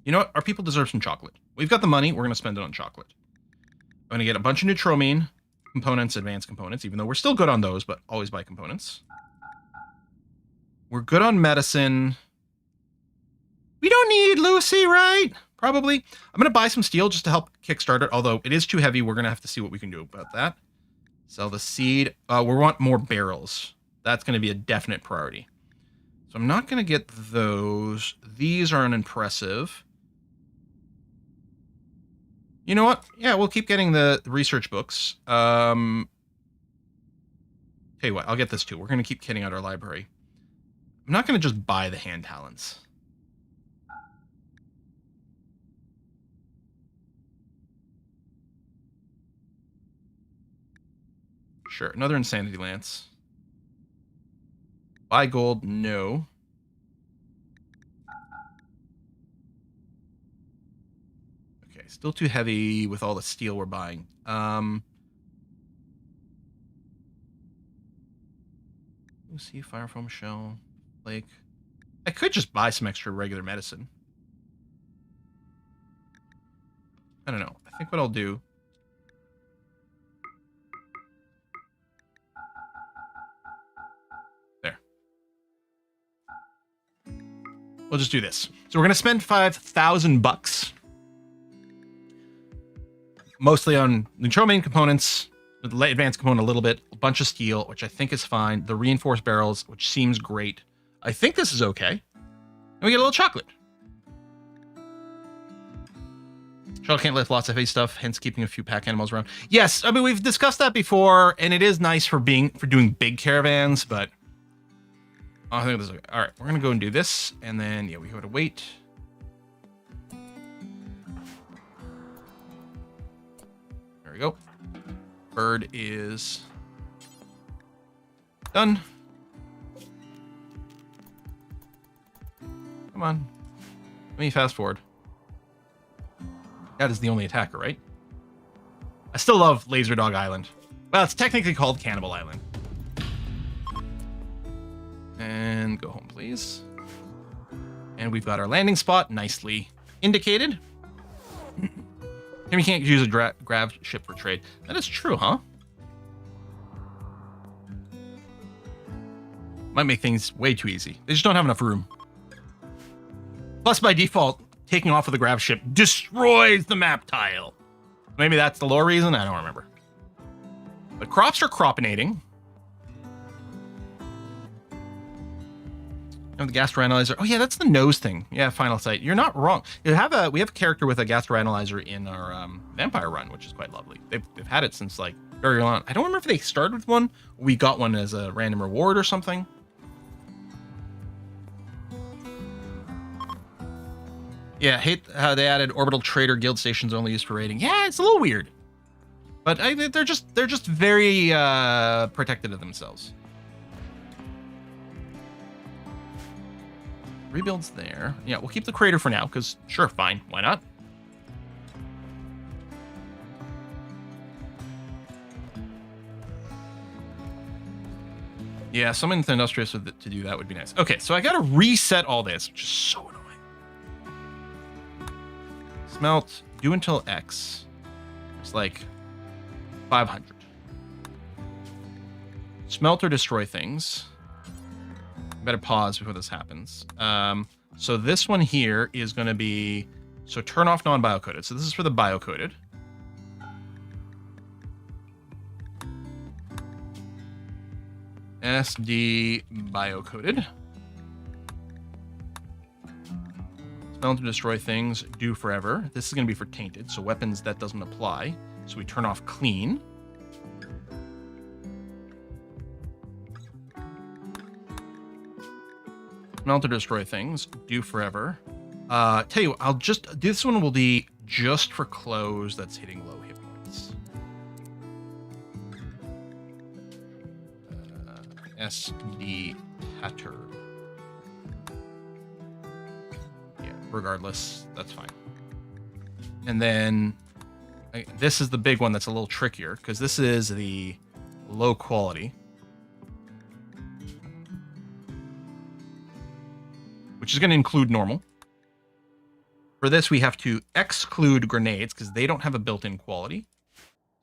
You know what? Our people deserve some chocolate. We've got the money. We're going to spend it on chocolate. I'm going to get a bunch of neutromine components, advanced components, even though we're still good on those, but always buy components. We're good on medicine. We don't need Lucy, right? Probably. I'm going to buy some steel just to help kickstart it, although it is too heavy. We're going to have to see what we can do about that. Sell the seed. We want more barrels. That's going to be a definite priority. So I'm not going to get those. These are unimpressive. You know what? Yeah, we'll keep getting the research books. Tell you what, I'll get this too. We're going to keep kitting out our library. I'm not going to just buy the hand talents. Sure, another insanity lance. Buy gold, no. Okay, still too heavy with all the steel we're buying. Lucy, fire foam shell, flake. I could just buy some extra regular medicine. I don't know. I think what I'll do. We'll just do this. So we're going to spend 5,000 bucks. Mostly on neutromane components, the advanced component a little bit, a bunch of steel, which I think is fine. The reinforced barrels, which seems great. I think this is okay. And we get a little chocolate. Shuttle can't lift lots of heavy stuff, hence keeping a few pack animals around. Yes, I mean, we've discussed that before, and it is nice for doing big caravans, but I think this is okay. All right, we're gonna go and do this, and then yeah, we go to wait. There we go. Bird is done. Come on, let me fast forward. That is the only attacker, right? I still love Laser Dog Island. Well, it's technically called Cannibal Island. And go home, please. And we've got our landing spot nicely indicated. And we can't use a grav ship for trade. That is true, huh? Might make things way too easy. They just don't have enough room. Plus, by default, taking off with a grav ship destroys the map tile. Maybe that's the lore reason? I don't remember. But crops are cropinating. And the gastroanalyzer. Oh yeah, that's the nose thing. Yeah, final sight. You're not wrong. We have a character with a gastroanalyzer in our vampire run, which is quite lovely. They've had it since like very long. I don't remember if they started with one. Or we got one as a random reward or something. Yeah, hate how they added orbital trader guild stations only used for raiding. Yeah, it's a little weird. But they're just very protected of themselves. Rebuilds there. Yeah, we'll keep the crater for now, because sure, fine. Why not? Yeah, summon the industrious to do that would be nice. Okay, so I gotta reset all this, which is so annoying. Smelt, do until X. It's like 500. Smelt or destroy things. Better pause before this happens. So this one here is going to be, so turn off non-biocoded. So this is for the biocoded. SD biocoded. Smelt to destroy things, do forever. This is going to be for tainted, so weapons that doesn't apply. So we turn off clean. Smelt to destroy things, do forever. Tell you, I'll just, this one will be just for clothes that's hitting low hit points. SD tattered. Yeah, regardless, that's fine. And then this is the big one that's a little trickier because this is the low quality, which is going to include normal. For this, we have to exclude grenades because they don't have a built-in quality.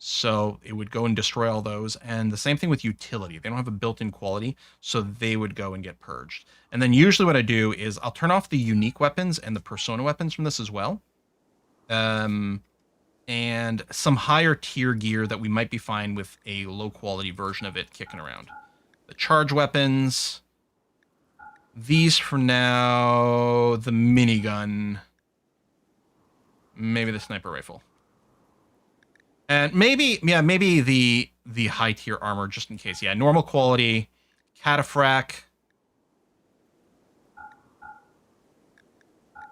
So it would go and destroy all those. And the same thing with utility. They don't have a built-in quality, so they would go and get purged. And then usually what I do is I'll turn off the unique weapons and the persona weapons from this as well. And some higher tier gear that we might be fine with a low-quality version of it kicking around. The charge weapons. These for now. The minigun. Maybe the sniper rifle. And maybe, yeah, maybe the high tier armor just in case. Yeah, normal quality, cataphract.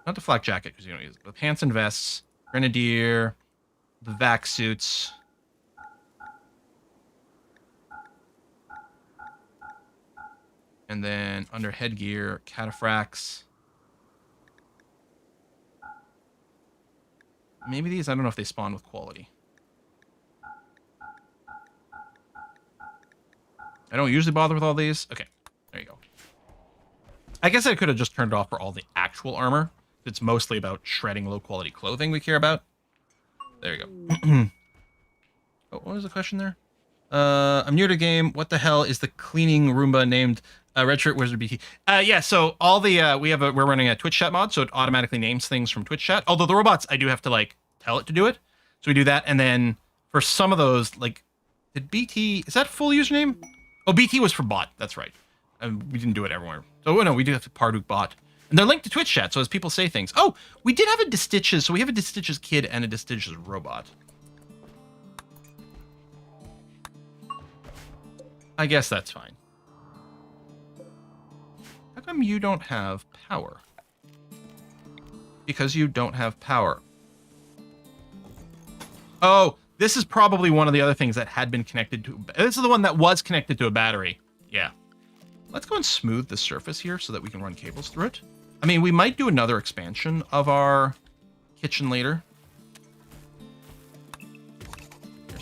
Not the flak jacket because you don't use it. But pants and vests, grenadier, the vac suits. And then under headgear, cataphracts. Maybe these, I don't know if they spawn with quality. I don't usually bother with all these. Okay, there you go. I guess I could have just turned it off for all the actual armor. It's mostly about shredding low-quality clothing we care about. There you go. Oh, what was the question there? I'm new to the game. What the hell is the cleaning Roomba named Red Shirt Wizard BT? Yeah, so all the we're running a Twitch chat mod, so it automatically names things from Twitch chat. Although the robots, I do have to like tell it to do it. So we do that, and then for some of those, like, did BT, is that full username? Oh, BT was for bot. That's right. We didn't do it everywhere. So no, we do have to Parduk bot. And they're linked to Twitch chat, so as people say things. Oh, we did have a Distitches, so we have a Distitches kid and a Distitches robot. I guess that's fine. How come you don't have power? Because you don't have power. Oh, this is probably one of the other things that had been connected to... This is the one that was connected to a battery. Yeah. Let's go and smooth the surface here so that we can run cables through it. I mean, we might do another expansion of our kitchen later.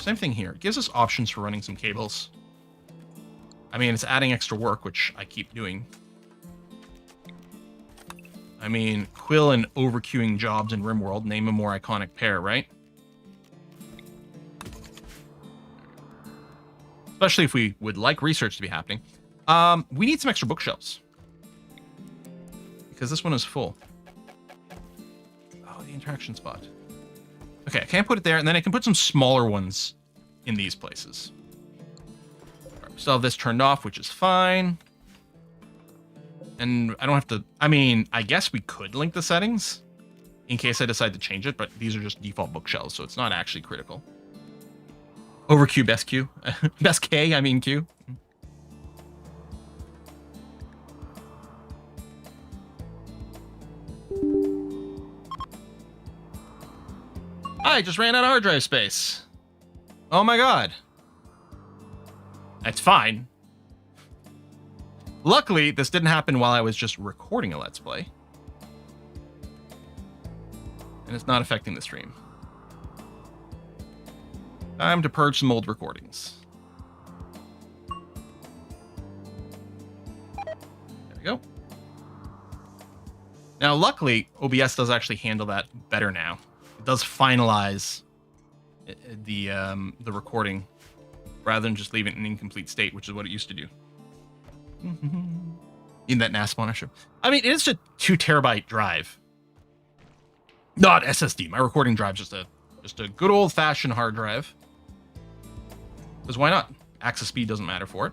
Same thing here. It gives us options for running some cables. I mean, it's adding extra work, which I keep doing. I mean, Quill and overqueuing jobs in RimWorld, name a more iconic pair, right? Especially if we would like research to be happening. We need some extra bookshelves. Because this one is full. Oh, the interaction spot. Okay, I can't put it there, and then I can put some smaller ones in these places. Right, still have this turned off, which is fine. And I don't have to... I mean, I guess we could link the settings in case I decide to change it, but these are just default bookshelves, so it's not actually critical. Overqueue, best queue. Best K, I mean queue. I just ran out of hard drive space. Oh my god. That's fine. Luckily, this didn't happen while I was just recording a Let's Play. And it's not affecting the stream. Time to purge some old recordings. There we go. Now, luckily, OBS does actually handle that better now. It does finalize the recording rather than just leave it in an incomplete state, which is what it used to do. In that NAS monitor. I mean, it's a 2 terabyte drive. Not SSD. My recording drive's just a good old fashioned hard drive. Because why not? Access speed doesn't matter for it.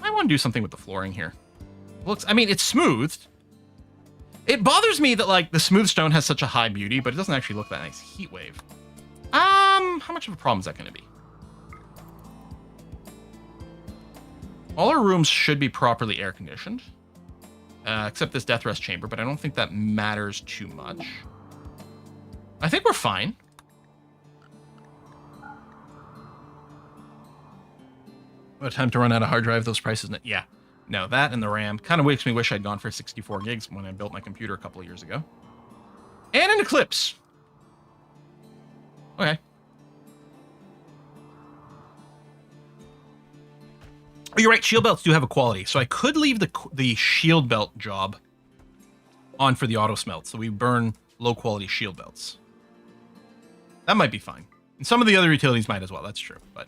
I want to do something with the flooring here. Looks, I mean, it's smoothed. It bothers me that like the smooth stone has such a high beauty, but it doesn't actually look that nice. Heat wave. How much of a problem is that going to be? All our rooms should be properly air conditioned, except this death rest chamber, but I don't think that matters too much. I think we're fine. What time to run out of hard drive? Those prices, yeah. No, that and the RAM kind of makes me wish I'd gone for 64 gigs when I built my computer a couple of years ago. And an Eclipse. Okay. Oh, you're right. Shield belts do have a quality, so I could leave the shield belt job on for the auto smelt, so we burn low quality shield belts. That might be fine. And some of the other utilities might as well. That's true, but.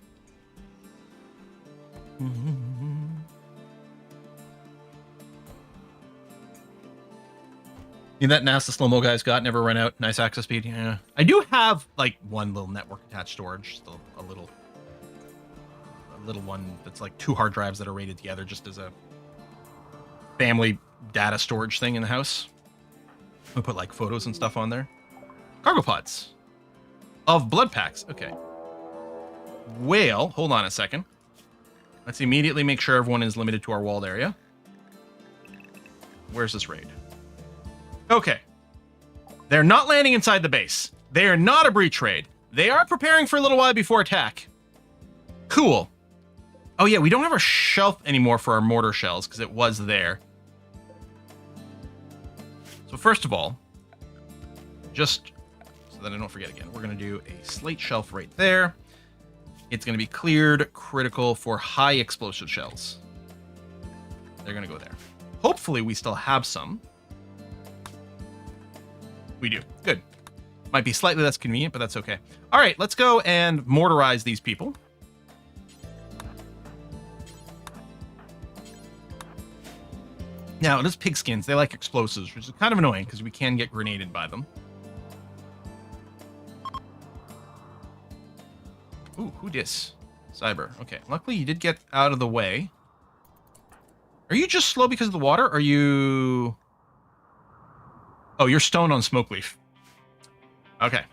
Yeah, that NAS the slow-mo guys got never run out. Nice access speed. Yeah, I do have like one little network attached storage, still a little one that's like 2 hard drives that are rated together just as a family data storage thing in the house. We put like photos and stuff on there. Cargo pods of blood packs. Okay. Well, hold on a second. Let's immediately make sure everyone is limited to our walled area. Where's this raid? Okay. They're not landing inside the base. They are not a breach raid. They are preparing for a little while before attack. Cool. Oh yeah, we don't have our shelf anymore for our mortar shells because it was there. So first of all, just so that I don't forget again, we're going to do a slate shelf right there. It's going to be cleared critical for high explosive shells. They're going to go there. Hopefully we still have some. We do. Good. Might be slightly less convenient, but that's okay. All right, let's go and mortarize these people. Now, it is pigskins. They like explosives, which is kind of annoying because we can get grenaded by them. Ooh, who dis? Cyber. Okay, luckily you did get out of the way. Are you just slow because of the water? Are you... Oh, you're stoned on smoke leaf. Okay.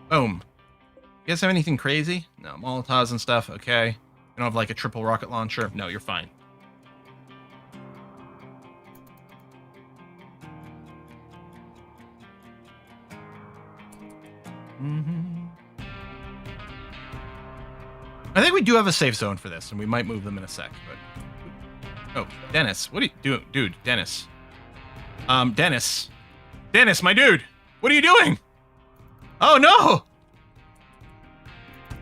Boom. You guys have anything crazy? No, Molotovs and stuff. Okay. You don't have like a triple rocket launcher? No, you're fine. I think we do have a safe zone for this, and we might move them in a sec, but... Oh, Dennis. What are you doing? Dude, Dennis. Dennis. Dennis, my dude! What are you doing? Oh, no!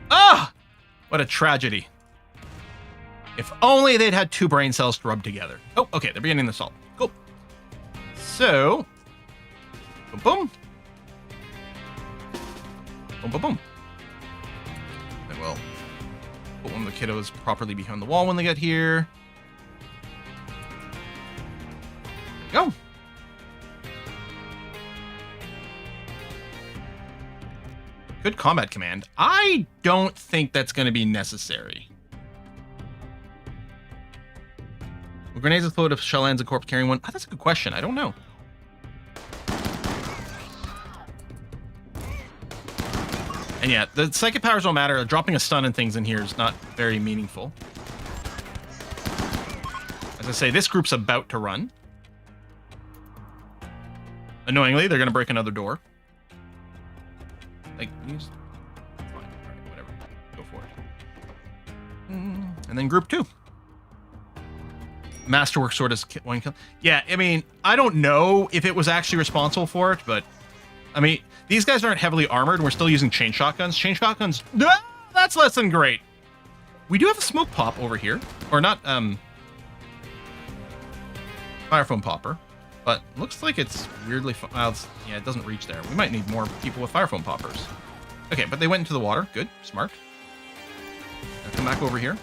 Ah! What a tragedy. If only they'd had 2 brain cells to rub together. Oh, okay, they're beginning the assault. Cool. So... Boom, boom. Boom, boom, boom. Then we'll put one of the kiddos properly behind the wall when they get here. There we go. Good combat command. I don't think that's going to be necessary. Will grenades explode if shell lands a corpse carrying one? Oh, that's a good question. I don't know. And yeah, the psychic powers don't matter. Dropping a stun and things in here is not very meaningful. As I say, this group's about to run. Annoyingly, they're going to break another door. Like, use... Fine. All right, whatever. Go for it. And then group 2. Masterwork sword is one kill. Yeah, I mean, I don't know if it was actually responsible for it, but... I mean, these guys aren't heavily armored, and we're still using chain shotguns. Chain shotguns... That's less than great. We do have a smoke pop over here. Or not, fire foam popper. But looks like it's weirdly... Well, yeah, it doesn't reach there. We might need more people with fire foam poppers. Okay, but they went into the water. Good. Smart. Now come back over here.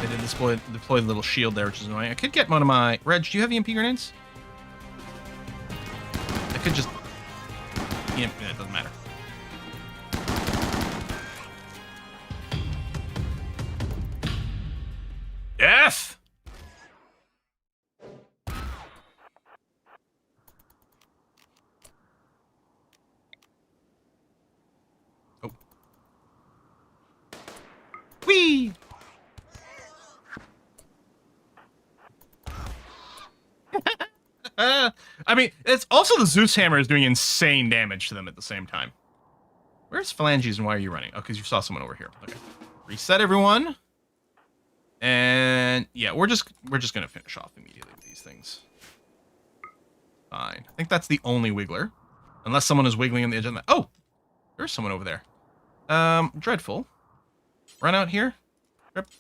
They did deploy the little shield there, which is annoying. I could get one of my... Reg, do you have EMP grenades? I could just... Yeah, it doesn't matter. Death! Oh. Whee! I mean, it's also the Zeus hammer is doing insane damage to them at the same time. Where's Phalanges and why are you running? Oh, because you saw someone over here. Okay. Reset everyone. And yeah, we're just gonna finish off immediately with these things. Fine. I think that's the only wiggler. Unless someone is wiggling on the edge of the... Oh! There's someone over there. Dreadful. Run out here.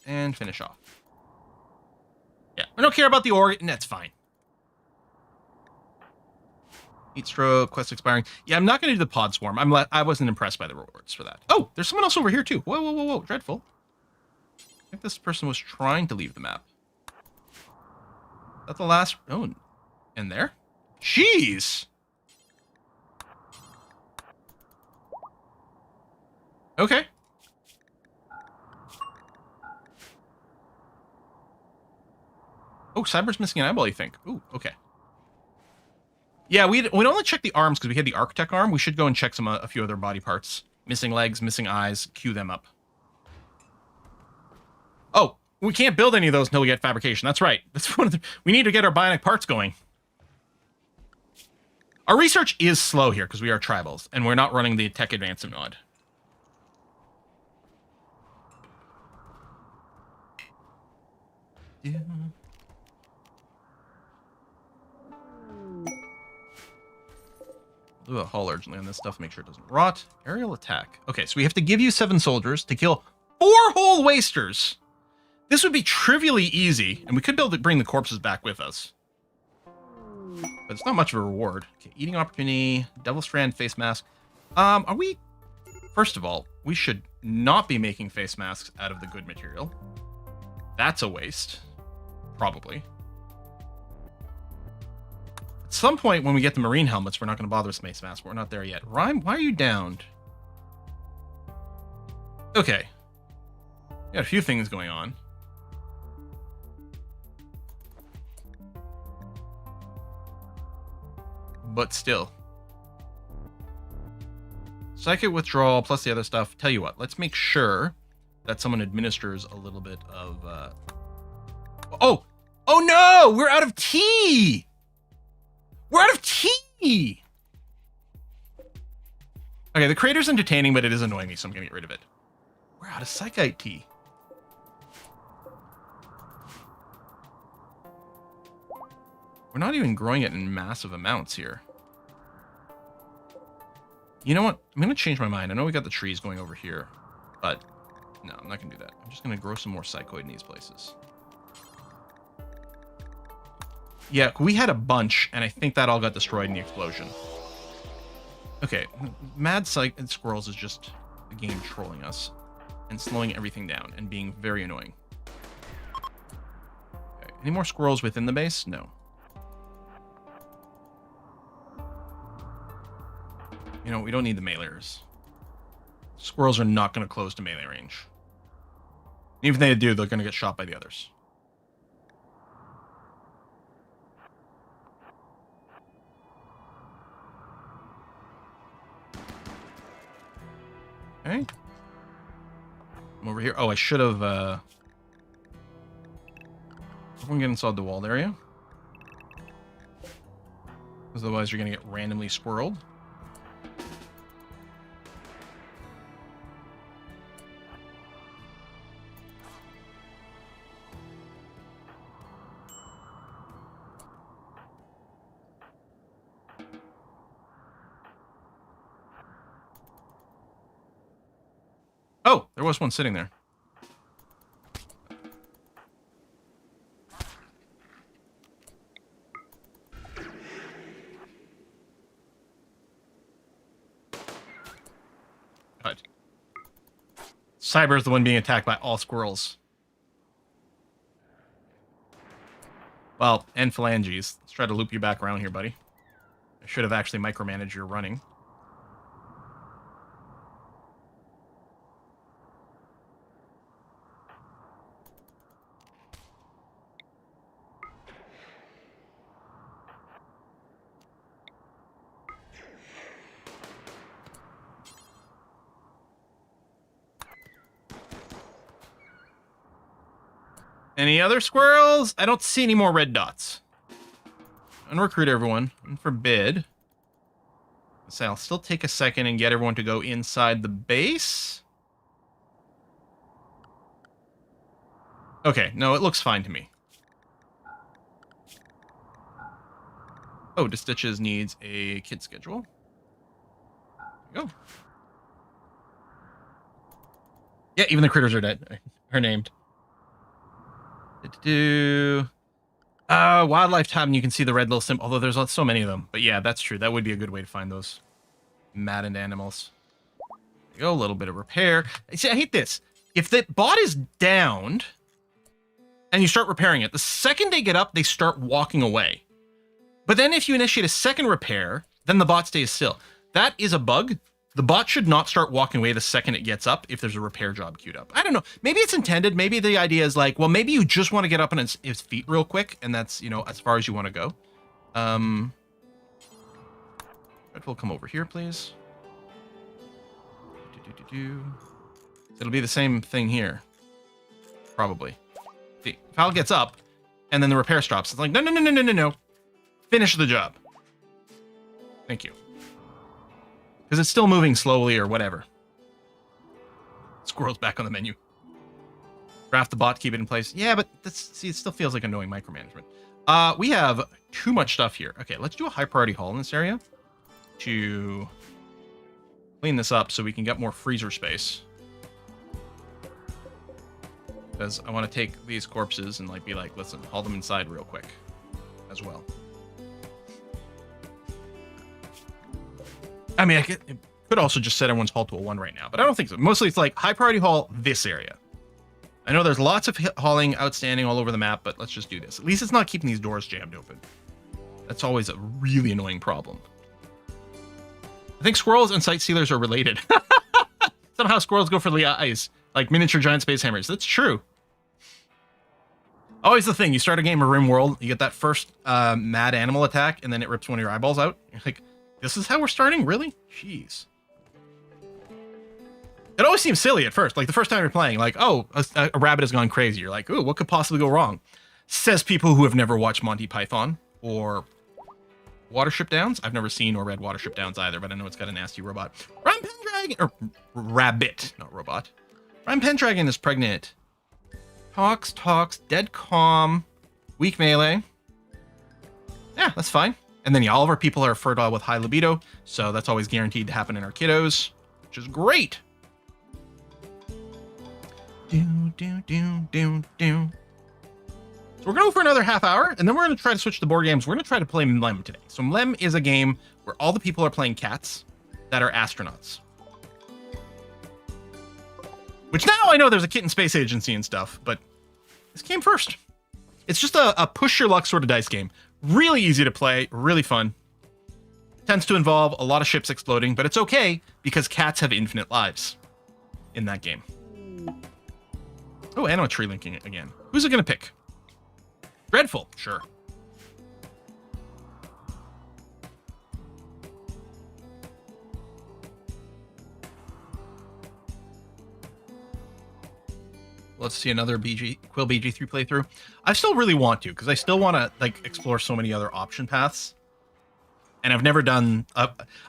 And finish off. Yeah, we don't care about the organ. That's fine. Heat stroke, quest expiring. Yeah, I'm not going to do the pod swarm. I wasn't impressed by the rewards for that. Oh, there's someone else over here too. Whoa, whoa, whoa, whoa. Dreadful. I think this person was trying to leave the map. That's the last... Oh, in there? Jeez! Okay. Oh, Cyber's missing an eyeball, you think? Ooh, okay. Yeah, we'd only check the arms because we had the Architect arm. We should go and check a few other body parts. Missing legs, missing eyes. Queue them up. Oh, we can't build any of those until we get fabrication. That's right. That's one of we need to get our bionic parts going. Our research is slow here because we are tribals, and we're not running the tech advancement mod. Yeah. Do a haul urgently on this stuff, make sure it doesn't rot. Aerial attack. Okay, so we have to give you 7 soldiers to kill 4 whole wasters. This would be trivially easy, and we could be able to bring the corpses back with us. But it's not much of a reward. Okay, eating opportunity, devil strand, face mask. Are we... First of all, we should not be making face masks out of the good material. That's a waste. Probably. At some point, when we get the marine helmets, we're not going to bother with face masks. We're not there yet. Rhyme, why are you downed? Okay. We got a few things going on. But still. Psychic withdrawal plus the other stuff. Tell you what, let's make sure that someone administers a little bit of... Oh! Oh no! We're out of tea! We're out of tea! Okay, the crater's entertaining, but it is annoying me, so I'm gonna get rid of it. We're out of psychite tea. We're not even growing it in massive amounts here. You know what? I'm gonna change my mind. I know we got the trees going over here, but no, I'm not gonna do that. I'm just gonna grow some more psychoid in these places. Yeah, we had a bunch, and I think that all got destroyed in the explosion. Okay, Mad Psych and Squirrels is just the game trolling us and slowing everything down and being very annoying. Okay, any more squirrels within the base? No. You know, we don't need the meleeers. Squirrels are not going to close to melee range. Even if they do, they're going to get shot by the others. Okay. I'm over here. Oh, I should have... Everyone get inside the walled area. Otherwise, you're going to get randomly squirreled. Oh, there was one sitting there. God. Cyber is the one being attacked by all squirrels. Well, and phalanges. Let's try to loop you back around here, buddy. I should have actually micromanaged your running. Any other squirrels? I don't see any more red dots. Unrecruit everyone. Unforbid. So I'll still take a second and get everyone to go inside the base. Okay, no, it looks fine to me. Oh, Stitches needs a kid schedule. There you go. Yeah, even the critters are dead. Are named. Wildlife tab, and you can see the red little symbol, although there's so many of them. But yeah, that's true. That would be a good way to find those maddened animals. There you go, a little bit of repair. See, I hate this. If the bot is downed and you start repairing it, the second they get up, they start walking away. But then if you initiate a second repair, then the bot stays still. That is a bug. The bot should not start walking away the second it gets up if there's a repair job queued up. I don't know. Maybe it's intended. Maybe the idea is like, well, maybe you just want to get up on his feet real quick, and that's, you know, as far as you want to go. Dreadful, come over here, please. It'll be the same thing here. Probably. See, Val gets up, and then the repair stops. It's like, no. Finish the job. Thank you. Because it's still moving slowly or whatever. Squirrel's back on the menu. Draft the bot, keep it in place. Yeah, but see, it still feels like annoying micromanagement. We have too much stuff here. Okay, let's do a high priority haul in this area to clean this up so we can get more freezer space. Because I want to take these corpses and be like, listen, haul them inside real quick as well. I mean, it could also just set everyone's haul to a 1 right now, but I don't think so. Mostly it's like high priority haul this area. I know there's lots of hauling outstanding all over the map, but let's just do this. At least it's not keeping these doors jammed open. That's always a really annoying problem. I think squirrels and sight sealers are related. Somehow squirrels go for the eyes, like miniature giant space hammers. That's true. Always the thing. You start a game of RimWorld, you get that first mad animal attack, and then it rips one of your eyeballs out. You're like, this is how we're starting? Really? Jeez. It always seems silly at first. Like the first time you're playing, like, oh, a rabbit has gone crazy. You're like, ooh, what could possibly go wrong? Says people who have never watched Monty Python or Watership Downs. I've never seen or read Watership Downs either, but I know it's got a nasty robot. Rhyme Pendragon, or rabbit, not robot. Rhyme Pendragon is pregnant. Talks, dead calm, weak melee. Yeah, that's fine. And then all of our people are fertile with high libido, so that's always guaranteed to happen in our kiddos, which is great. So we're going to go for another half hour, and then we're going to try to switch to board games. We're going to try to play Mlem today. So Mlem is a game where all the people are playing cats that are astronauts. Which now I know there's a kitten space agency and stuff, but this came first. It's just a push your luck sort of dice game. Really easy to play, really fun. Tends to involve a lot of ships exploding, but it's okay because cats have infinite lives in that game. Oh, and I'm tree linking it again. Who's it going to pick? Dreadful, sure. Let's see another Quill BG3 playthrough. I still really want to, because I still want to like explore so many other option paths. And I've never done...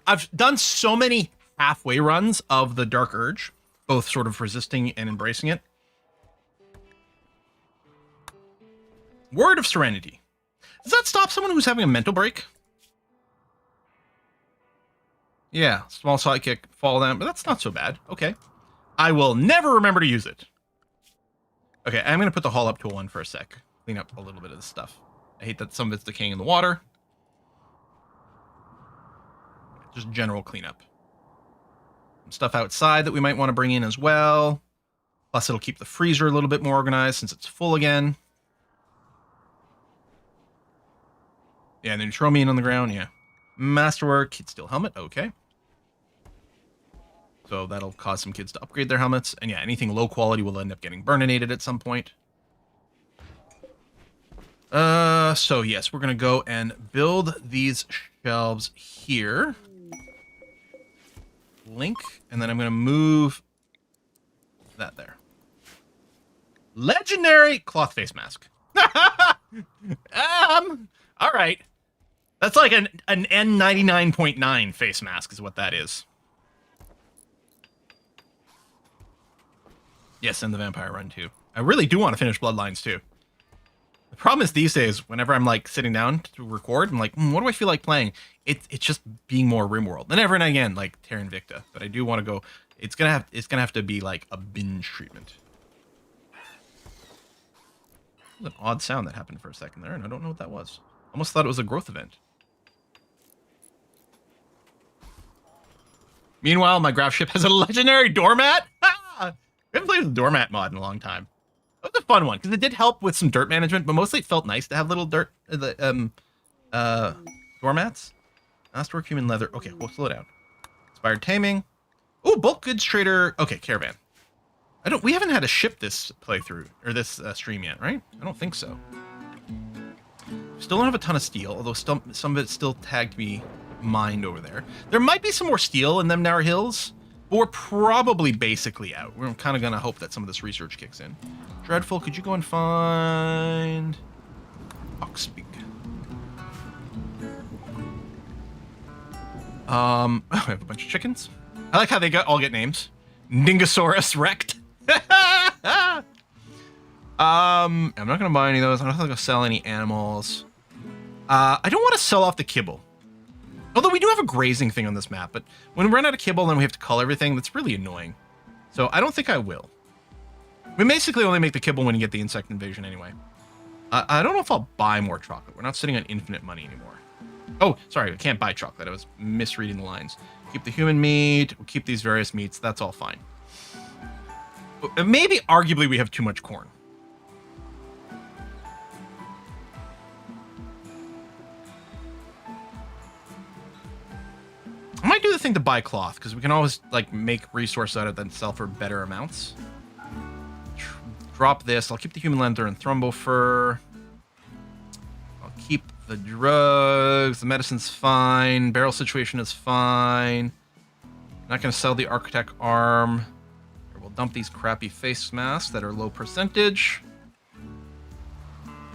I've done so many halfway runs of the Dark Urge, both sort of resisting and embracing it. Word of Serenity. Does that stop someone who's having a mental break? Yeah, small sidekick, fall down, but that's not so bad. Okay. I will never remember to use it. Okay, I'm going to put the hull up to a 1 for a sec. Clean up a little bit of this stuff. I hate that some of it's decaying in the water. Just general cleanup. Some stuff outside that we might want to bring in as well. Plus, it'll keep the freezer a little bit more organized since it's full again. Yeah, and then Neutromian on the ground, yeah. Masterwork, Kid Steel helmet, okay. So that'll cause some kids to upgrade their helmets. And yeah, anything low quality will end up getting burninated at some point. So yes, we're going to go and build these shelves here. Link, and then I'm going to move that there. Legendary cloth face mask. All right. That's like an N99.9 face mask is what that is. Yes, and the vampire run too. I really do want to finish Bloodlines too. The problem is these days, whenever I'm like sitting down to record, I'm like, what do I feel like playing? It's just being more RimWorld. And every now and again, like Terra Invicta. But I do want to go. It's gonna have to be like a binge treatment. That was an odd sound that happened for a second there, and I don't know what that was. Almost thought it was a growth event. Meanwhile, my graph ship has a legendary doormat. I haven't played with the doormat mod in a long time. That was a fun one because it did help with some dirt management, but mostly it felt nice to have little dirt doormats. Masterwork human leather. Okay, we'll slow down. Inspired taming. Oh, bulk goods trader. Okay, caravan. We haven't had a ship this playthrough or this stream yet, right? I don't think so. Still don't have a ton of steel, although some of it still tagged me mined over there. There might be some more steel in them Narrow Hills, but we're probably basically out. We're kind of going to hope that some of this research kicks in. Dreadful, could you go and find Oxpeak? I have a bunch of chickens. I like how they all get names. Dingosaurus wrecked. I'm not going to buy any of those. I'm not going to sell any animals. I don't want to sell off the kibble. Although we do have a grazing thing on this map, but when we run out of kibble, then we have to cull everything. That's really annoying. So I don't think I will. We basically only make the kibble when you get the insect invasion anyway. I don't know if I'll buy more chocolate. We're not sitting on infinite money anymore. Oh, sorry, I can't buy chocolate. I was misreading the lines. Keep the human meat. We'll keep these various meats. That's all fine. Maybe, arguably, we have too much corn. I might do the thing to buy cloth, because we can always like make resource out of it and sell for better amounts. Drop this. I'll keep the human leather and Thrumbo fur. I'll keep the drugs. The medicine's fine. Barrel situation is fine. Not going to sell the architect arm. We'll dump these crappy face masks that are low percentage.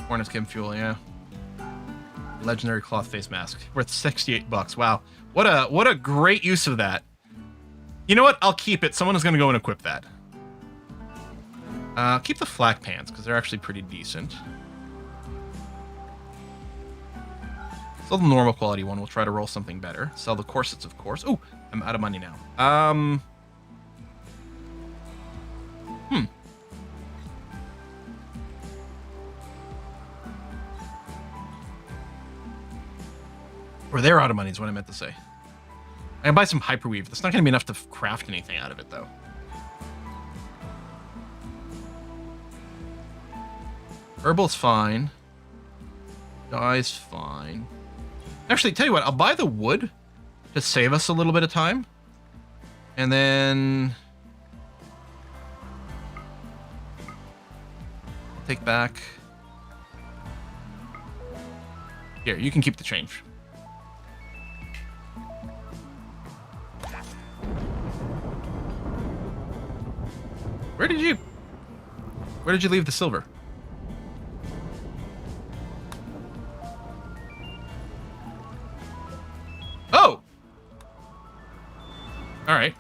Hornets chem fuel, yeah. Legendary cloth face mask worth $68. Wow. What a great use of that. You know what? I'll keep it. Someone is going to go and equip that. Keep the flak pants because they're actually pretty decent. Sell the normal quality one. We'll try to roll something better. Sell the corsets, of course. Oh, I'm out of money now. Or they're out of money is what I meant to say. I can buy some hyperweave. That's not going to be enough to craft anything out of it, though. Herbal's fine. Dye's fine. Actually, tell you what, I'll buy the wood to save us a little bit of time. And then I'll take back. Here, you can keep the change. Where did you? Where did you leave the silver? Oh! All right.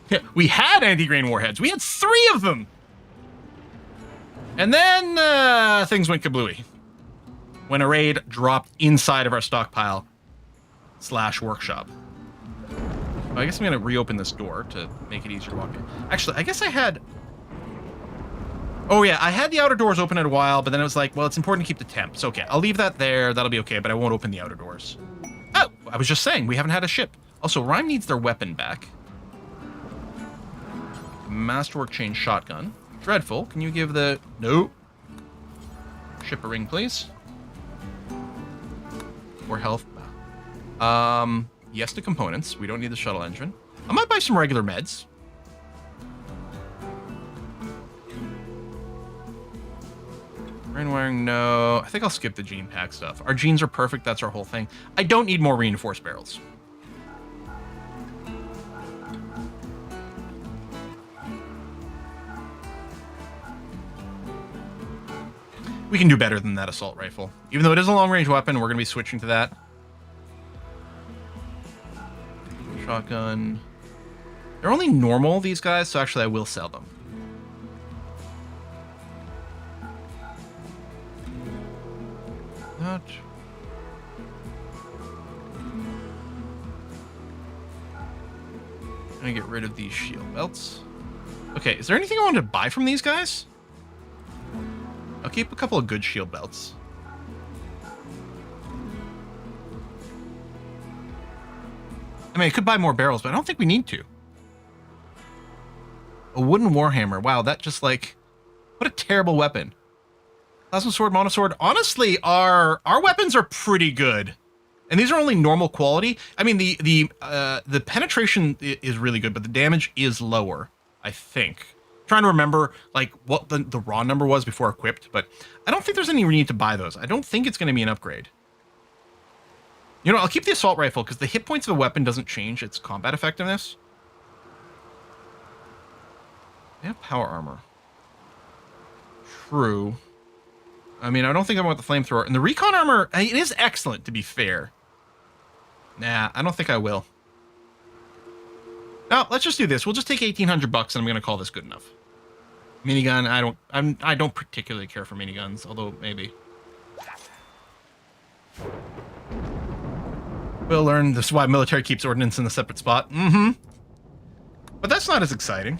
Yeah, we had anti-grain warheads. We had 3 of them. And then things went kablooey when a raid dropped inside of our stockpile / workshop. Well, I guess I'm going to reopen this door to make it easier to walk in. Actually, I guess I had... Oh, yeah, I had the outer doors open at a while, but then it was like, well, it's important to keep the temps. Okay, I'll leave that there. That'll be okay, but I won't open the outer doors. Oh, I was just saying, we haven't had a ship. Also, Rhyme needs their weapon back. Masterwork chain shotgun. Dreadful, can you give the... No. Ship a ring, please. Or health. Yes to components. We don't need the shuttle engine. I might buy some regular meds. Brain wiring, no. I think I'll skip the gene pack stuff. Our genes are perfect. That's our whole thing. I don't need more reinforced barrels. We can do better than that assault rifle. Even though it is a long-range weapon, we're going to be switching to that. Shotgun. They're only normal, these guys, so actually I will sell them. That. I'm going to get rid of these shield belts. Okay, is there anything I want to buy from these guys? I'll keep a couple of good shield belts. I mean, I could buy more barrels, but I don't think we need to. A wooden warhammer. Wow, that just like... What a terrible weapon. Plasma sword, monosword. Honestly, our weapons are pretty good. And these are only normal quality. I mean, the penetration is really good, but the damage is lower, I think. Trying to remember like what the raw number was before equipped, but I don't think there's any need to buy those. I don't think it's going to be an upgrade. You know, I'll keep the assault rifle because the hit points of a weapon doesn't change its combat effectiveness. They have power armor. True. I mean, I don't think I want the flamethrower. And the recon armor, it is excellent, to be fair. Nah, I don't think I will. No, let's just do this. We'll just take $1,800 and I'm going to call this good enough. Minigun, I don't particularly care for miniguns, although maybe. We'll learn this is why military keeps ordnance in a separate spot. But that's not as exciting.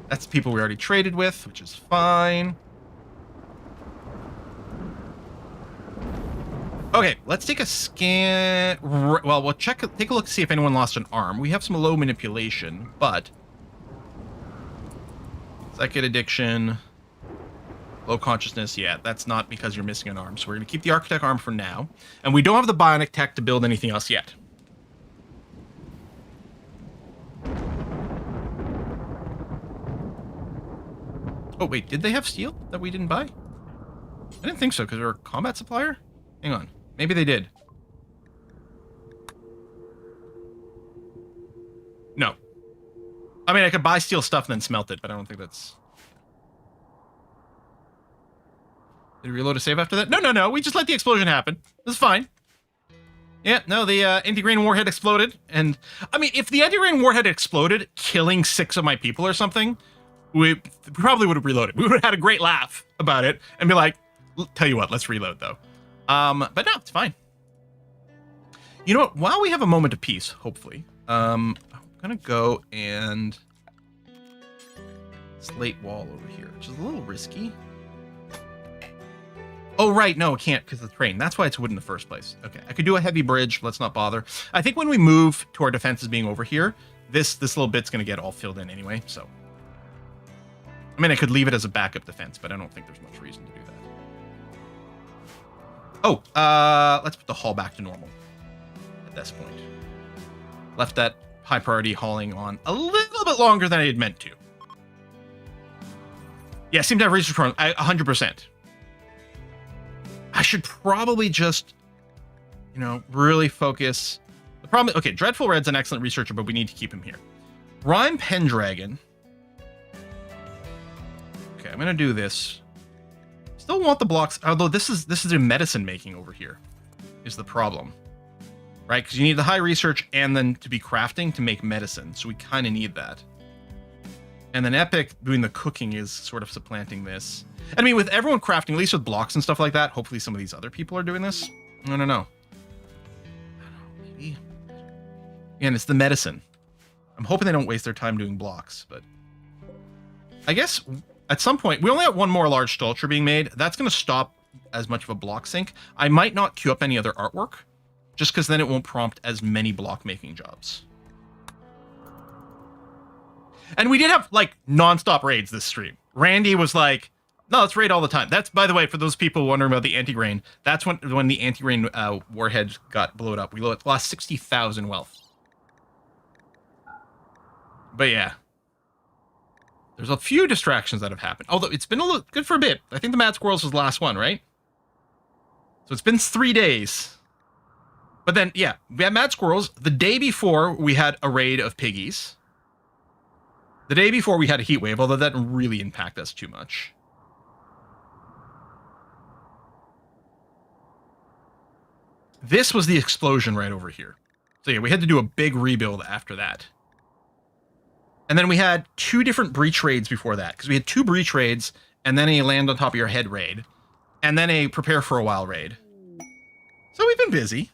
That's people we already traded with, which is fine. Okay, let's take a scan. Well, we'll take a look to see if anyone lost an arm. We have some low manipulation, but psychic addiction, low consciousness. Yeah, that's not because you're missing an arm. So we're going to keep the architect arm for now, and we don't have the bionic tech to build anything else yet. Oh wait, did they have steel that we didn't buy? I didn't think so because they're a combat supplier. Hang on. Maybe they did. No. I mean, I could buy steel stuff and then smelt it, but I don't think that's... Did we reload a save after that? No. We just let the explosion happen. This is fine. Yeah, no, the anti-grain warhead exploded. And, I mean, if the anti-grain warhead exploded, killing 6 of my people or something, we probably would have reloaded. We would have had a great laugh about it and be like, tell you what, let's reload, though. But no, it's fine. You know what? While we have a moment of peace, hopefully, I'm gonna go and slate wall over here, which is a little risky. Oh, right. No, it can't because of the train. That's why it's wood in the first place. Okay, I could do a heavy bridge. Let's not bother. I think when we move to our defenses being over here, this little bit's gonna get all filled in anyway, so. I mean, I could leave it as a backup defense, but I don't think there's much reason to do that. Oh, let's put the haul back to normal at this point. Left that high priority hauling on a little bit longer than I had meant to. Yeah, seem to have research program 100%. I should probably just, you know, really focus. The problem, okay, Dreadful Red's an excellent researcher, but we need to keep him here. Rhyme Pendragon I'm gonna do this. Still want the blocks, although this is a medicine making over here, is the problem. Right? Because you need the high research and then to be crafting to make medicine. So we kind of need that. And then Epic doing the cooking is sort of supplanting this. I mean, with everyone crafting, at least with blocks and stuff like that, hopefully some of these other people are doing this. I don't know. Maybe. Again, it's the medicine. I'm hoping they don't waste their time doing blocks, but I guess at some point, we only have one more large sculpture being made. That's going to stop as much of a block sink. I might not queue up any other artwork, just because then it won't prompt as many block making jobs. And we did have like non-stop raids this stream. Randy was like, no, let's raid all the time. That's, by the way, for those people wondering about the anti-grain, that's when the anti-grain warhead got blown up. We lost 60,000 wealth. But yeah. There's a few distractions that have happened. Although it's been a little good for a bit. I think the Mad Squirrels was the last one, right? So it's been 3 days. But then, yeah, we had Mad Squirrels. The day before, we had a raid of piggies. The day before, we had a heat wave, although that didn't really impact us too much. This was the explosion right over here. So yeah, we had to do a big rebuild after that. And then we had 2 different breach raids before that, because we had 2 breach raids, and then a land on top of your head raid, and then a prepare for a while raid. So we've been busy.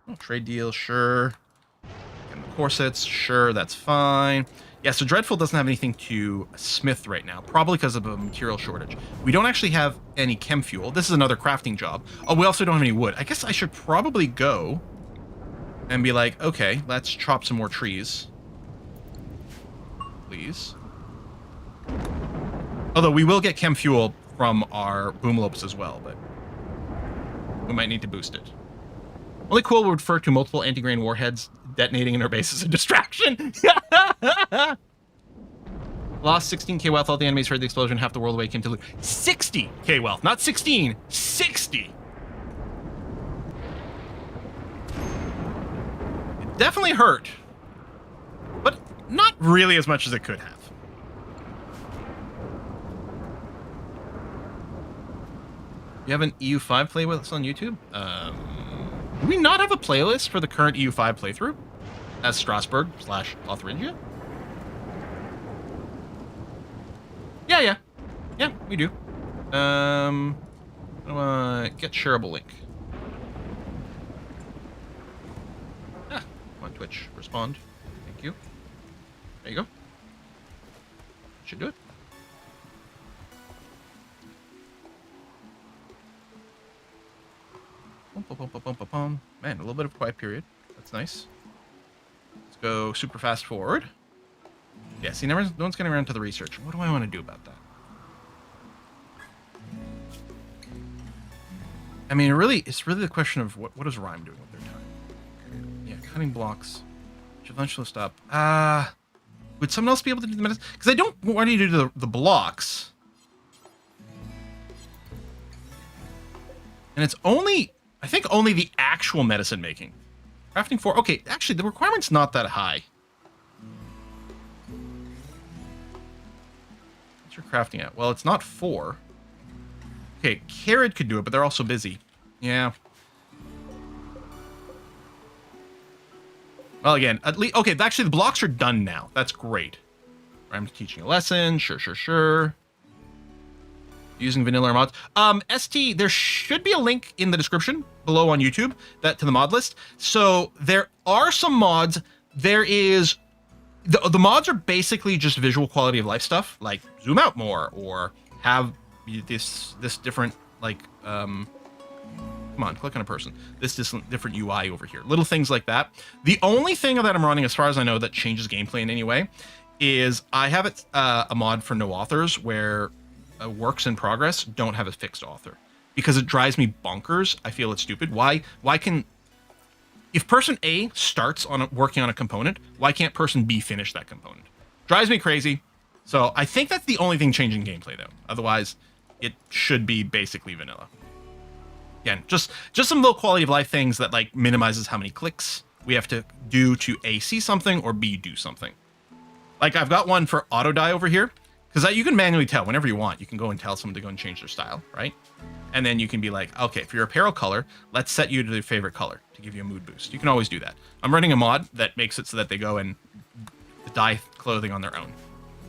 Oh, trade deals, sure. And the corsets, sure, that's fine. Yeah, so Dreadful doesn't have anything to smith right now, probably because of a material shortage. We don't actually have any chem fuel. This is another crafting job. Oh, we also don't have any wood. I guess I should probably go and be like, okay, let's chop some more trees. Please. Although we will get chem fuel from our boomlopes as well, but we might need to boost it. Only cool would refer to multiple anti-grain warheads detonating in our base as a distraction. Lost 16k wealth. All the enemies heard the explosion. Half the world away came to loot. 60k wealth, not 16. 60. It definitely hurt, but not really as much as it could have. You have an EU5 playlist on YouTube? Do we not have a playlist for the current EU5 playthrough? As Strasbourg/Lotharingia? Yeah, we do. Get shareable link. Ah, on Twitch. Respond. Thank you. There you go. Should do it. Man, a little bit of quiet period. That's nice. Let's go super fast forward. Yeah, see, no one's getting around to the research. What do I want to do about that? I mean, it's really the question of what is Rime doing with their time? Yeah, cutting blocks. Which eventually stop. Would someone else be able to do the medicine? Because I don't want you to do the blocks. And it's only, I think only the actual medicine making. Crafting 4. Okay, actually, the requirement's not that high. What's your crafting at? Well, it's not 4. Okay, Carrot could do it, but they're also busy. Yeah. Well, again, at least, okay, actually, the blocks are done now. That's great. I'm teaching a lesson. Sure. Using vanilla mods. ST, there should be a link in the description below on YouTube to the mod list. So there are some mods. There is the mods are basically just visual quality of life stuff, like zoom out more or have this different, like come on, click on a person. This different UI over here. Little things like that. The only thing that I'm running, as far as I know, that changes gameplay in any way is I have a mod for no authors where works in progress don't have a fixed author, because it drives me bonkers. I feel it's stupid. Why can, if person A starts on working on a component, why can't person B finish that component? Drives me crazy. So I think that's the only thing changing gameplay though. Otherwise, it should be basically vanilla. Again, just some low quality of life things that like minimizes how many clicks we have to do to A, see something, or B, do something. Like I've got one for auto die over here, because you can manually tell whenever you want. You can go and tell someone to go and change their style, right? And then you can be like, okay, for your apparel color, let's set you to their favorite color to give you a mood boost. You can always do that. I'm running a mod that makes it so that they go and dye clothing on their own.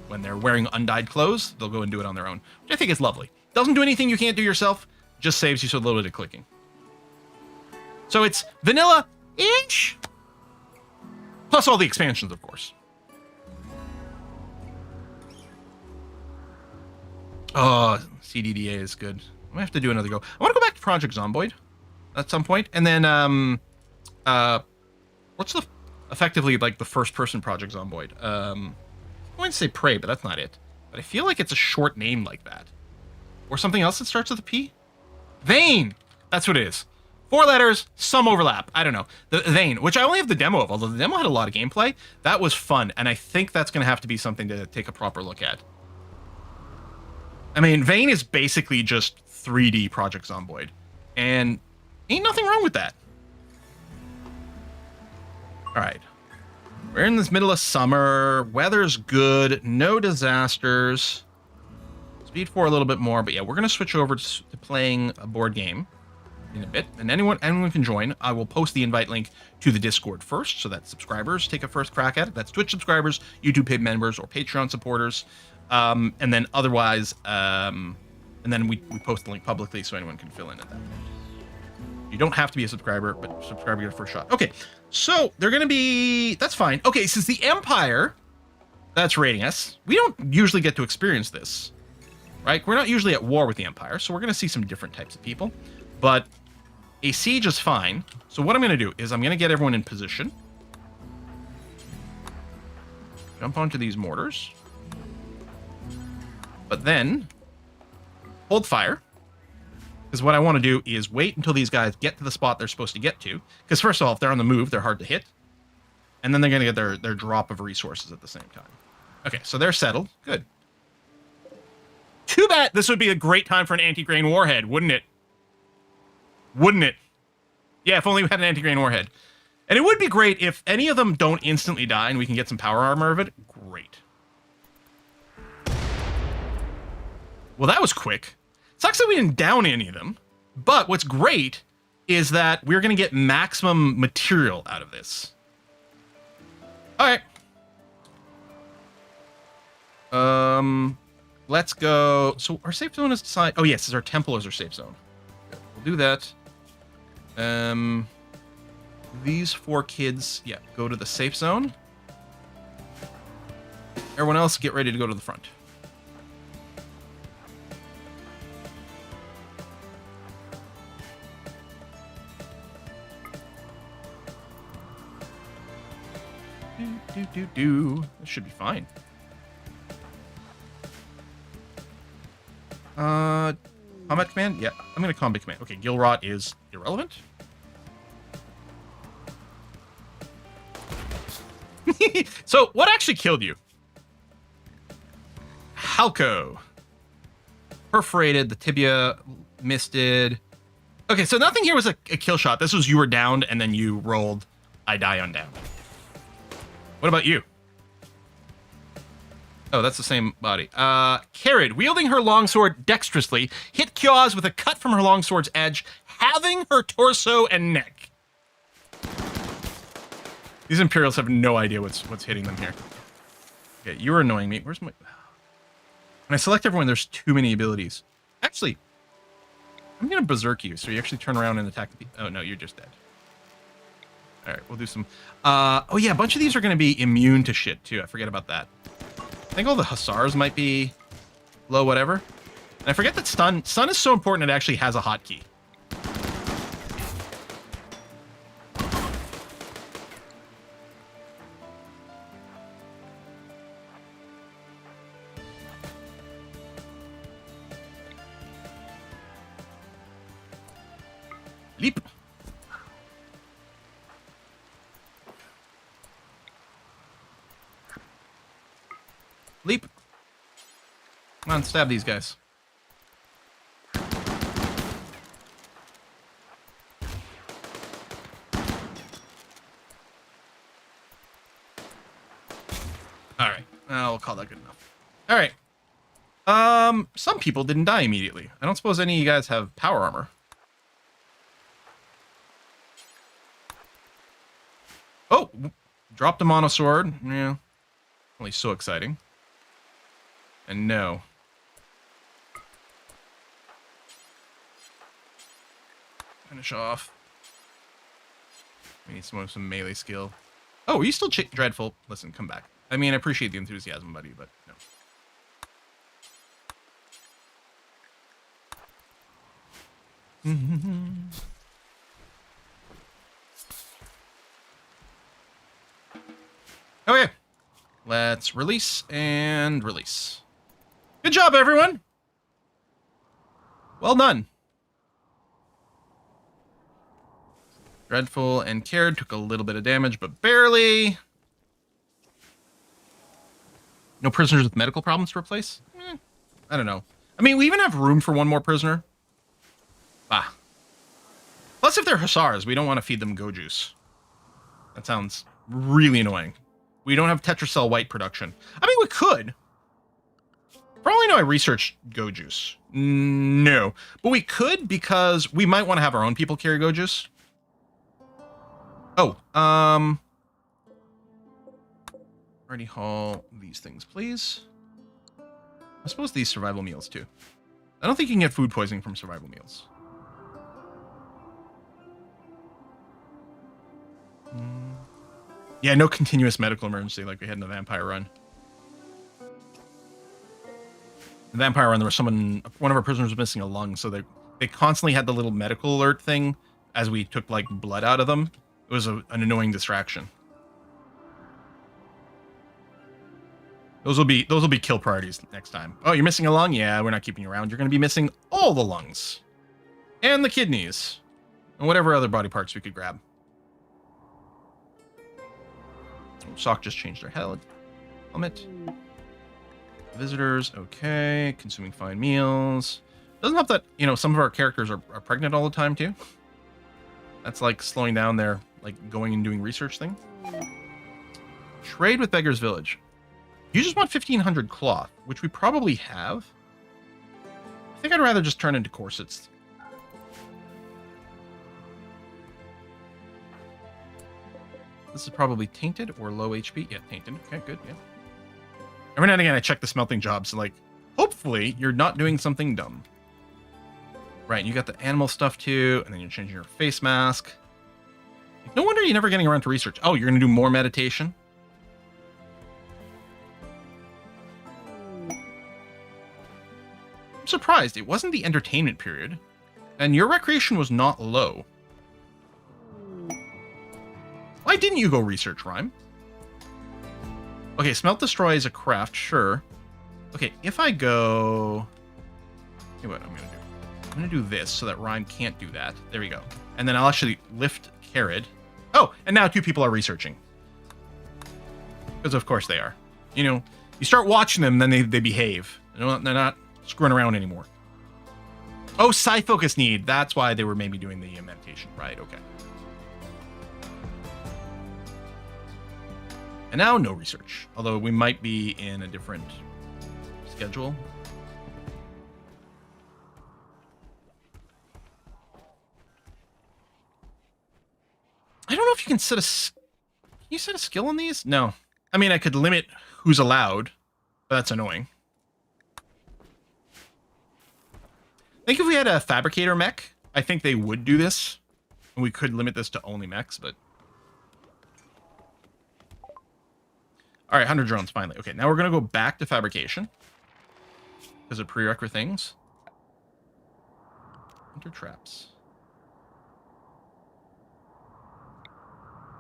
When they're wearing undyed clothes, they'll go and do it on their own, which I think is lovely. Doesn't do anything you can't do yourself, just saves you a little bit of clicking. So it's vanilla-ish, plus all the expansions, of course. Oh, CDDA is good. I'm gonna have to do another go. I want to go back to Project Zomboid at some point, and then what's the effectively like the first-person Project Zomboid? I'm going to say Prey, but that's not it. But I feel like it's a short name like that, or something else that starts with a P. Vane. That's what it is. 4 letters, some overlap. I don't know. The Vane, which I only have the demo of, although the demo had a lot of gameplay. That was fun, and I think that's going to have to be something to take a proper look at. I mean, Vane is basically just 3D Project Zomboid, and ain't nothing wrong with that. All right. We're in this middle of summer. Weather's good. No disasters. Speed 4 a little bit more, but yeah, we're going to switch over to playing a board game in a bit, and anyone can join. I will post the invite link to the Discord first, so that subscribers take a first crack at it. That's Twitch subscribers, YouTube paid members, or Patreon supporters. And then otherwise, and then we post the link publicly so anyone can fill in at that point. You don't have to be a subscriber, but subscribe, get a first shot. Okay, so they're going to be... That's fine. Okay, since the Empire that's raiding us, we don't usually get to experience this, right? We're not usually at war with the Empire, so we're going to see some different types of people. But a siege is fine. So what I'm going to do is I'm going to get everyone in position. Jump onto these mortars. But then hold fire. Because what I want to do is wait until these guys get to the spot they're supposed to get to. Because first of all, if they're on the move, they're hard to hit. And then they're going to get their drop of resources at the same time. Okay, so they're settled. Good. Too bad. This would be a great time for an anti-grain warhead, wouldn't it? Wouldn't it? Yeah, if only we had an anti-grain warhead. And it would be great if any of them don't instantly die and we can get some power armor of it. Great. Well, that was quick. Sucks that we didn't down any of them. But what's great is that we're going to get maximum material out of this. All right. Let's go. So our safe zone is decided. Oh, yes, our temple is our safe zone. Okay, we'll do that. These 4 kids, yeah, go to the safe zone. Everyone else, get ready to go to the front. This should be fine. Combat command? Yeah, I'm gonna combat command. Okay, Gilrot is irrelevant. So, what actually killed you? Halco. Perforated, the tibia, misted. Okay, so nothing here was a kill shot. This was you were downed and then you rolled, I die on down. What about you? Oh, that's the same body. Carried, wielding her longsword dexterously, hit Kyoz with a cut from her longsword's edge, halving her torso and neck. These Imperials have no idea what's hitting them here. Okay, you're annoying me. Where's my... When I select everyone, there's too many abilities. Actually, I'm going to berserk you, so you actually turn around and attack the... Oh, no, you're just dead. All right, we'll do some... oh, yeah, a bunch of these are going to be immune to shit, too. I forget about that. I think all the Hussars might be low whatever. And I forget that stun is so important it actually has a hotkey. Leap. Leap. Come on, stab these guys. All right. We'll call that good enough. All right. Some people didn't die immediately. I don't suppose any of you guys have power armor. Oh, dropped a monosword. Yeah, only so exciting. And no. Finish off. We need some melee skill. Oh, are you still dreadful? Listen, come back. I mean, I appreciate the enthusiasm, buddy, but no. Okay. Let's release and release. Good job, everyone. Well done. Dreadful and Cared took a little bit of damage, but barely. No prisoners with medical problems to replace? I don't know. I mean, we even have room for one more prisoner. Ah. Plus, if they're Hussars, we don't want to feed them go juice. That sounds really annoying. We don't have Tetracell white production. I mean, we could. For all I know, I researched go juice. No. But we could because we might want to have our own people carry go juice. Oh, Ready haul these things, please. I suppose these survival meals, too. I don't think you can get food poisoning from survival meals. Yeah, no continuous medical emergency like we had in the Vampire Run. The Vampire Run, there was one of our prisoners was missing a lung, so they constantly had the little medical alert thing as we took, like, blood out of them. It was an annoying distraction. Those will be kill priorities next time. Oh, you're missing a lung? Yeah, we're not keeping you around. You're going to be missing all the lungs. And the kidneys. And whatever other body parts we could grab. Sock just changed their helmet. Visitors, okay. Consuming fine meals. Doesn't help that, some of our characters are pregnant all the time, too. That's like slowing down their, like, going and doing research thing. Trade with Beggar's Village. You just want 1,500 cloth, which we probably have. I think I'd rather just turn into corsets. This is probably tainted or low HP. Yeah, tainted. Okay, good, yeah. Every now and again, I check the smelting jobs, so, like, hopefully you're not doing something dumb. Right, you got the animal stuff, too, and then you're changing your face mask. No wonder you're never getting around to research. Oh, you're going to do more meditation? I'm surprised. It wasn't the entertainment period, and your recreation was not low. Why didn't you go research, Rhyme? Okay, Smelt Destroy is a craft, sure. Okay, if I go... Hey, what I'm going to do? I'm going to do this so that Rhyme can't do that. There we go. And then I'll actually lift Carrot. Oh, and now 2 people are researching. Because of course they are. You start watching them, then they behave. They're not screwing around anymore. Oh, Psi Focus need. That's why they were maybe doing the meditation. Right, okay. And now, no research. Although we might be in a different schedule. I don't know if you can set Can you set a skill on these? No. I mean, I could limit who's allowed, but that's annoying. I think if we had a fabricator mech, I think they would do this. And we could limit this to only mechs, but... Alright, 100 drones, finally. Okay, now we're going to go back to fabrication. Because of prerequisite things. Enter traps.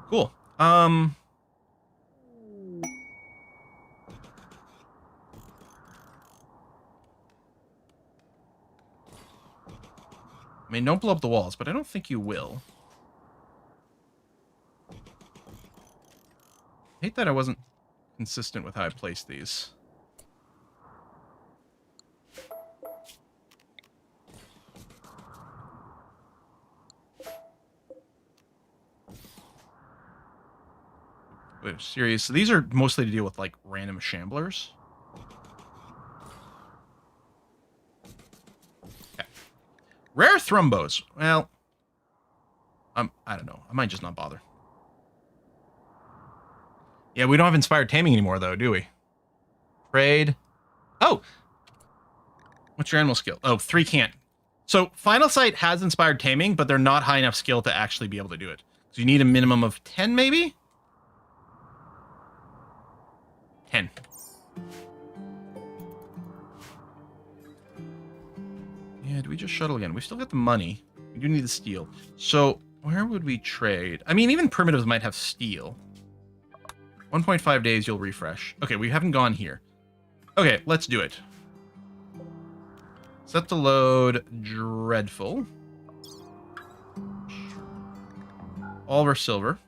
Cool. I mean, don't blow up the walls, but I don't think you will. I hate that I wasn't consistent with how I placed these. Wait, serious. So these are mostly to deal with, like, random shamblers. Rare Thrumbos. Well, I don't know. I might just not bother. Yeah, we don't have inspired taming anymore, though, do we? Trade. Oh! What's your animal skill? Oh, 3 can't. So, Final Sight has inspired taming, but they're not high enough skill to actually be able to do it. So you need a minimum of 10, maybe? 10. Yeah, do we just shuttle again? We still got the money. We do need the steel. So, where would we trade? I mean, even primitives might have steel. 1.5 days, you'll refresh. Okay, we haven't gone here. Okay, let's do it. Set to load. Dreadful. All of our silver.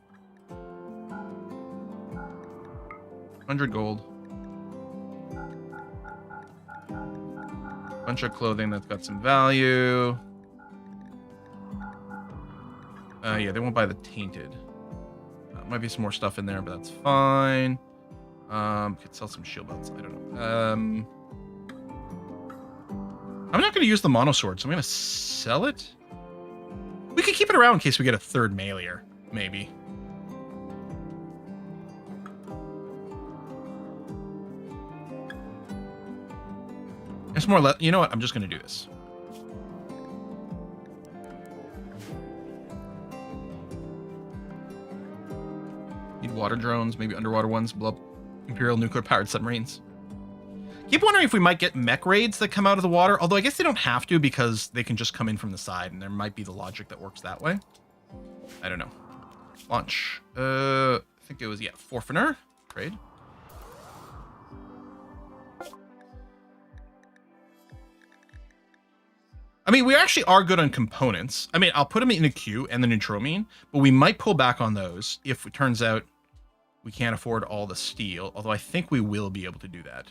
100 gold. Bunch of clothing that's got some value. Yeah, they won't buy the tainted. Might be some more stuff in there, but that's fine. Could sell some shield belts. I don't know. I'm not going to use the monosword, so I'm going to sell it. We could keep it around in case we get a third mailer, maybe. There's more. You know what? I'm just going to do this. Need water drones, maybe underwater ones, blow up Imperial nuclear-powered submarines. Keep wondering if we might get mech raids that come out of the water, although I guess they don't have to because they can just come in from the side, and there might be the logic that works that way. I don't know. Launch. I think it was, yeah, Forfeiter. Trade. I mean, we actually are good on components. I mean, I'll put them in a queue and the Neutromine, but we might pull back on those if it turns out we can't afford all the steel, although I think we will be able to do that.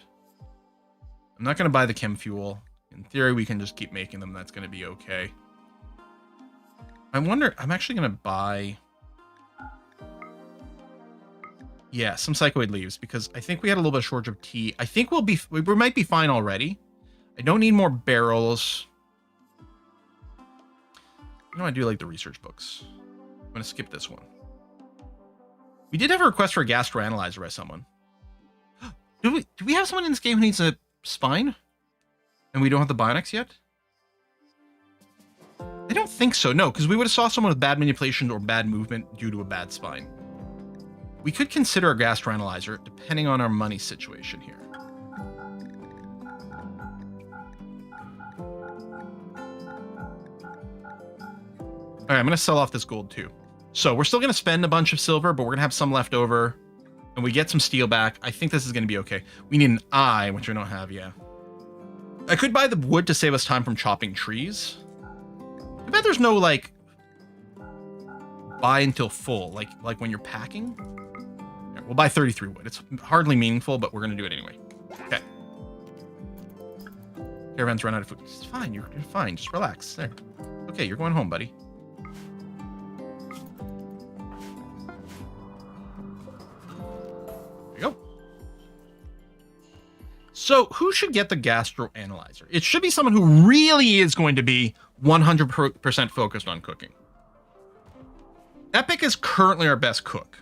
I'm not going to buy the chem fuel. In theory, we can just keep making them. That's going to be okay. I wonder, I'm actually going to buy... Yeah, some psychoid leaves, because I think we had a little bit of shortage of tea. I think we might be fine already. I don't need more barrels. You know, I do like the research books. I'm going to skip this one. We did have a request for a gastroanalyzer by someone. Do we have someone in this game who needs a spine? And we don't have the bionics yet? I don't think so, no, because we would have saw someone with bad manipulation or bad movement due to a bad spine. We could consider a gastroanalyzer depending on our money situation here. All right, I'm going to sell off this gold too. So we're still going to spend a bunch of silver, but we're going to have some left over. And we get some steel back. I think this is going to be okay. We need an eye, which we don't have, yeah. I could buy the wood to save us time from chopping trees. I bet there's no, like, buy until full, like when you're packing. Yeah, we'll buy 33 wood. It's hardly meaningful, but we're going to do it anyway. Okay. Caravan's run out of food. It's fine. You're fine. Just relax. There. Okay, you're going home, buddy. So who should get the gastroanalyzer? It should be someone who really is going to be 100% focused on cooking. Epic is currently our best cook.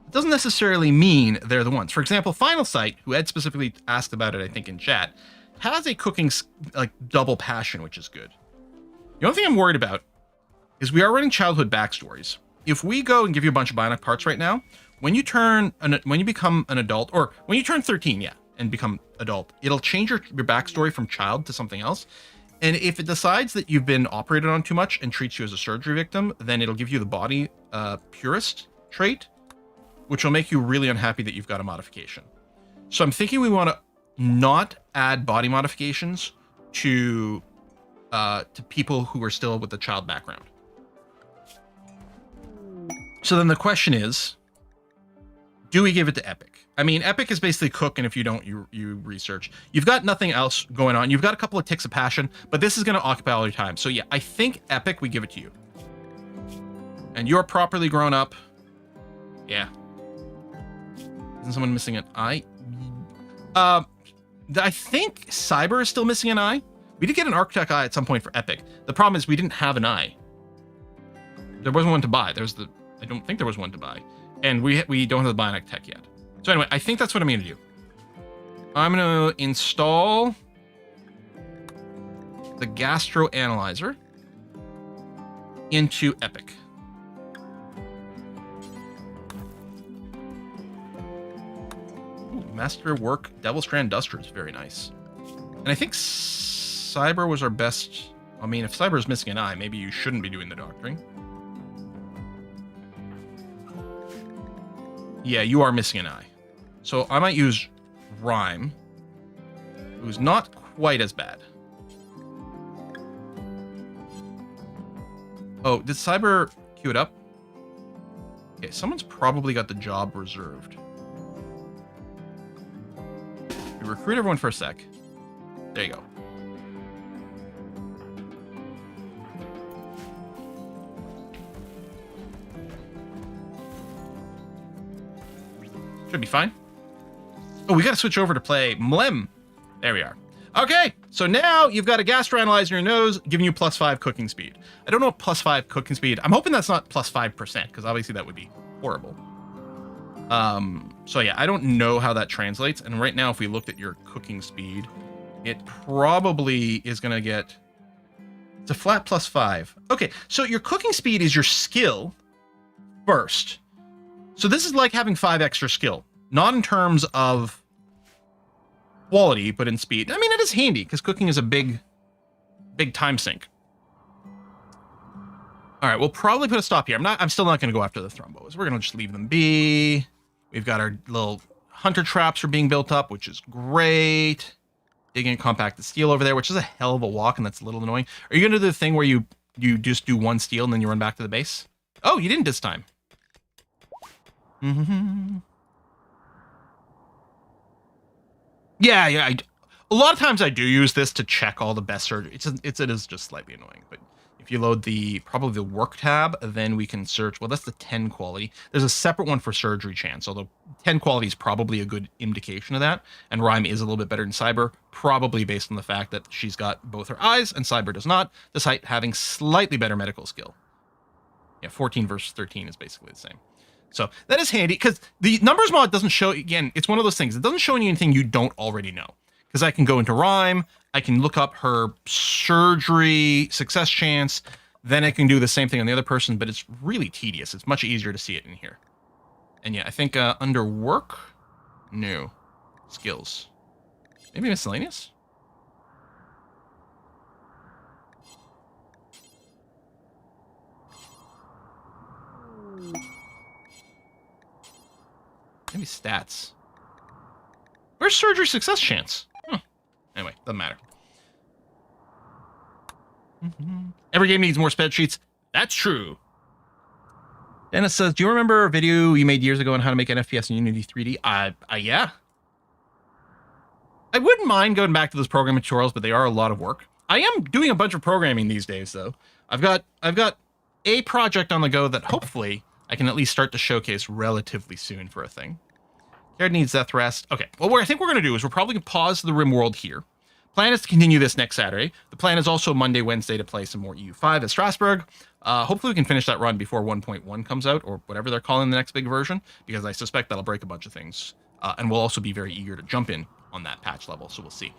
It doesn't necessarily mean they're the ones. For example, Final Sight, who Ed specifically asked about it, I think in chat, has a cooking like double passion, which is good. The only thing I'm worried about is we are running childhood backstories. If we go and give you a bunch of bionic parts right now, when you become an adult, or when you turn 13, yeah, and become adult, it'll change your backstory from child to something else. And if it decides that you've been operated on too much and treats you as a surgery victim, then it'll give you the body purist trait, which will make you really unhappy that you've got a modification. So I'm thinking we want to not add body modifications to people who are still with the child background. So then the question is, do we give it to Epic? I mean, Epic is basically cook, and if you don't, you research. You've got nothing else going on. You've got a couple of ticks of passion, but this is going to occupy all your time. So yeah, I think Epic, we give it to you. And you're properly grown up. Yeah. Isn't someone missing an eye? I think Cyber is still missing an eye, We did get an architect eye at some point for Epic. The problem is we didn't have an eye. There wasn't one to buy. I don't think there was one to buy. And we don't have the bionic tech yet. So anyway, I think that's what I'm going to do. I'm going to install the gastro analyzer into Epic. Ooh, Masterwork Devil Strand Duster is very nice. And I think Cyber was our best. I mean, if Cyber is missing an eye, maybe you shouldn't be doing the doctoring. Yeah, you are missing an eye. So I might use Rime, who's not quite as bad. Oh, did Cyber queue it up? Okay, someone's probably got the job reserved. We recruit everyone for a sec. There you go. Should be fine. Oh, we got to switch over to play Mlem. There we are. Okay, so now you've got a gastroanalyzer in your nose, giving you +5 cooking speed. I don't know what +5 cooking speed. I'm hoping that's not +5%, because obviously that would be horrible. So yeah, I don't know how that translates. And right now, if we looked at your cooking speed, it probably is going to get... It's a flat +5. Okay, so your cooking speed is your skill first. So this is like having 5 extra skill. Not in terms of quality, but in speed. I mean, it is handy, because cooking is a big time sink. All right, we'll probably put a stop here. I'm still not going to go after the Thrumbos. We're going to just leave them be. We've got our little hunter traps are being built up, which is great. Digging and compacted steel over there, which is a hell of a walk, and that's a little annoying. Are you going to do the thing where you just do 1 steel and then you run back to the base? Oh, you didn't this time. Yeah. A lot of times I do use this to check all the best surgery. It is just slightly annoying, but if you load probably the work tab, then we can search. Well, that's the 10 quality. There's a separate one for surgery chance, although 10 quality is probably a good indication of that. And Rime is a little bit better than Cyber, probably based on the fact that she's got both her eyes and Cyber does not, despite having slightly better medical skill. Yeah, 14 versus 13 is basically the same. So that is handy, because the numbers mod doesn't show, again, it's one of those things. It doesn't show you anything you don't already know. Because I can go into Rime, I can look up her surgery success chance, then I can do the same thing on the other person, but it's really tedious. It's much easier to see it in here. And yeah, I think under work, no. Skills. Maybe miscellaneous? Maybe stats. Where's surgery success chance? Anyway, doesn't matter. Every game needs more spreadsheets. That's true. Dennis says, do you remember a video you made years ago on how to make an FPS in Unity 3D? Yeah. I wouldn't mind going back to those programming tutorials, but they are a lot of work. I am doing a bunch of programming these days, though. I've got a project on the go that hopefully I can at least start to showcase relatively soon for a thing. Jared needs death rest. Okay, well, what I think we're going to do is we're probably going to pause the RimWorld here. Plan is to continue this next Saturday. The plan is also Monday, Wednesday to play some more EU5 at Strasbourg. Hopefully we can finish that run before 1.1 comes out, or whatever they're calling the next big version, because I suspect that'll break a bunch of things. And we'll also be very eager to jump in on that patch level, so we'll see.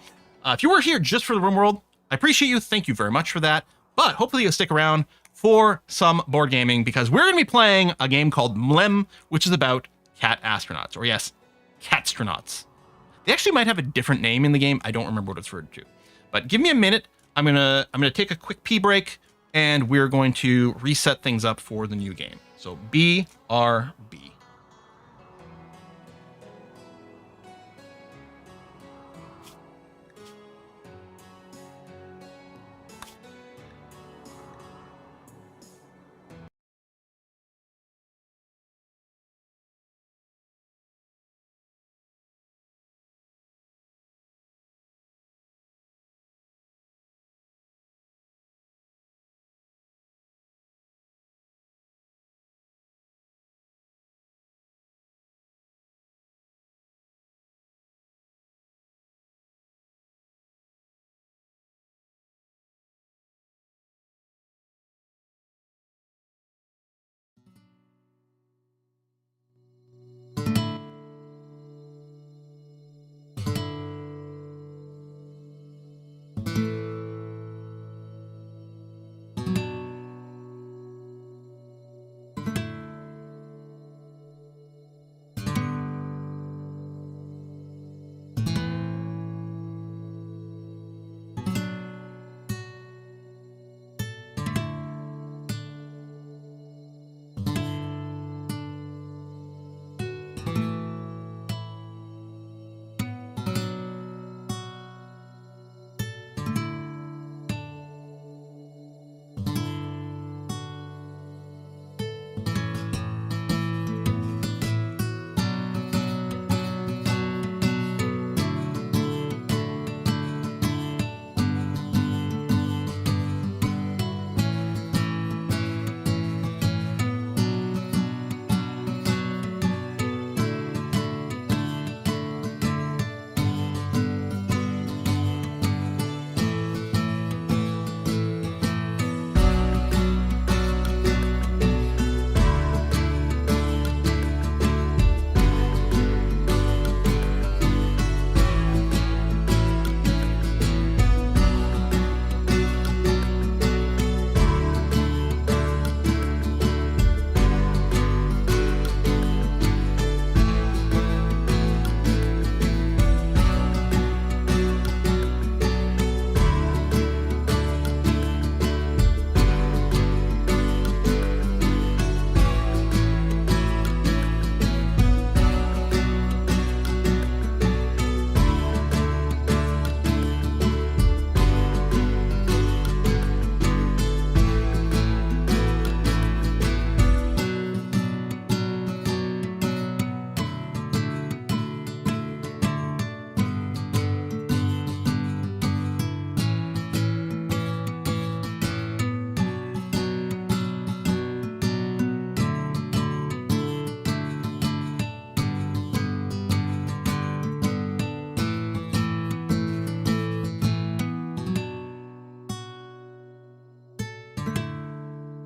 If you were here just for the RimWorld, I appreciate you. Thank you very much for that. But hopefully you'll stick around for some board gaming, because we're going to be playing a game called Mlem, which is about cat astronauts, or yes, catstronauts. They actually might have a different name in the game. I don't remember what it's referred to. But give me a minute. I'm gonna take a quick pee break, and we're going to reset things up for the new game. So BRB.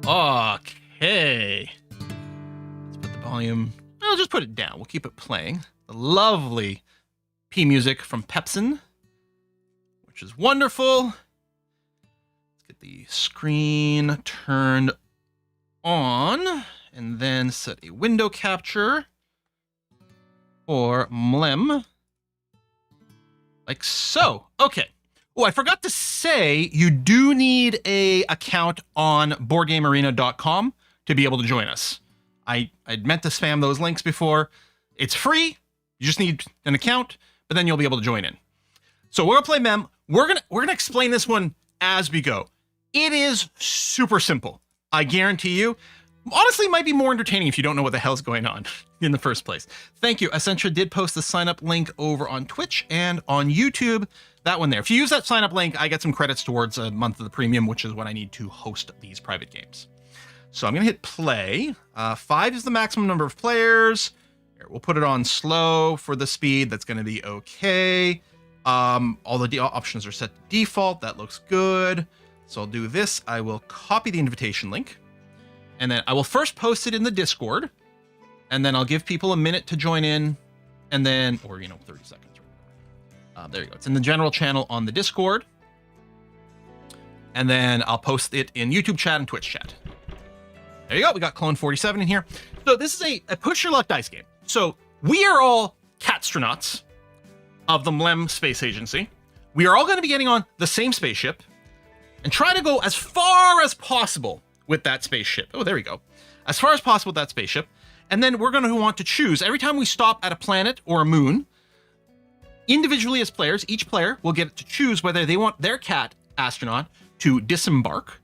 Okay. Let's put the volume. I'll just put it down. We'll keep it playing. The lovely P music from Pepsin, which is wonderful. Let's get the screen turned on and then set a window capture for Mlem. Like so. Okay. Oh, I forgot to say you do need a account on boardgamearena.com to be able to join us. I meant to spam those links before. It's free. You just need an account, but then you'll be able to join in. So we're gonna play Mem. We're gonna explain this one as we go. It is super simple. I guarantee you. Honestly, it might be more entertaining if you don't know what the hell's going on in the first place. Thank you. Essentia did post the sign up link over on Twitch and on YouTube. That one there. If you use that sign up link, I get some credits towards a month of the premium, which is what I need to host these private games. So I'm going to hit play. 5 is the maximum number of players. Here, we'll put it on slow for the speed. That's going to be okay. All the options are set to default. That looks good. So I'll do this. I will copy the invitation link. And then I will first post it in the Discord, and then I'll give people a minute to join in, and then, or, 30 seconds. There you go. It's in the general channel on the Discord. And then I'll post it in YouTube chat and Twitch chat. There you go. We got Clone 47 in here. So this is a push your luck dice game. So we are all catstronauts of the Mlem Space Agency. We are all going to be getting on the same spaceship and try to go as far as possible with that spaceship. Oh, there we go. As far as possible with that spaceship. And then we're going to want to choose every time we stop at a planet or a moon, individually as players, each player will get to choose whether they want their cat astronaut to disembark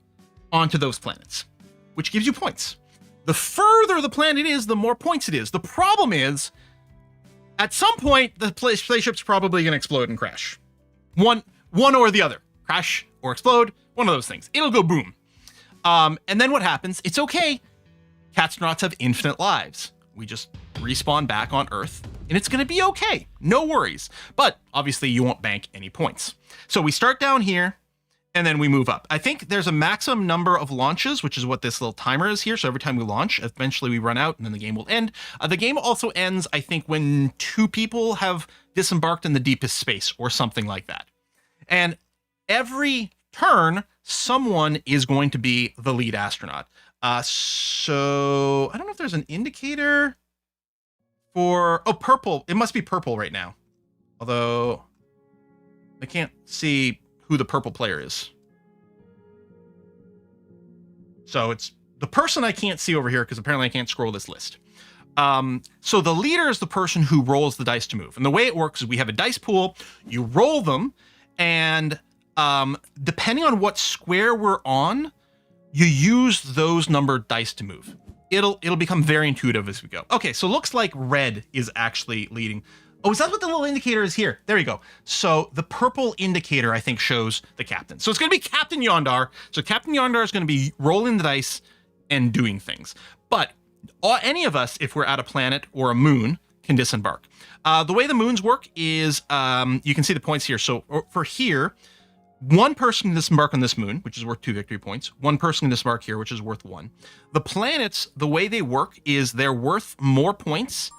onto those planets, which gives you points. The further the planet is, the more points it is. The problem is, at some point, the spaceship's probably going to explode and crash. One or the other. Crash or explode, one of those things. It'll go boom. And then what happens? It's okay. Catstronauts have infinite lives. We just respawn back on Earth, and it's going to be okay. No worries. But obviously, you won't bank any points. So we start down here, and then we move up. I think there's a maximum number of launches, which is what this little timer is here. So every time we launch, eventually we run out, and then the game will end. The game also ends, I think, when 2 people have disembarked in the deepest space, or something like that. And every turn, someone is going to be the lead astronaut. So I don't know if there's an indicator for, purple. It must be purple right now. Although I can't see who the purple player is. So it's the person I can't see over here because apparently I can't scroll this list. So the leader is the person who rolls the dice to move. And the way it works is we have a dice pool, you roll them, and depending on what square we're on, you use those numbered dice to move. It'll become very intuitive as we go. Okay, so looks like red is actually leading. Oh, is that what the little indicator is here? There you go. So the purple indicator, I think, shows the captain. So it's going to be Captain Yondar. So Captain Yondar is going to be rolling the dice and doing things. But any of us, if we're at a planet or a moon, can disembark. The way the moons work is, you can see the points here. So for here, one person can disembark on this moon, which is worth 2 victory points. One person can disembark here, which is worth 1. The planets, the way they work is they're worth more points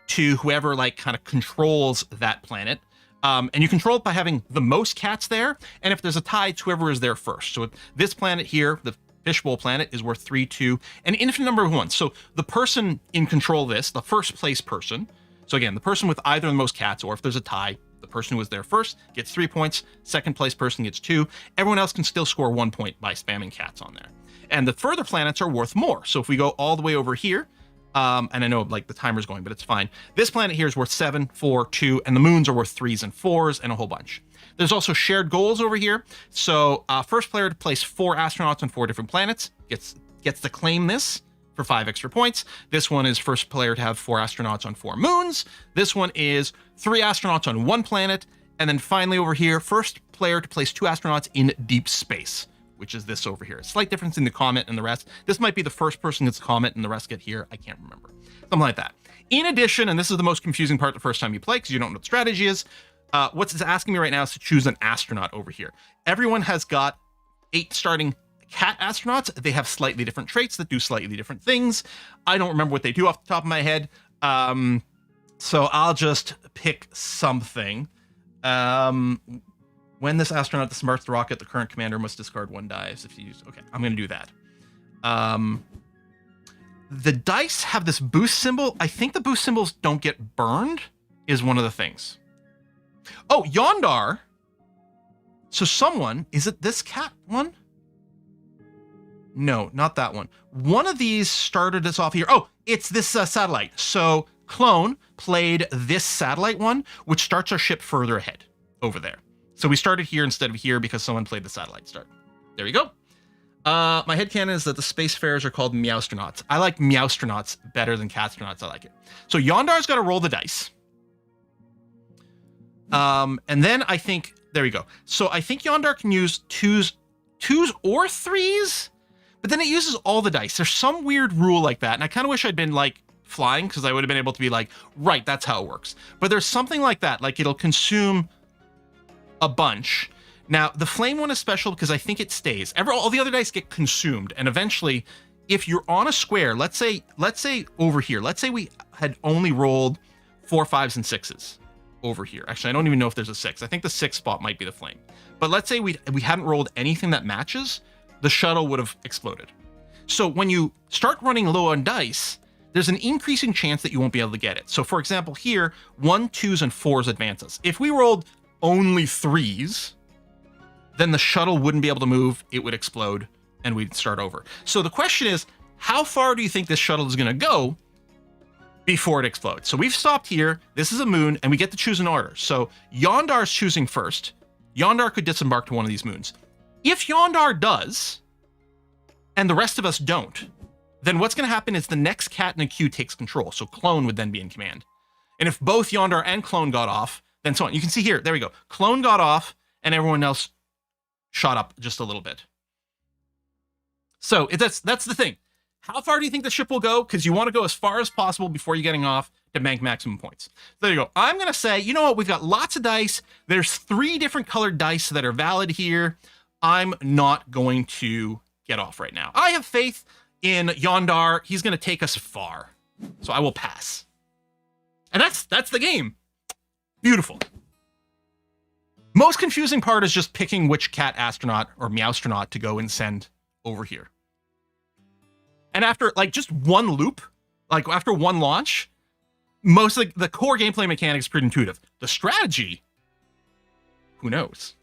to whoever kind of controls that planet. And you control it by having the most cats there. And if there's a tie, it's whoever is there first. So this planet here, the Fishbowl planet, is worth 3, 2, an infinite number of 1s. So the person in control of this, the first place person, so again, the person with either the most cats, or if there's a tie, the person who was there first gets 3 points, second place person gets 2. Everyone else can still score 1 point by spamming cats on there. And the further planets are worth more. So if we go all the way over here, and I know the timer's going, but it's fine. This planet here is worth 7, 4, 2, and the moons are worth 3s and 4s and a whole bunch. There's also shared goals over here. So first player to place 4 astronauts on 4 different planets gets to claim this for 5 extra points. This one is first player to have 4 astronauts on 4 moons. This one is 3 astronauts on 1 planet. And then finally over here, first player to place 2 astronauts in deep space, which is this over here. A slight difference in the comet and the rest. This might be the first person gets comet and the rest get here. I can't remember. Something like that. In addition, and this is the most confusing part the first time you play because you don't know what the strategy is, what it's asking me right now is to choose an astronaut over here. Everyone has got 8 starting cat astronauts, they have slightly different traits that do slightly different things. I don't remember what they do off the top of my head. So I'll just pick something. When this astronaut disembarks the rocket, the current commander must discard 1 dice if you use. Okay, I'm going to do that. The dice have this boost symbol. I think the boost symbols don't get burned is one of the things. Oh, Yondar. So someone, is it this cat one? No, not that one. One of these started us off here. Oh, it's this satellite. So Clone played this satellite one, which starts our ship further ahead over there. So we started here instead of here because someone played the satellite start. There you go. My headcanon is that the spacefarers are called Meowstronauts. I like Meowstronauts better than Catstronauts. I like it. So Yondar's got to roll the dice. And then I think, there we go. So I think Yondar can use twos or threes, but then it uses all the dice. There's some weird rule like that. And I kind of wish I'd been like flying because I would have been able to be like, right, that's how it works. But there's something like that. Like it'll consume a bunch. Now, the flame one is special because I think it stays. All the other dice get consumed. And eventually, if you're on a square, let's say over here, let's say we had only rolled 4, 5s, and 6s over here. Actually, I don't even know if there's a 6. I think the 6th spot might be the flame. But let's say we hadn't rolled anything that matches, the shuttle would have exploded. So when you start running low on dice, there's an increasing chance that you won't be able to get it. So for example, here, 1, 2s, and 4s advance us. If we rolled only 3s, then the shuttle wouldn't be able to move, it would explode, and we'd start over. So the question is, how far do you think this shuttle is going to go before it explodes? So we've stopped here, this is a moon, and we get to choose an order. So Yondar's choosing first. Yondar could disembark to one of these moons. If Yondar does, and the rest of us don't, then what's going to happen is the next cat in the queue takes control, so Clone would then be in command. And if both Yondar and Clone got off, then so on. You can see here, there we go. Clone got off, and everyone else shot up just a little bit. So that's the thing. How far do you think the ship will go? Because you want to go as far as possible before you're getting off to bank maximum points. So there you go. I'm going to say, you know what? We've got lots of dice. There's 3 different colored dice that are valid here. I'm not going to get off right now. I have faith in Yondar. He's going to take us far. So I will pass. And that's the game. Beautiful. Most confusing part is just picking which cat astronaut or Meowstronaut to go and send over here. And after like just one loop, like after one launch, most of the core gameplay mechanics are pretty intuitive. The strategy, who knows?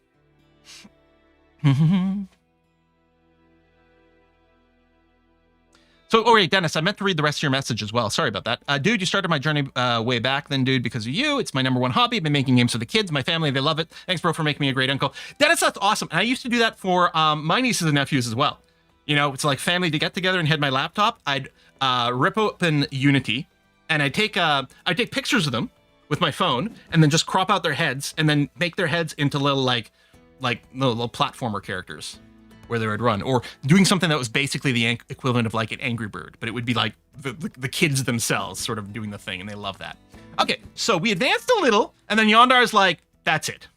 So, oh wait, Dennis, I meant to read the rest of your message as well. Sorry about that. Dude, you started my journey way back then, dude, because of you. It's my #1 hobby. I've been making games for the kids, my family. They love it. Thanks, bro, for making me a great uncle. Dennis, that's awesome. And I used to do that for my nieces and nephews as well. You know, it's like family to get together and had my laptop. I'd rip open Unity, and I'd take pictures of them with my phone, and then just crop out their heads, and then make their heads into little like little platformer characters where they would run, or doing something that was basically the equivalent of like an Angry Bird, but it would be like the kids themselves sort of doing the thing, and they love that. Okay, so we advanced a little, and then Yondar's like, that's it.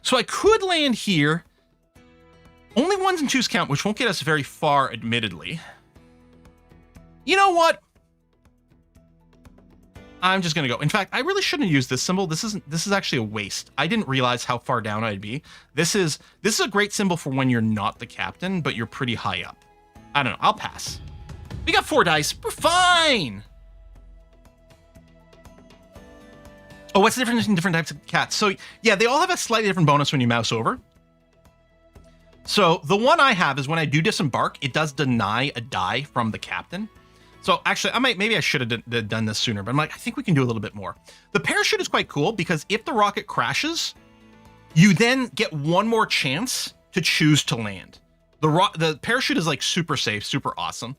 So I could land here. Only 1s and 2s count, which won't get us very far, admittedly. You know what? I'm just gonna go. In fact, I really shouldn't use this symbol. This is actually a waste. I didn't realize how far down I'd be. This is a great symbol for when you're not the captain, but you're pretty high up. I don't know. I'll pass. We got 4 dice. We're fine. Oh, what's the difference in different types of cats? So yeah, they all have a slightly different bonus when you mouse over. So the one I have is when I do disembark, it does deny a die from the captain. So actually, maybe I should have done this sooner, but I'm like, I think we can do a little bit more. The parachute is quite cool because if the rocket crashes, you then get one more chance to choose to land. The parachute is like super safe, super awesome.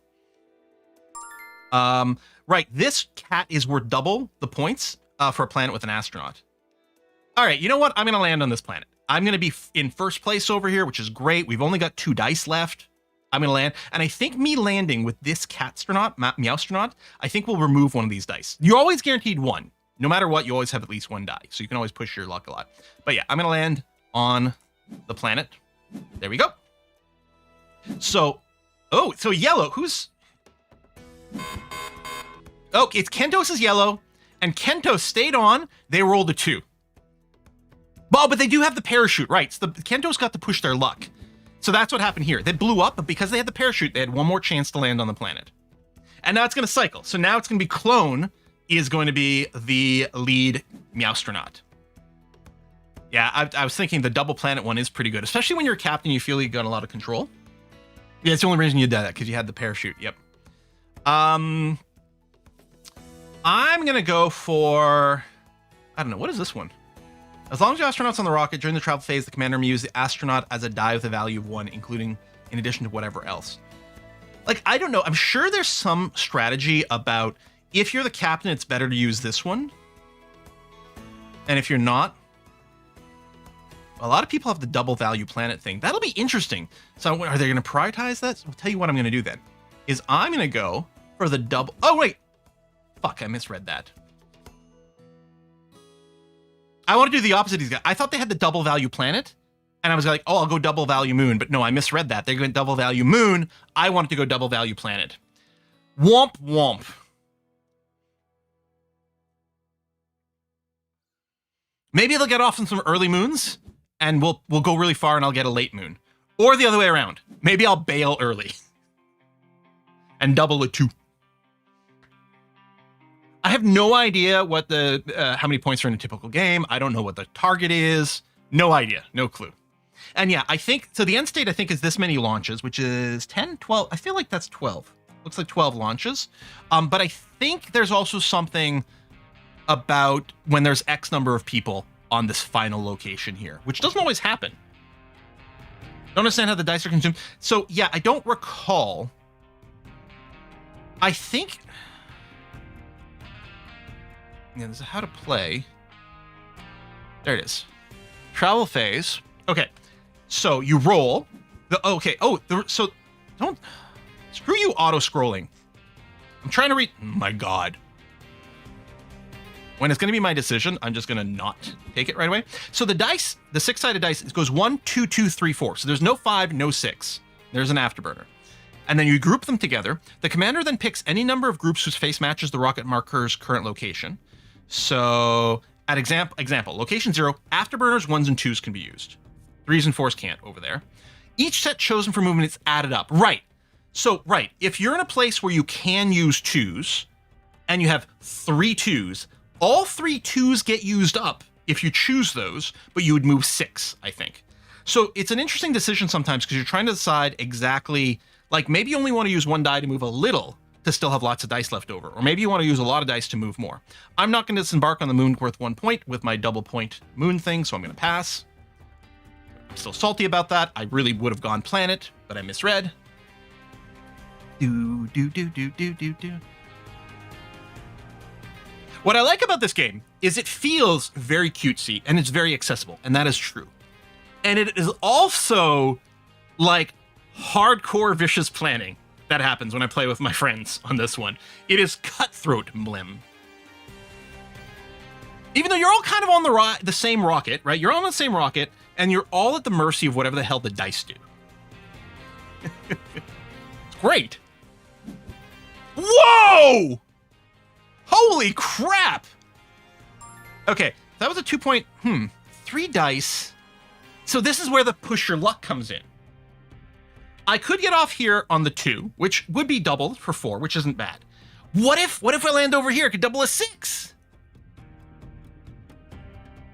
Right, this cat is worth double the points for a planet with an astronaut. All right, you know what? I'm going to land on this planet. I'm going to be in first place over here, which is great. We've only got 2 dice left. I'm going to land. And I think me landing with this Catstronaut, Meowstronaut, I think we'll remove one of these dice. You're always guaranteed 1. No matter what, you always have at least 1 die. So you can always push your luck a lot. But yeah, I'm going to land on the planet. There we go. So, oh, so yellow. Who's... Oh, it's Kentos is yellow, and Kentos stayed on. They rolled a 2. Oh, but they do have the parachute, right? So the Kentos got to push their luck. So that's what happened here. They blew up, but because they had the parachute, they had one more chance to land on the planet. And now it's going to cycle. So now it's going to be Clone is going to be the lead Meowstronaut. Yeah, I was thinking the double planet one is pretty good, especially when you're a captain, you feel you got a lot of control. Yeah, it's the only reason you did that, because you had the parachute. Yep. I'm going to go for... I don't know. What is this one? As long as the astronaut's on the rocket during the travel phase, the commander may use the astronaut as a die with a value of 1, including in addition to whatever else. Like, I don't know. I'm sure there's some strategy about if you're the captain, it's better to use this one. And if you're not, a lot of people have the double value planet thing. That'll be interesting. So are they going to prioritize that? I'll tell you what I'm going to do then. Is I'm going to go for the double... Oh, wait. Fuck, I misread that. I want to do the opposite of these guys. I thought they had the double value planet, and I was like, oh, I'll go double value moon. But no, I misread that. They're going double value moon. I wanted to go double value planet. Womp womp. Maybe they'll get off on some early moons, and we'll go really far, and I'll get a late moon. Or the other way around. Maybe I'll bail early. And double a 2. I have no idea what the how many points are in a typical game. I don't know what the target is. No idea. No clue. And yeah, I think, so the end state I think is this many launches, which is 10, 12. I feel like that's 12. Looks like 12 launches. But I think there's also something about when there's X number of people on this final location here, which doesn't always happen. Don't understand how the dice are consumed. So yeah, I don't recall. I think... Yeah, this is how to play. There it is. Travel phase. Okay, so you roll. So don't screw you auto scrolling. I'm trying to read. My God. When it's going to be my decision, I'm just going to not take it right away. So the dice, the 6-sided dice, it goes 1, 2, 2, 3, 4. So there's no 5, no 6. There's an afterburner. And then you group them together. The commander then picks any number of groups whose face matches the rocket marker's current location. So at example, location 0, afterburners 1s and 2s can be used. 3s and 4s can't over there. Each set chosen for movement is added up. Right. So, right, if you're in a place where you can use 2s and you have 3 2s, all 3 2s get used up if you choose those, but you would move 6, I think. So it's an interesting decision sometimes because you're trying to decide exactly, like maybe you only want to use 1 die to move a little to still have lots of dice left over, or maybe you want to use a lot of dice to move more. I'm not going to disembark on the moon worth 1 point with my double point moon thing, so I'm going to pass. I'm still salty about that. I really would have gone planet, but I misread. Do. What I like about this game is it feels very cutesy and it's very accessible, and that is true. And it is also like hardcore vicious planning that happens when I play with my friends on this one. It is cutthroat blim. Even though you're all kind of on the same rocket, right? You're all on the same rocket, and you're all at the mercy of whatever the hell the dice do. It's great. Whoa! Holy crap! Okay, that was a 2 point, 3 dice. So this is where the push your luck comes in. I could get off here on the 2, which would be doubled for 4, which isn't bad. What if I land over here? I could double a 6.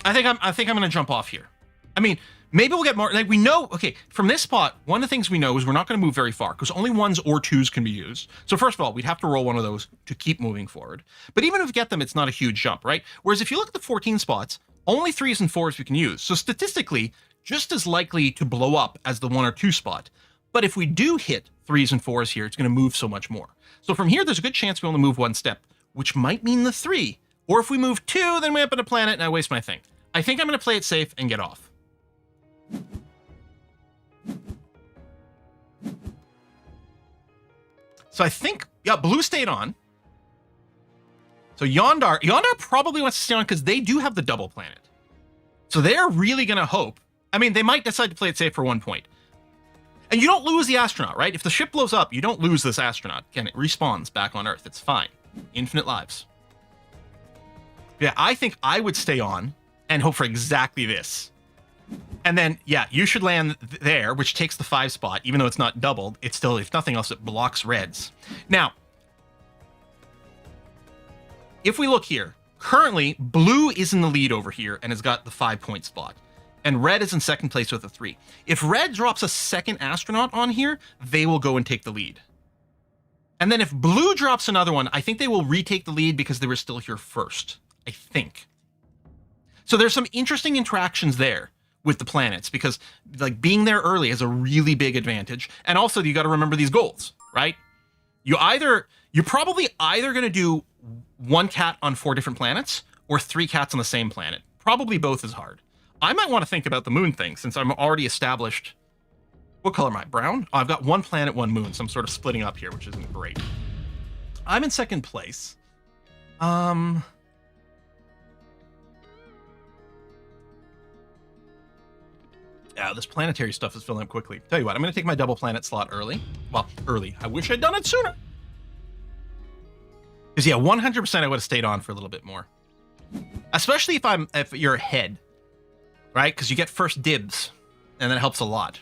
I think I'm gonna jump off here. I mean, maybe we'll get more, like we know, okay, from this spot, one of the things we know is we're not gonna move very far because only 1s or 2s can be used. So first of all, we'd have to roll one of those to keep moving forward. But even if we get them, it's not a huge jump, right? Whereas if you look at the 14 spots, only 3s and 4s we can use. So statistically, just as likely to blow up as the 1 or 2 spot. But if we do hit 3s and 4s here, it's going to move so much more. So from here, there's a good chance we only move 1 step, which might mean the 3. Or if we move 2, then we end up in a planet and I waste my thing. I think I'm going to play it safe and get off. So I think, yeah, blue stayed on. So Yondar probably wants to stay on because they do have the double planet. So they're really going to hope. I mean, they might decide to play it safe for 1 point. And you don't lose the astronaut, right? If the ship blows up, you don't lose this astronaut. Again, it respawns back on Earth. It's fine. Infinite lives. Yeah, I think I would stay on and hope for exactly this. And then, yeah, you should land there, which takes the 5 spot. Even though it's not doubled, it's still, if nothing else, it blocks reds. Now, if we look here, currently, blue is in the lead over here and has got the 5-point spot. And red is in second place with a 3. If red drops a second astronaut on here, they will go and take the lead. And then if blue drops another one, I think they will retake the lead because they were still here first. I think. So there's some interesting interactions there with the planets because like being there early is a really big advantage. And also you got to remember these goals, right? You're probably either going to do 1 cat on 4 different planets or 3 cats on the same planet. Probably both is hard. I might want to think about the moon thing since I'm already established. What color am I? Brown? Oh, I've got 1 planet, 1 moon, so I'm sort of splitting up here, which isn't great. I'm in second place. Yeah, this planetary stuff is filling up quickly. Tell you what, I'm going to take my double planet slot early. Well, early. I wish I'd done it sooner. Because yeah, 100% I would have stayed on for a little bit more. Especially if you're ahead. Right? Because you get first dibs, and that helps a lot.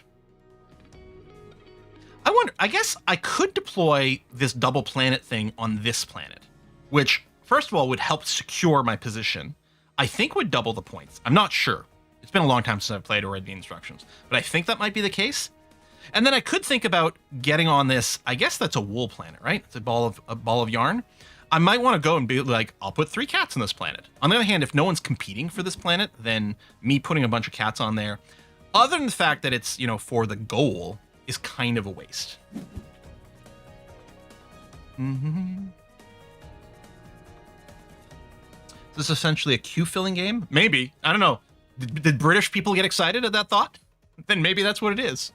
I wonder, I guess I could deploy this double planet thing on this planet, which, first of all, would help secure my position. I think would double the points. I'm not sure. It's been a long time since I've played or read the instructions, but I think that might be the case. And then I could think about getting on this, I guess that's a wool planet, right? It's a ball of yarn. I might want to go and be like, I'll put 3 cats on this planet. On the other hand, if no one's competing for this planet, then me putting a bunch of cats on there, other than the fact that it's, for the goal, is kind of a waste. Mm-hmm. Is this essentially a queue filling game? Maybe. I don't know. Did British people get excited at that thought? Then maybe that's what it is.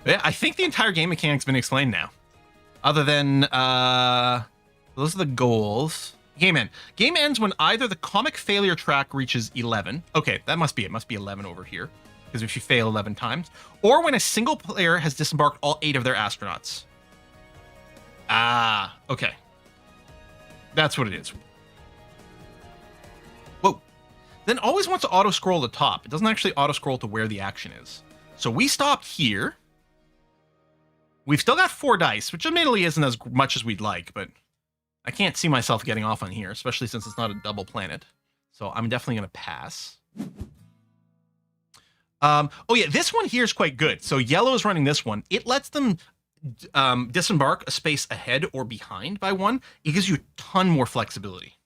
Yeah, I think the entire game mechanic's been explained now. Other than, those are the goals. Game end. Game ends when either the comic failure track reaches 11. Okay, that must be it. Must be 11 over here. Because if you fail 11 times. Or when a single player has disembarked all 8 of their astronauts. Ah, okay. That's what it is. Whoa. Then always wants to auto-scroll the top. It doesn't actually auto-scroll to where the action is. So we stopped here. We've still got 4 dice, which admittedly isn't as much as we'd like, but I can't see myself getting off on here, especially since it's not a double planet. So I'm definitely going to pass. Oh yeah, this one here is quite good. So yellow is running this one. It lets them disembark a space ahead or behind by 1. It gives you a ton more flexibility.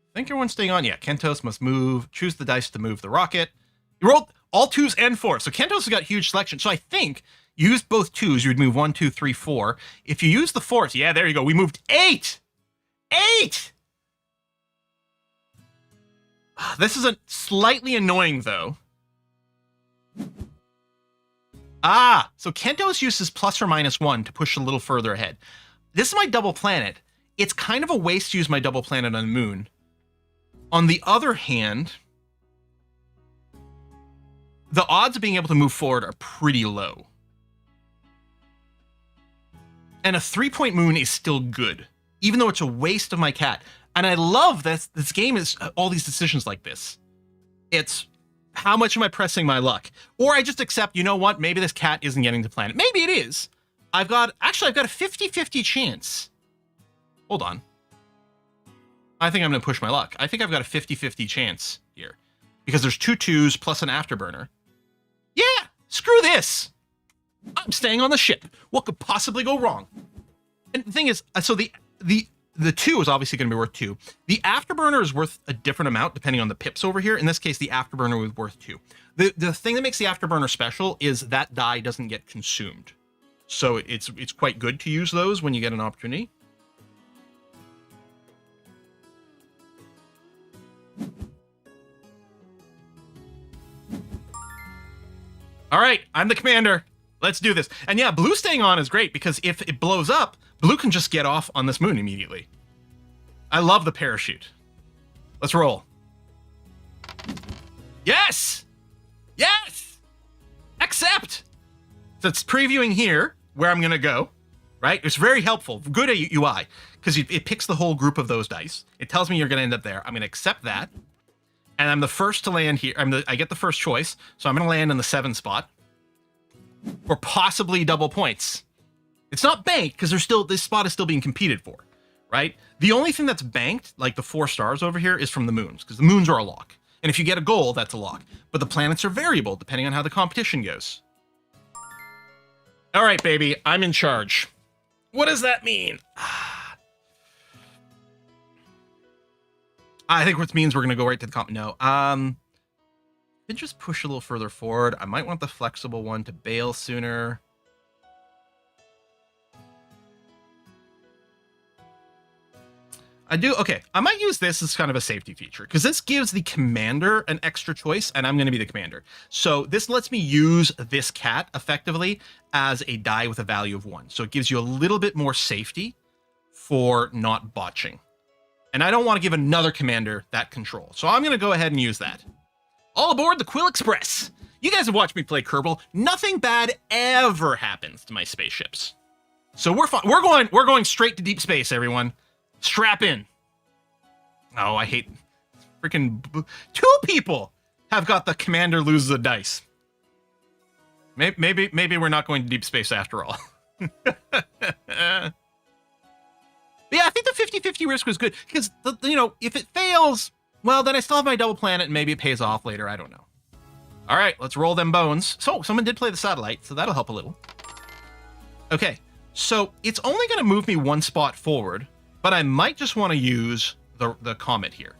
I think everyone's staying on. Yeah, Kentos must move. Choose the dice to move the rocket. You rolled all 2s and 4s. So Kentos has got huge selection. So I think you used both 2s. You would move 1, 2, 3, 4. If you use the 4s, yeah, there you go. We moved 8. 8! This is slightly annoying, though. Ah, so Kentos uses plus or minus 1 to push a little further ahead. This is my double planet. It's kind of a waste to use my double planet on the moon. On the other hand, the odds of being able to move forward are pretty low. And a 3-point moon is still good, even though it's a waste of my cat. And I love that this game is all these decisions like this. It's how much am I pressing my luck? Or I just accept, you know what, maybe this cat isn't getting to planet. Maybe it is. I've got a 50-50 chance. Hold on. I think I'm going to push my luck. I think I've got a 50-50 chance here. Because there's 2 2s plus an afterburner. Yeah, screw this. I'm staying on the ship. What could possibly go wrong? And the thing is, so the 2 is obviously going to be worth 2. The afterburner is worth a different amount depending on the pips over here. In this case, the afterburner was worth 2. The thing that makes the afterburner special is that die doesn't get consumed. So it's quite good to use those when you get an opportunity. All right, I'm the commander. Let's do this. And yeah, blue staying on is great because if it blows up, blue can just get off on this moon immediately. I love the parachute. Let's roll. Yes! Yes! Accept! So it's previewing here where I'm going to go, right? It's very helpful. Good UI because it picks the whole group of those dice. It tells me you're going to end up there. I'm going to accept that. And I'm the first to land here. I get the first choice. So I'm going to land in the 7 spot. Or possibly double points. It's not banked because this spot is still being competed for, right? The only thing that's banked, like the 4 stars over here, is from the moons because the moons are a lock. And if you get a goal, that's a lock. But the planets are variable depending on how the competition goes. All right, baby, I'm in charge. What does that mean? I think what it means we're going to go right to the comp. No. Could just push a little further forward. I might want the flexible one to bail sooner. I do. Okay, I might use this as kind of a safety feature because this gives the commander an extra choice and I'm going to be the commander. So this lets me use this cat effectively as a die with a value of 1. So it gives you a little bit more safety for not botching. And I don't want to give another commander that control. So I'm going to go ahead and use that. All aboard the Quill Express. You guys have watched me play Kerbal. Nothing bad ever happens to my spaceships. So we're fine. We're going straight to deep space, everyone. Strap in. Oh, I hate freaking 2 people have got the commander loses a dice. Maybe we're not going to deep space after all. But yeah, I think the 50-50 risk was good because if it fails, well, then I still have my double planet and maybe it pays off later. I don't know. All right, let's roll them bones. So someone did play the satellite, so that'll help a little. Okay, so it's only going to move me 1 spot forward, but I might just want to use the comet here.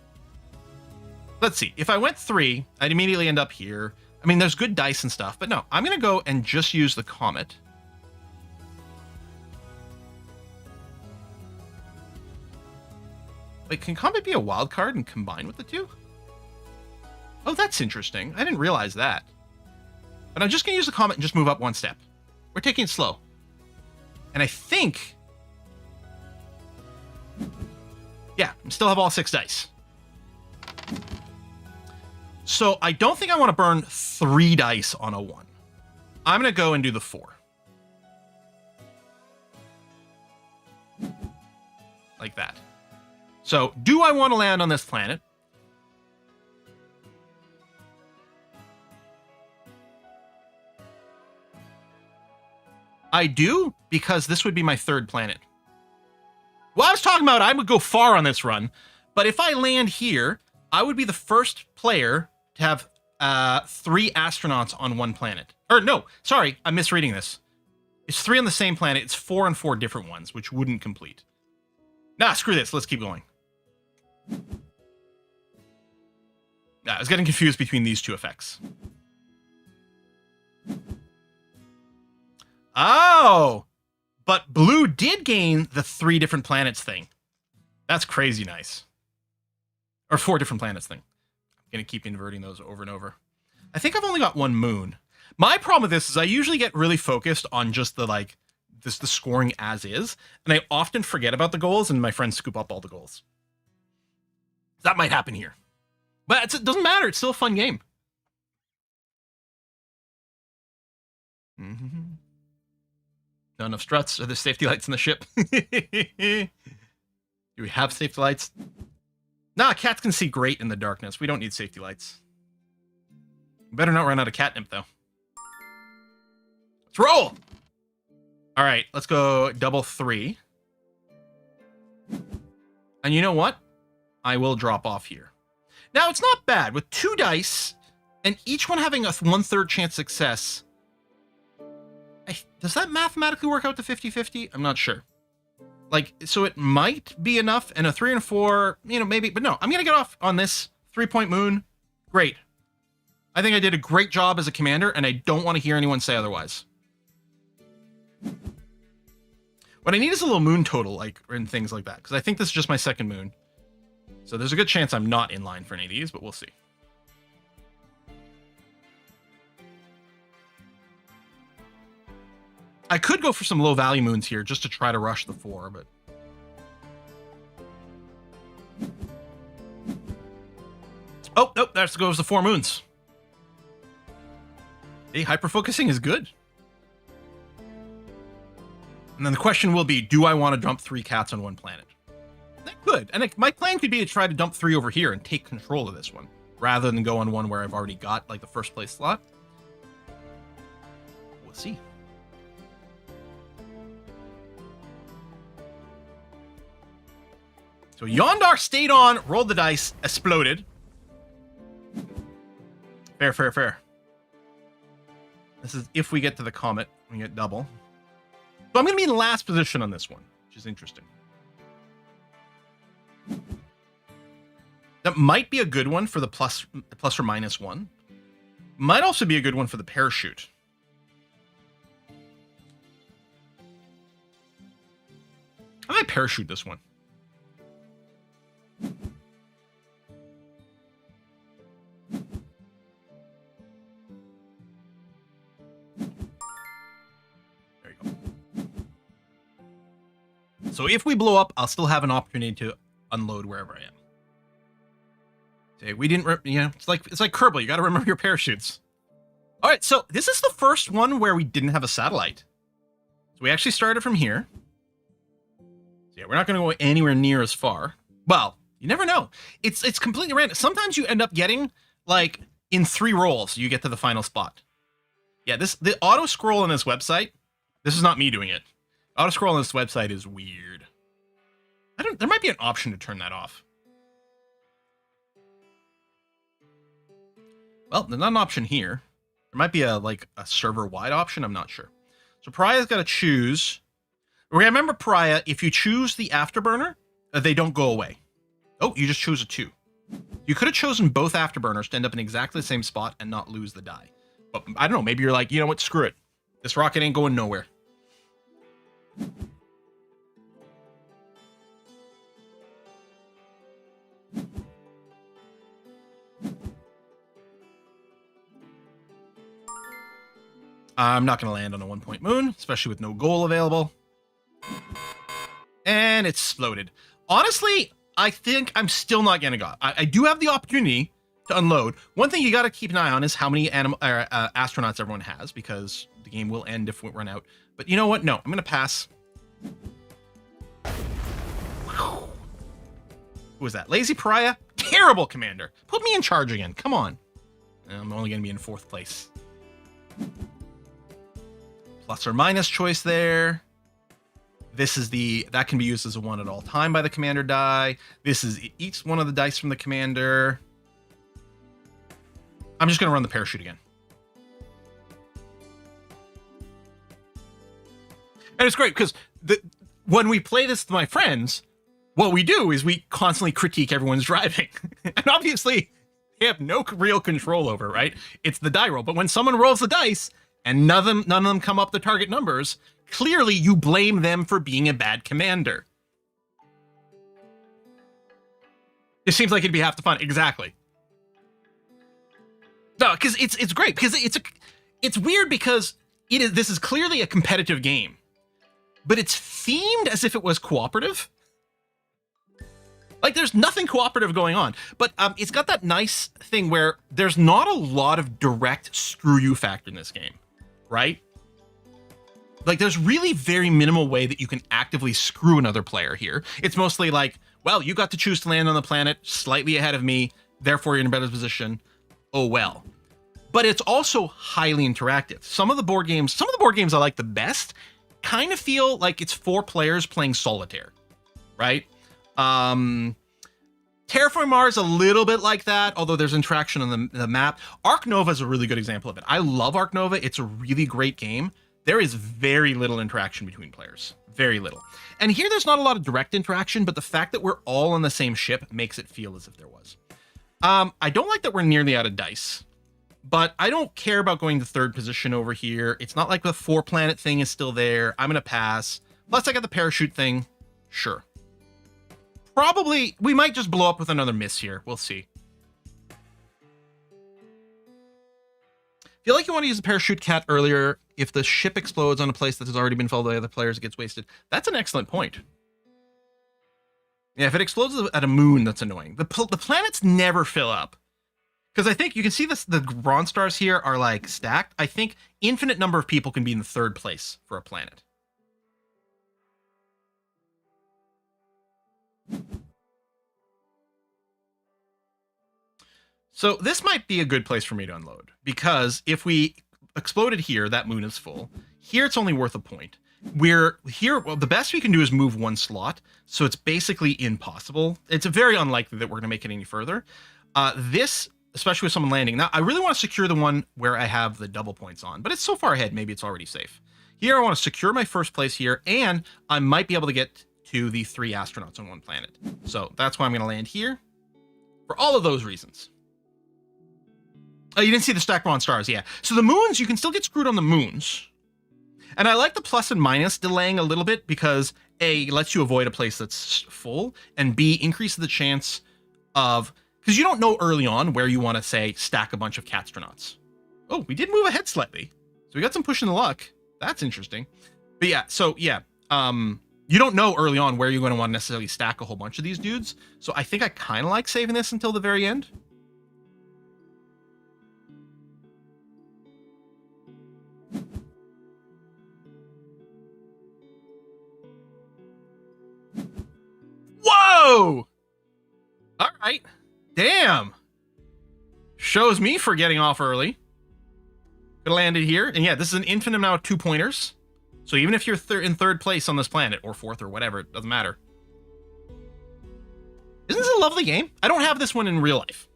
Let's see. If I went 3, I'd immediately end up here. I mean, there's good dice and stuff, but no, I'm going to go and just use the comet. Wait, can comet be a wild card and combine with the 2? Oh, that's interesting. I didn't realize that. But I'm just going to use the comet and just move up 1 step. We're taking it slow. And I think... yeah, I still have all 6 dice. So I don't think I want to burn 3 dice on a 1. I'm going to go and do the 4. Like that. So, do I want to land on this planet? I do, because this would be my 3rd planet. Well, I was talking about I would go far on this run, but if I land here, I would be the first player to have 3 astronauts on 1 planet. Or no, sorry, I'm misreading this. It's 3 on the same planet. It's 4 on 4 different ones, which wouldn't complete. Nah, screw this. Let's keep going. I was getting confused between these 2 effects. Oh, but blue did gain the 3 different planets thing. That's crazy nice. Or 4 different planets thing. I'm going to keep inverting those over and over. I think I've only got 1 moon. My problem with this is I usually get really focused on just the scoring as is, and I often forget about the goals, and my friends scoop up all the goals. That might happen here. But it doesn't matter. It's still a fun game. Mm-hmm. Not enough struts. Are there safety lights in the ship? Do we have safety lights? Nah, cats can see great in the darkness. We don't need safety lights. Better not run out of catnip, though. Let's roll! All right, let's go double 3. And you know what? I will drop off here. Now, it's not bad. With 2 dice, and each one having a 1/3 chance success, does that mathematically work out to 50-50? I'm not sure. So it might be enough, and a 3 and a 4, maybe, but no, I'm going to get off on this 3-point moon. Great. I think I did a great job as a commander, and I don't want to hear anyone say otherwise. What I need is a little moon total, and things like that, because I think this is just my 2nd moon. So there's a good chance I'm not in line for any of these, but we'll see. I could go for some low value moons here just to try to rush the 4, but oh nope, there goes the 4 moons. Hey, hyper focusing is good. And then the question will be, do I want to dump 3 cats on one planet? That could. And my plan could be to try to dump 3 over here and take control of this one, rather than go on one where I've already got like the first place slot. We'll see. So Yondar stayed on, rolled the dice, exploded. Fair, fair, fair. This is if we get to the comet, we get double. So I'm going to be in last position on this one, which is interesting. That might be a good one for the plus or minus 1. Might also be a good one for the parachute. I might parachute this one. There you go. So if we blow up, I'll still have an opportunity to unload wherever I am. Say, we didn't, it's like Kerbal. You got to remember your parachutes. All right, so this is the first one where we didn't have a satellite. So we actually started from here. So yeah, we're not going to go anywhere near as far. Well, you never know. It's completely random. Sometimes you end up getting like in 3 rolls, you get to the final spot. Yeah, the auto scroll on this website. This is not me doing it. Auto scroll on this website is weird. There might be an option to turn that off. Well, there's not an option here. There might be a server-wide option. I'm not sure. So Pariah's got to choose. Remember, Pariah, if you choose the afterburner, they don't go away. Oh, you just choose a 2. You could have chosen both afterburners to end up in exactly the same spot and not lose the die. But I don't know. Maybe you're like, you know what? Screw it. This rocket ain't going nowhere. I'm not going to land on a 1-point moon, especially with no goal available. And it's exploded. Honestly, I think I'm still not going to go. I do have the opportunity to unload. One thing you got to keep an eye on is how many astronauts everyone has, because the game will end if we run out. But you know what? No, I'm going to pass. Who was that? Lazy Pariah? Terrible commander. Put me in charge again. Come on. I'm only going to be in 4th place. Plus or minus choice there. This is that can be used as a 1 at all time by the commander die. This is each one of the dice from the commander. I'm just going to run the parachute again. And it's great because when we play this with my friends, what we do is we constantly critique everyone's driving. And obviously, they have no real control over, right? It's the die roll. But when someone rolls the dice and none of them come up the target numbers, clearly you blame them for being a bad commander. It seems like it'd be half the fun. Exactly. No, because it's great because it's weird because this is clearly a competitive game, but it's themed as if it was cooperative. Like there's nothing cooperative going on, but it's got that nice thing where there's not a lot of direct screw you factor in this game, right? Like there's really very minimal way that you can actively screw another player here. It's mostly like, well, you got to choose to land on the planet slightly ahead of me, therefore you're in a better position. Oh well. But it's also highly interactive. Some of the board games I like the best kind of feel like it's 4 players playing solitaire, right? Terraforming Mars a little bit like that, although there's interaction on the map. Ark Nova is a really good example of it. I love Ark Nova. It's a really great game. There is very little interaction between players. Very little. And here there's not a lot of direct interaction, but the fact that we're all on the same ship makes it feel as if there was. I don't like that we're nearly out of dice, but I don't care about going to 3rd position over here. It's not like the 4-planet thing is still there. I'm going to pass. Plus I got the parachute thing. Sure. Probably, we might just blow up with another miss here. We'll see. Feel like you want to use the parachute cat earlier. if the ship explodes on a place that has already been followed by other players, it gets wasted. That's an excellent point. Yeah, if it explodes at a moon, that's annoying. The planets never fill up. Because I think you can see this, the bronze stars here are like stacked. I think infinite number of people can be in the third place for a planet. So this might be a good place for me to unload, because if we exploded here, that moon is full. Here, it's only worth a point. We're here, well, the best we can do is move one slot, so it's basically impossible. It's very unlikely that we're going to make it any further. This, especially with someone landing. Now, I really want to secure the one where I have the double points on, but it's so far ahead, maybe it's already safe. Here, I want to secure my first place here, and I might be able to get to the 3 astronauts on one planet. So that's why I'm going to land here, for all of those reasons. Oh, you didn't see the stacked bronze stars, yeah. So the moons, you can still get screwed on the moons. And I like the plus and minus delaying a little bit because A, it lets you avoid a place that's full, and B, increases the chance of, because you don't know early on where you want to, say, stack a bunch of catastronauts. Oh, we did move ahead slightly. So we got some push in the luck. That's interesting. But yeah, so yeah, you don't know early on where you're going to want to necessarily stack a whole bunch of these dudes. So I think I kind of like saving this until the very end. Whoa! All right. Damn. Shows me for getting off early. Could have landed here. And yeah, this is an infinite amount of 2-pointers. So even if you're in third place on this planet, or fourth or whatever, it doesn't matter. Isn't this a lovely game? I don't have this one in real life.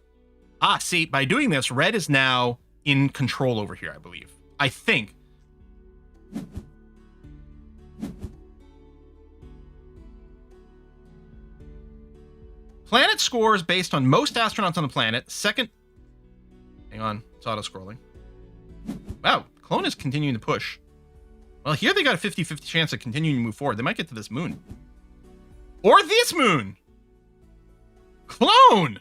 Ah, see, by doing this, red is now in control over here, I believe. I think. Planet scores based on most astronauts on the planet. Second. Hang on, it's auto-scrolling. Wow, Colonist continuing to push. Well, here they got a 50-50 chance of continuing to move forward. They might get to this moon. Or this moon! Clone!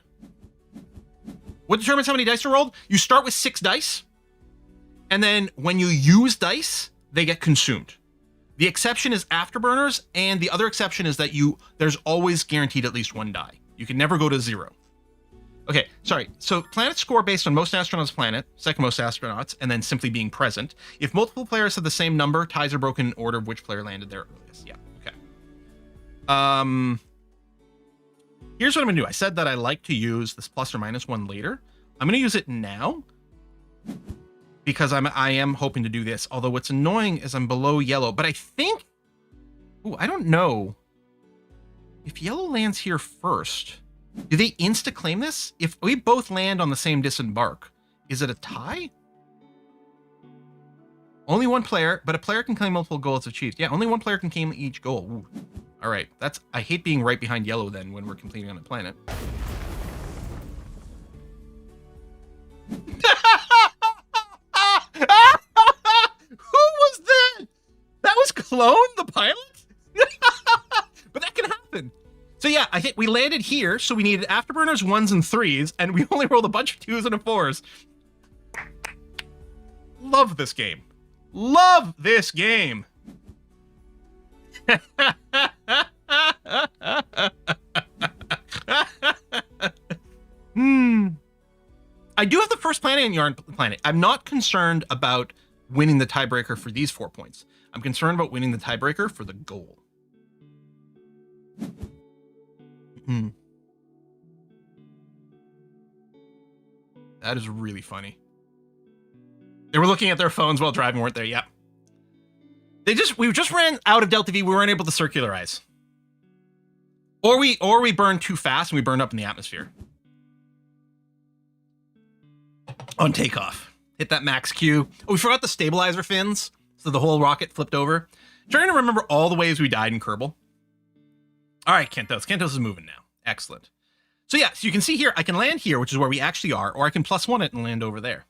What determines how many dice are rolled? You start with 6 dice, and then when you use dice, they get consumed. The exception is afterburners, and the other exception is that there's always guaranteed at least 1 die. You can never go to 0. Okay, sorry. So planets score based on most astronauts planet, second most astronauts, and then simply being present. If multiple players have the same number, ties are broken in order of which player landed there earliest. Yeah, okay. Here's what I'm gonna do. I said that I like to use this plus or minus one later. I'm gonna use it now because I am hoping to do this. Although what's annoying is I'm below yellow, but I think, ooh, I don't know. If yellow lands here first, do they insta-claim this? If we both land on the same disembark, is it a tie? Only one player, but a player can claim multiple goals achieved. Yeah, only one player can claim each goal. Ooh. All right, I hate being right behind yellow then when we're completing on a planet. Who was that? That was Clone, the pilot? But that can happen. So yeah, I think we landed here, so we needed afterburners, 1s, and 3s, and we only rolled a bunch of 2s and a 4s. Love this game. Love this game. I do have the first planet in Yarn Planet. I'm not concerned about winning the tiebreaker for these 4 points. I'm concerned about winning the tiebreaker for the goal. That is really funny. They were looking at their phones while driving, weren't they? Yep. We just ran out of Delta V. We weren't able to circularize. Or we burned too fast and we burned up in the atmosphere. On takeoff. Hit that max Q. Oh, we forgot the stabilizer fins. So the whole rocket flipped over. Trying to remember all the ways we died in Kerbal. All right, Kentos. Kentos is moving now. Excellent. So yeah, so you can see here, I can land here, which is where we actually are, or I can +1 it and land over there.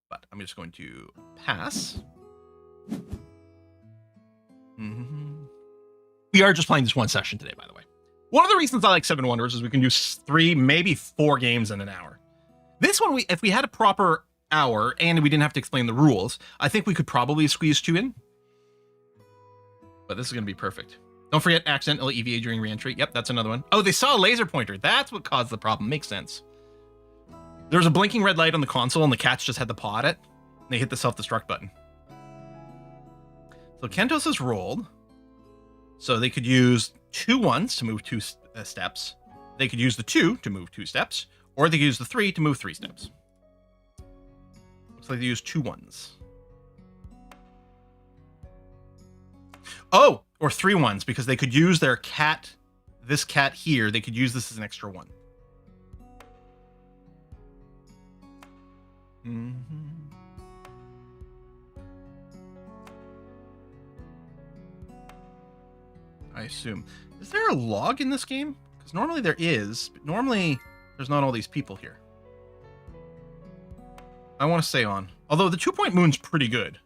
But I'm just going to pass. We are just playing this one session today, by the way. One of the reasons I like Seven Wonders is we can do 3, maybe 4 games in an hour. This one, if we had a proper hour and we didn't have to explain the rules, I think we could probably squeeze 2 in. But this is going to be perfect. Don't forget accidental EVA during reentry. Yep, that's another one. Oh, they saw a laser pointer. That's what caused the problem. Makes sense. There was a blinking red light on the console and the cats just had to paw at it. And they hit the self-destruct button. So Kentos has rolled. So they could use 2 1s to move 2 steps. They could use the 2 to move 2 steps. Or they could use the 3 to move 3 steps. Looks like they used 2 1s. Oh, or 3 1s, because they could use their cat, this cat here, they could use this as an extra 1. I assume. Is there a log in this game? Because normally there is, but normally there's not all these people here. I want to stay on. Although the 2-point moon's pretty good.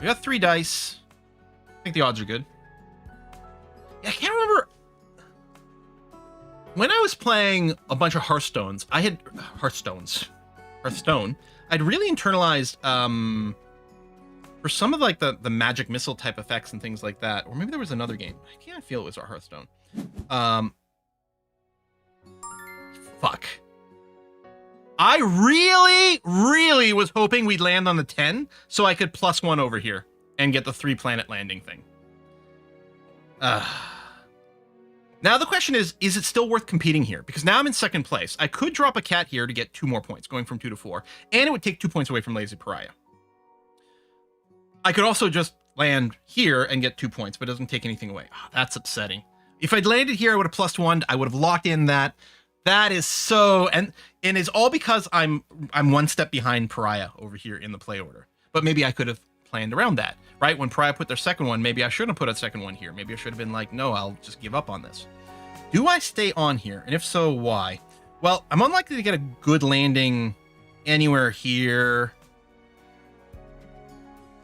We got 3 dice. I think the odds are good. Yeah, I can't remember. When I was playing a bunch of Hearthstones, I had Hearthstone. I'd really internalized for some of like the magic missile type effects and things like that. Or maybe there was another game. I can't feel it was our Hearthstone. Fuck. I really was hoping we'd land on the 10 so I could +1 over here and get the 3 planet landing thing. Now the question is it still worth competing here? Because now I'm in 2nd place. I could drop a cat here to get 2 more points, going from 2 to 4, and it would take 2 points away from Lazy Pariah. I could also just land here and get 2 points, but it doesn't take anything away. Oh, that's upsetting. If I'd landed here, I would have +1. I would have locked in that. That is so, and it's all because I'm 1 step behind Pariah over here in the play order. But maybe I could have planned around that, right? When Pariah put their 2nd one, maybe I shouldn't have put a 2nd one here. Maybe I should have been like, no, I'll just give up on this. Do I stay on here? And if so, why? Well, I'm unlikely to get a good landing anywhere here.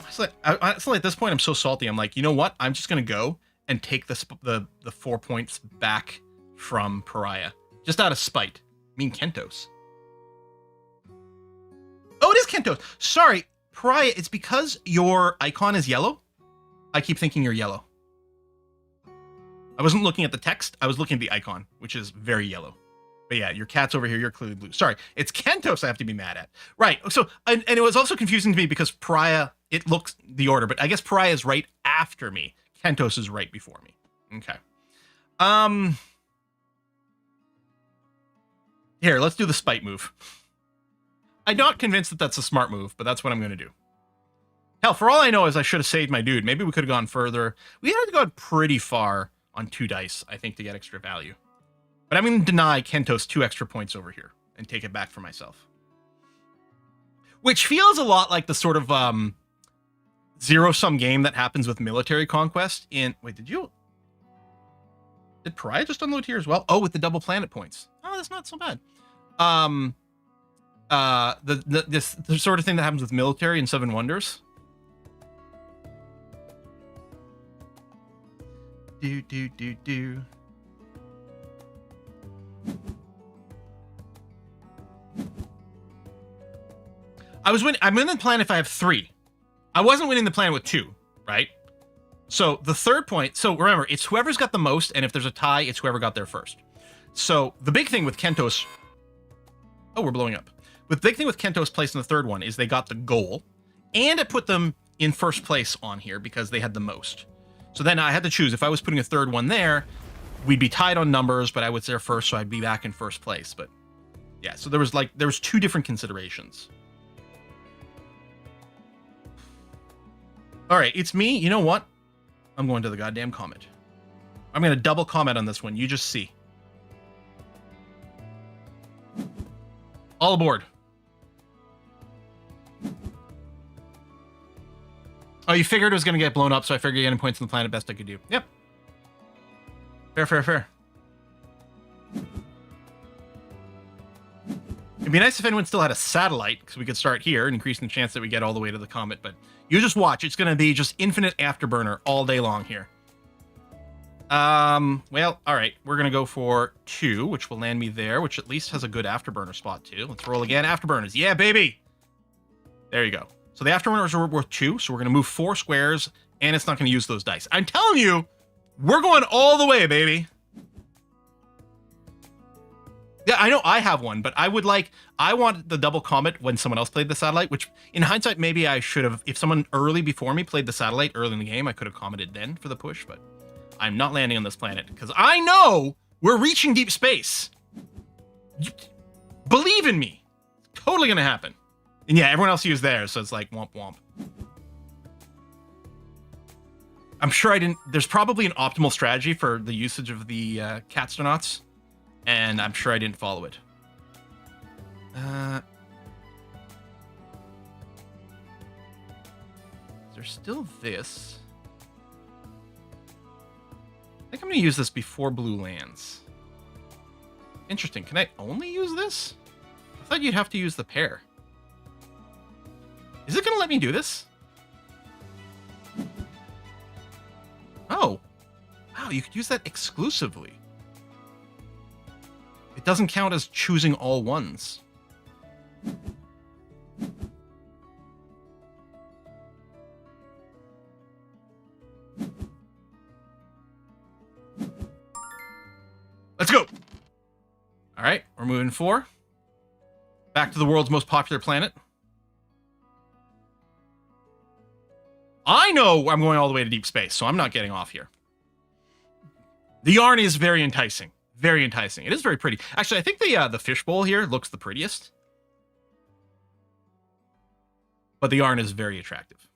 It's like at this point, I'm so salty. I'm like, you know what? I'm just going to go and take the 4 points back from Pariah. Just out of spite. I mean, Kentos. Oh, it is Kentos. Sorry, Pariah, it's because your icon is yellow. I keep thinking you're yellow. I wasn't looking at the text. I was looking at the icon, which is very yellow. But yeah, your cat's over here. You're clearly blue. Sorry, it's Kentos I have to be mad at. Right. So, and it was also confusing to me because Pariah, it looks the order, but I guess Pariah is right after me. Kentos is right before me. Okay. Here, let's do the spite move. I'm not convinced that that's a smart move, but that's what I'm going to do. Hell, for all I know is I should have saved my dude. Maybe we could have gone further. We had to go pretty far on 2 dice, I think, to get extra value. But I'm going to deny Kentos 2 extra points over here and take it back for myself. Which feels a lot like the sort of zero-sum game that happens with military conquest in... Wait, did Pariah just unload here as well? Oh, with the double planet points. Oh, that's not so bad. The sort of thing that happens with military in 7 Wonders. Do. I'm winning the plan if I have 3. I wasn't winning the plan with 2, right? So the 3rd point, so remember, it's whoever's got the most, and if there's a tie, it's whoever got there first. So the big thing with Kentos... Oh, we're blowing up. The big thing with Kentos placing the 3rd one is they got the goal, and it put them in 1st place on here because they had the most. So then I had to choose. If I was putting a 3rd one there, we'd be tied on numbers, but I was there first, so I'd be back in 1st place. But yeah, so there was 2 different considerations. All right, it's me. You know what? I'm going to the goddamn comment. I'm going to double comment on this one. You just see. All aboard. Oh, you figured it was going to get blown up, so I figured getting points on the planet best I could do. Yep. Fair. It'd be nice if anyone still had a satellite, because we could start here and increase the chance that we get all the way to the comet, but you just watch. It's going to be just infinite afterburner all day long here. Well, all right. We're going to go for 2, which will land me there, which at least has a good afterburner spot, too. Let's roll again. Afterburners. Yeah, baby! There you go. So the afterburners are worth 2, so we're going to move 4 squares, and it's not going to use those dice. I'm telling you, we're going all the way, baby. Yeah, I know I have one, but I want the double comet when someone else played the satellite, which in hindsight, maybe I should have, if someone early before me played the satellite early in the game, I could have commented then for the push, but I'm not landing on this planet because I know we're reaching deep space. Believe in me. It's totally going to happen. And yeah, everyone else used theirs, so it's like womp womp. I'm sure I didn't, there's probably an optimal strategy for the usage of the catstronauts. And I'm sure I didn't follow it. There's still this. I think I'm going to use this before blue lands. Interesting. Can I only use this? I thought you'd have to use the pair. Is it going to let me do this? Oh. Wow, you could use that exclusively. It doesn't count as choosing all ones. Let's go. All right, we're moving 4. Back to the world's most popular planet. I know I'm going all the way to deep space, so I'm not getting off here. The yarn is very enticing. Very enticing. It is very pretty. Actually, I think the fishbowl here looks the prettiest. But the yarn is very attractive.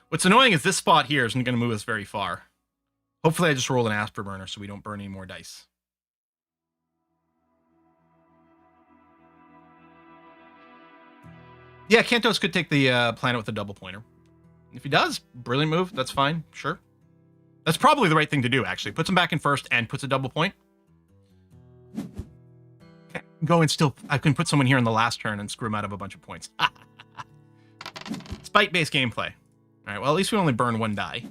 What's annoying is this spot here isn't going to move us very far. Hopefully I just roll an afterburner so we don't burn any more dice. Yeah, Kantos could take the planet with a double pointer. If he does, brilliant move. That's fine. Sure. That's probably the right thing to do, actually. Puts him back in first and puts a double point. Go and still... I can put someone here in the last turn and screw him out of a bunch of points. Spite-based gameplay. All right, well, at least we only burn 1 die.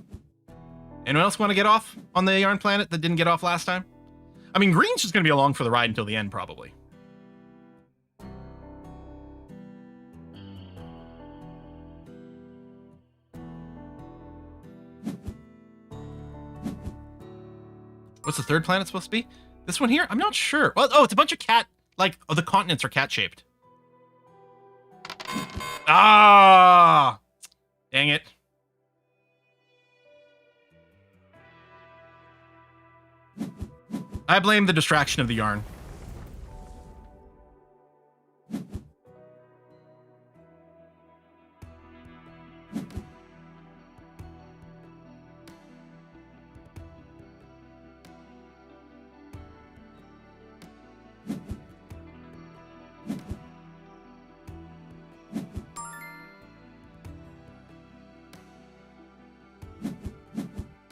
Anyone else want to get off on the yarn planet that didn't get off last time? I mean, green's just going to be along for the ride until the end, probably. What's the third planet supposed to be? This one here? I'm not sure. Well, oh, it's a bunch of cat, like, oh, the continents are cat-shaped. Ah! Dang it. I blame the distraction of the yarn.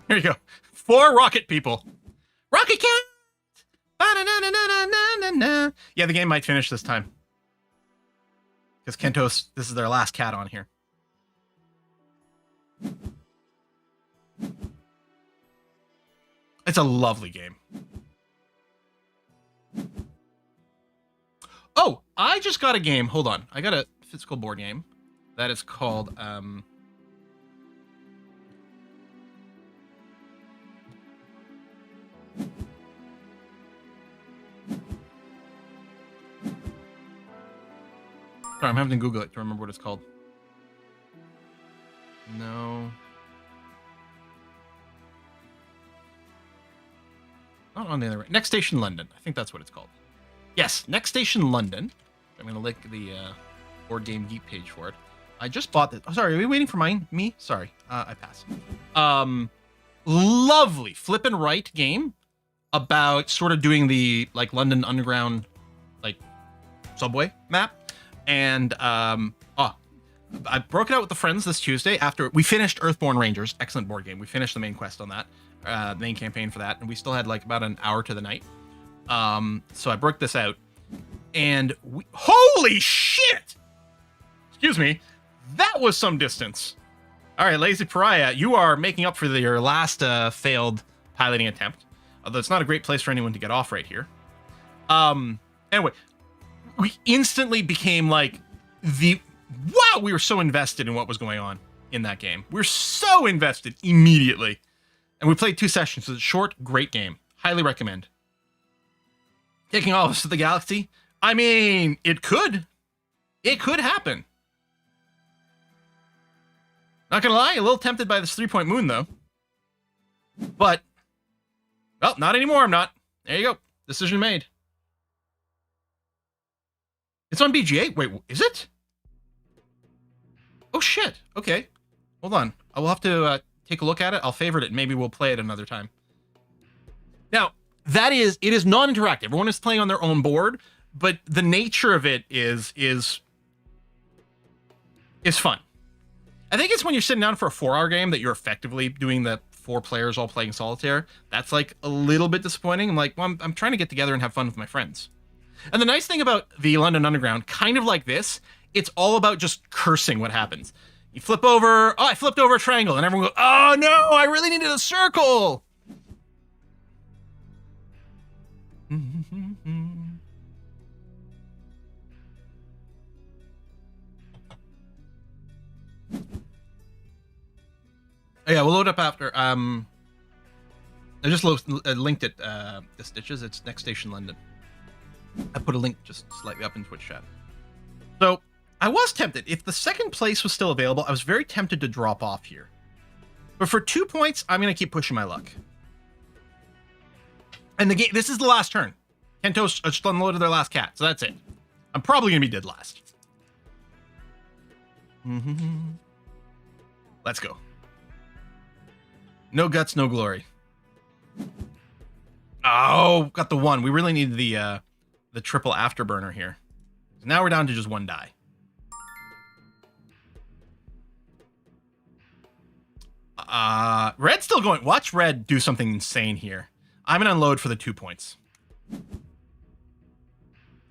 Here you go. 4 rocket people. Rocket cat! Yeah, the game might finish this time. Because Kentos, this is their last cat on here. It's a lovely game. Oh, I just got a game. Hold on. I got a physical board game that is called... Sorry, I'm having to Google it to remember what it's called. No. Not on the other way. Next Station London. I think that's what it's called. Yes, Next Station London. I'm going to link the Board Game Geek page for it. I just bought this. Oh, sorry, are we waiting for me? Sorry, I pass. Lovely flip and right game about sort of doing the like London Underground like subway map. And I broke it out with the friends this Tuesday after we finished Earthborn Rangers. Excellent board game. We finished the main quest on that, main campaign for that, and we still had like about an hour to the night. So I broke this out, and holy shit! Excuse me, that was some distance. All right, Lazy Pariah, you are making up for your last failed piloting attempt. Although it's not a great place for anyone to get off right here. Anyway, we instantly became like wow, we were so invested in what was going on in that game. We were so invested immediately. And we played 2 sessions. It's a short, great game. Highly recommend. Taking all of us to the galaxy? I mean, it could. It could happen. Not gonna lie, a little tempted by this 3-point moon, though. But, well, not anymore, I'm not. There you go. Decision made. It's on BGA? Wait, is it? Oh, shit. Okay. Hold on. I will have to take a look at it. I'll favorite it, and maybe we'll play it another time. Now, it is non-interactive. Everyone is playing on their own board, but the nature of it is fun. I think it's when you're sitting down for a 4-hour game that you're effectively doing the 4 players all playing solitaire. That's like a little bit disappointing. I'm like, well, I'm trying to get together and have fun with my friends. And the nice thing about the London Underground, kind of like this, it's all about just cursing what happens. You flip over, oh, I flipped over a triangle, and everyone goes, oh no, I really needed a circle. Oh, yeah, we'll load up after. I just linked it, the Stitches. It's Next Station London. I put a link just slightly up in Twitch chat. So, I was tempted. If the second place was still available, I was very tempted to drop off here. But for 2 points, I'm going to keep pushing my luck. And the game, this is the last turn. Kento's just unloaded their last cat, so that's it. I'm probably going to be dead last. Let's go. No guts, no glory. Oh, got the 1. We really need the triple afterburner here. So now we're down to just 1 die. Red's still going. Watch Red do something insane here. I'm going to unload for the 2 points.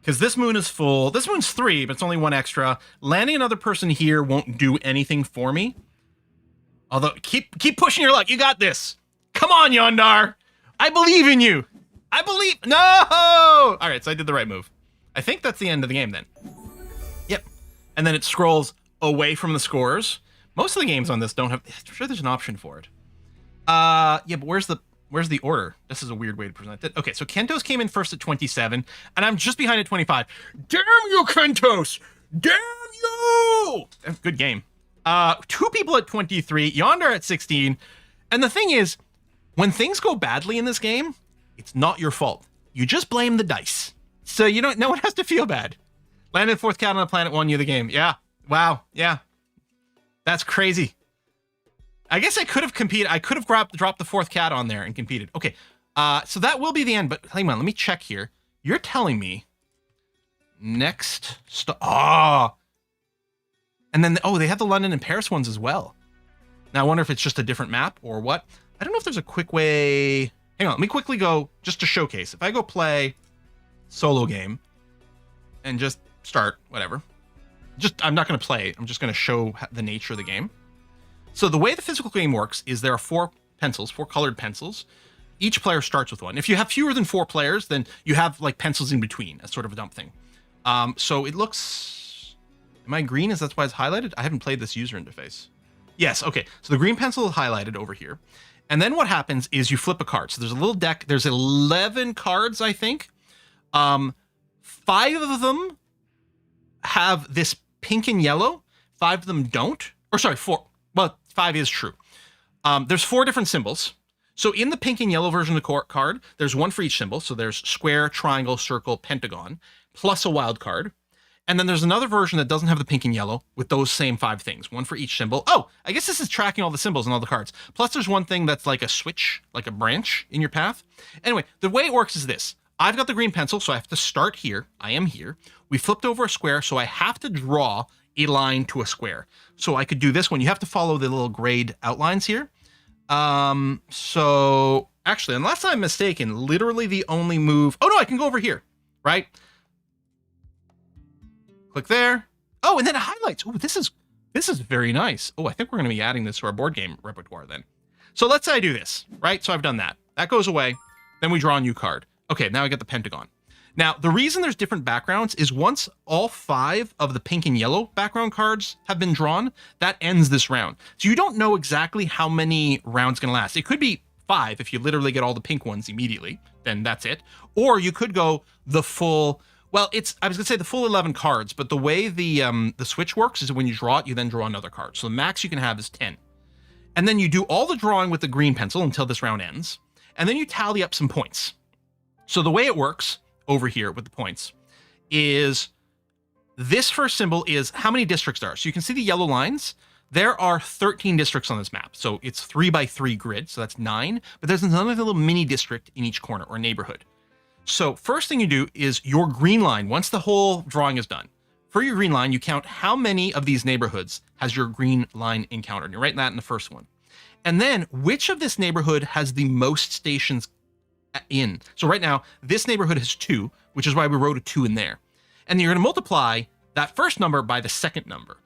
Because this moon is full. This moon's 3, but it's only 1 extra. Landing another person here won't do anything for me. Although, keep pushing your luck. You got this. Come on, Yondar. I believe in you. I believe. No! All right, so I did the right move. I think that's the end of the game then. Yep. And then it scrolls away from the scores. Most of the games on this don't have. I'm sure there's an option for it. Yeah, but where's the order? This is a weird way to present it. Okay, so Kentos came in first at 27, and I'm just behind at 25. Damn you, Kentos! Damn you! Good game. 2 people at 23, Yonder at 16. And the thing is, when things go badly in this game, it's not your fault. You just blame the dice. So no one has to feel bad. Landed 4th cat on the planet won you the game. Yeah. Wow. Yeah. That's crazy. I guess I could have competed. I could have dropped the 4th cat on there and competed. Okay. So that will be the end, but hang on, let me check here. You're telling me next and then, they have the London and Paris ones as well. Now, I wonder if it's just a different map or what. I don't know if there's a quick way. Hang on, let me quickly go just to showcase. If I go play solo game and just start, whatever. I'm not going to play. I'm just going to show the nature of the game. So the way the physical game works is there are 4 pencils, 4 colored pencils. Each player starts with 1. If you have fewer than 4 players, then you have like pencils in between as sort of a dump thing. So it looks... Am I green? Is that why it's highlighted? I haven't played this user interface. Yes, okay. So the green pencil is highlighted over here. And then what happens is you flip a card. So there's a little deck. There's 11 cards, I think. 5 of them have this pink and yellow. 5 of them don't. Or sorry, 4. Well, 5 is true. There's 4 different symbols. So in the pink and yellow version of the card, there's 1 for each symbol. So there's square, triangle, circle, pentagon, plus a wild card. And then there's another version that doesn't have the pink and yellow with those same 5 things, 1 for each symbol. Oh, I guess this is tracking all the symbols and all the cards. Plus there's 1 thing that's like a switch, like a branch in your path. Anyway, the way it works is this. I've got the green pencil, so I have to start here. I am here. We flipped over a square, so I have to draw a line to a square. So I could do this one. You have to follow the little grayed outlines here. So actually, unless I'm mistaken, literally the only move... Oh no, I can go over here, right? Click there. Oh, and then it highlights. Oh, this is This is very nice. Oh, I think we're going to be adding this to our board game repertoire then. So let's say I do this, right? So I've done that. That goes away. Then we draw a new card. Okay, now I get the pentagon. Now, the reason there's different backgrounds is once all 5 of the pink and yellow background cards have been drawn, that ends this round. So you don't know exactly how many rounds going to last. It could be 5 if you literally get all the pink ones immediately, then that's it. Or you could go the full, well, I was going to say the full 11 cards, but the way the switch works is when you draw it, you then draw another card. So the max you can have is 10. And then you do all the drawing with the green pencil until this round ends. And then you tally up some points. So the way it works over here with the points is this first symbol is how many districts there are. So you can see the yellow lines. There are 13 districts on this map. So it's 3x3 grid. So that's 9. But there's another little mini district in each corner or neighborhood. So first thing you do is your green line, once the whole drawing is done, for your green line, you count how many of these neighborhoods has your green line encountered. You're writing that in the first one. And then which of this neighborhood has the most stations in? So right now, this neighborhood has 2, which is why we wrote a 2 in there. And you're going to multiply that first number by the second number.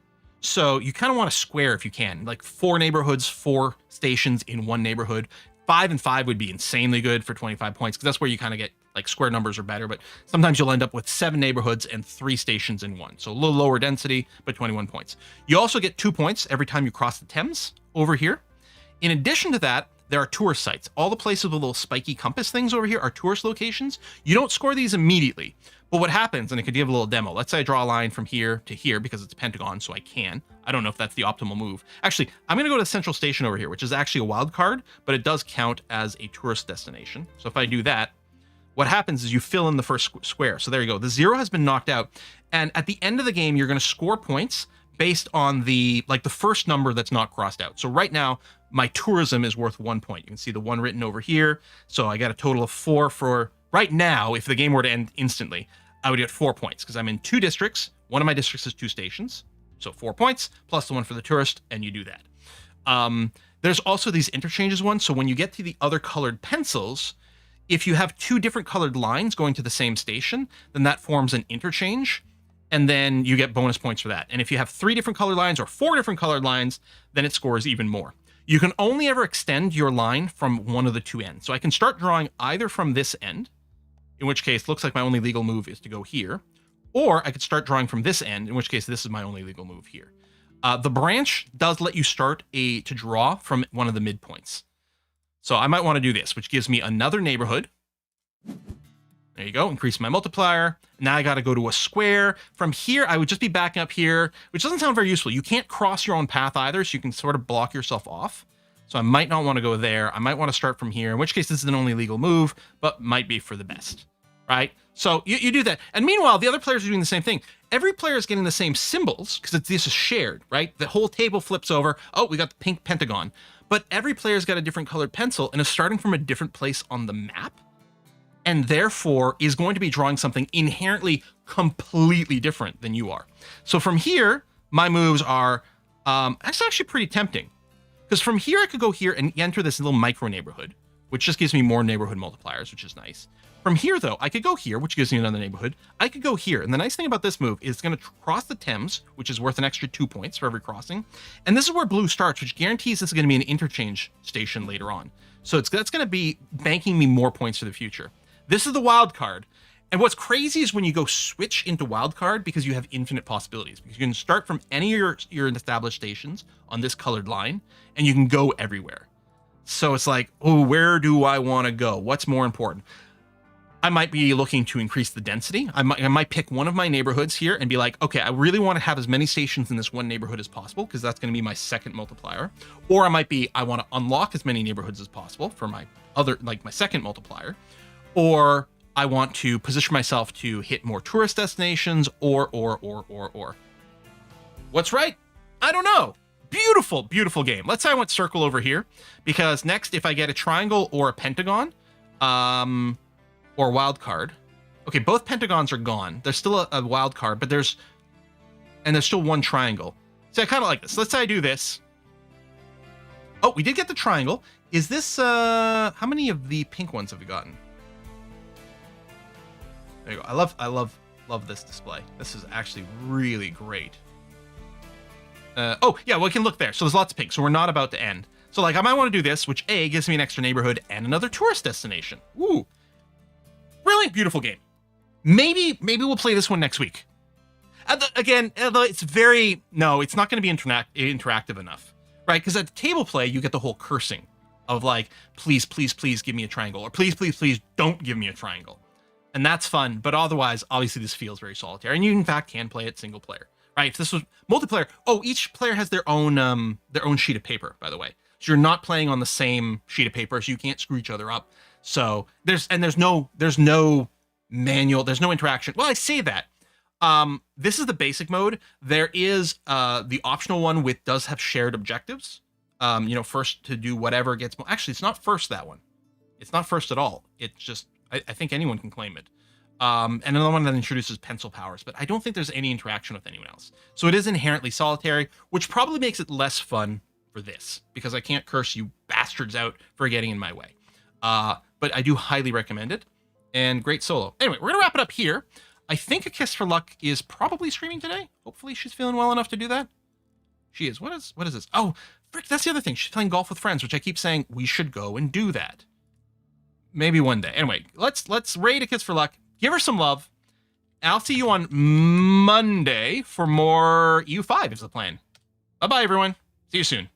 So you kind of want to square if you can, like 4 neighborhoods, 4 stations in one neighborhood. 5 and 5 would be insanely good for 25 points, because that's where you kind of get like square numbers are better, but sometimes you'll end up with 7 neighborhoods and 3 stations in one. So a little lower density, but 21 points. You also get 2 points every time you cross the Thames over here. In addition to that, there are tourist sites. All the places with little spiky compass things over here are tourist locations. You don't score these immediately, but what happens, and I could give a little demo. Let's say I draw a line from here to here because it's a pentagon, so I can. I don't know if that's the optimal move. Actually, I'm gonna go to the central station over here, which is actually a wild card, but it does count as a tourist destination. So if I do that, what happens is you fill in the first square. So there you go. The 0 has been knocked out. And at the end of the game, you're gonna score points based on the first number that's not crossed out. So right now, my tourism is worth 1 point. You can see the 1 written over here. So I got a total of 4 for right now. If the game were to end instantly, I would get 4 points because I'm in 2 districts. One of my districts has 2 stations. So 4 points plus the 1 for the tourist, and you do that. There's also these interchanges ones. So when you get to the other colored pencils, if you have 2 different colored lines going to the same station, then that forms an interchange. And then you get bonus points for that. And if you have 3 different colored lines or 4 different colored lines, then it scores even more. You can only ever extend your line from one of the 2 ends. So I can start drawing either from this end, in which case looks like my only legal move is to go here, or I could start drawing from this end, in which case this is my only legal move here. The branch does let you start to draw from one of the midpoints. So I might want to do this, which gives me another neighborhood. There you go, increase my multiplier. Now I got to go to a square. From here, I would just be backing up here, which doesn't sound very useful. You can't cross your own path either, so you can sort of block yourself off. So I might not want to go there. I might want to start from here, in which case this is an only legal move, but might be for the best, right? So you do that. And meanwhile, the other players are doing the same thing. Every player is getting the same symbols because this is shared, right? The whole table flips over. Oh, we got the pink pentagon. But every player's got a different colored pencil and is starting from a different place on the map, and therefore is going to be drawing something inherently completely different than you are. So from here, my moves are that's actually pretty tempting. Because from here, I could go here and enter this little micro neighborhood, which just gives me more neighborhood multipliers, which is nice. From here, though, I could go here, which gives me another neighborhood. I could go here. And the nice thing about this move is it's going to cross the Thames, which is worth an extra 2 points for every crossing. And this is where blue starts, which guarantees this is going to be an interchange station later on. So that's going to be banking me more points for the future. This is the wild card. And what's crazy is when you go switch into wild card, because you have infinite possibilities. Because you can start from any of your established stations on this colored line, and you can go everywhere. So it's like, oh, where do I want to go? What's more important? I might be looking to increase the density. I might pick one of my neighborhoods here and be like, okay, I really want to have as many stations in this one neighborhood as possible, because that's going to be my second multiplier. Or I want to unlock as many neighborhoods as possible for my other, like my second multiplier. Or I want to position myself to hit more tourist destinations, or. What's right? I don't know. Beautiful, beautiful game. Let's say I went circle over here, because next, if I get a triangle or a pentagon, or wild card. Okay, both pentagons are gone. There's still a wild card, but there's still one triangle. So I kind of like this. Let's say I do this. Oh, we did get the triangle. Is this, how many of the pink ones have we gotten? There you go. I love this display. This is actually really great. Oh, yeah, we can look there. So there's lots of pigs, so we're not about to end. So, like, I might want to do this, which, A, gives me an extra neighborhood and another tourist destination. Ooh. Really beautiful game. Maybe we'll play this one next week. Again, it's very... No, it's not going to be interactive enough, right? Because at the table play, you get the whole cursing of, like, please, please, please give me a triangle, or please, please, please don't give me a triangle. And that's fun, but otherwise, obviously, this feels very solitary. And you, in fact, can play it single player, right? If this was multiplayer... Oh, each player has their own sheet of paper, by the way. So you're not playing on the same sheet of paper, so you can't screw each other up. So there's no manual, there's no interaction. Well, I say that. This is the basic mode. There is the optional one does have shared objectives. First to do whatever gets more. Actually, it's not first, that one. It's not first at all. It's just I think anyone can claim it. And another one that introduces pencil powers, but I don't think there's any interaction with anyone else. So it is inherently solitary, which probably makes it less fun for this, because I can't curse you bastards out for getting in my way. But I do highly recommend it, and great solo. Anyway, we're gonna wrap it up here. I think A Kiss for Luck is probably streaming today. Hopefully she's feeling well enough to do that. She is. What is this? Oh, frick, that's the other thing. She's playing golf with friends, which I keep saying we should go and do that. Maybe one day. Anyway, let's raid A Kiss for Luck. Give her some love. I'll see you on Monday for more EU5 is the plan. Bye-bye, everyone. See you soon.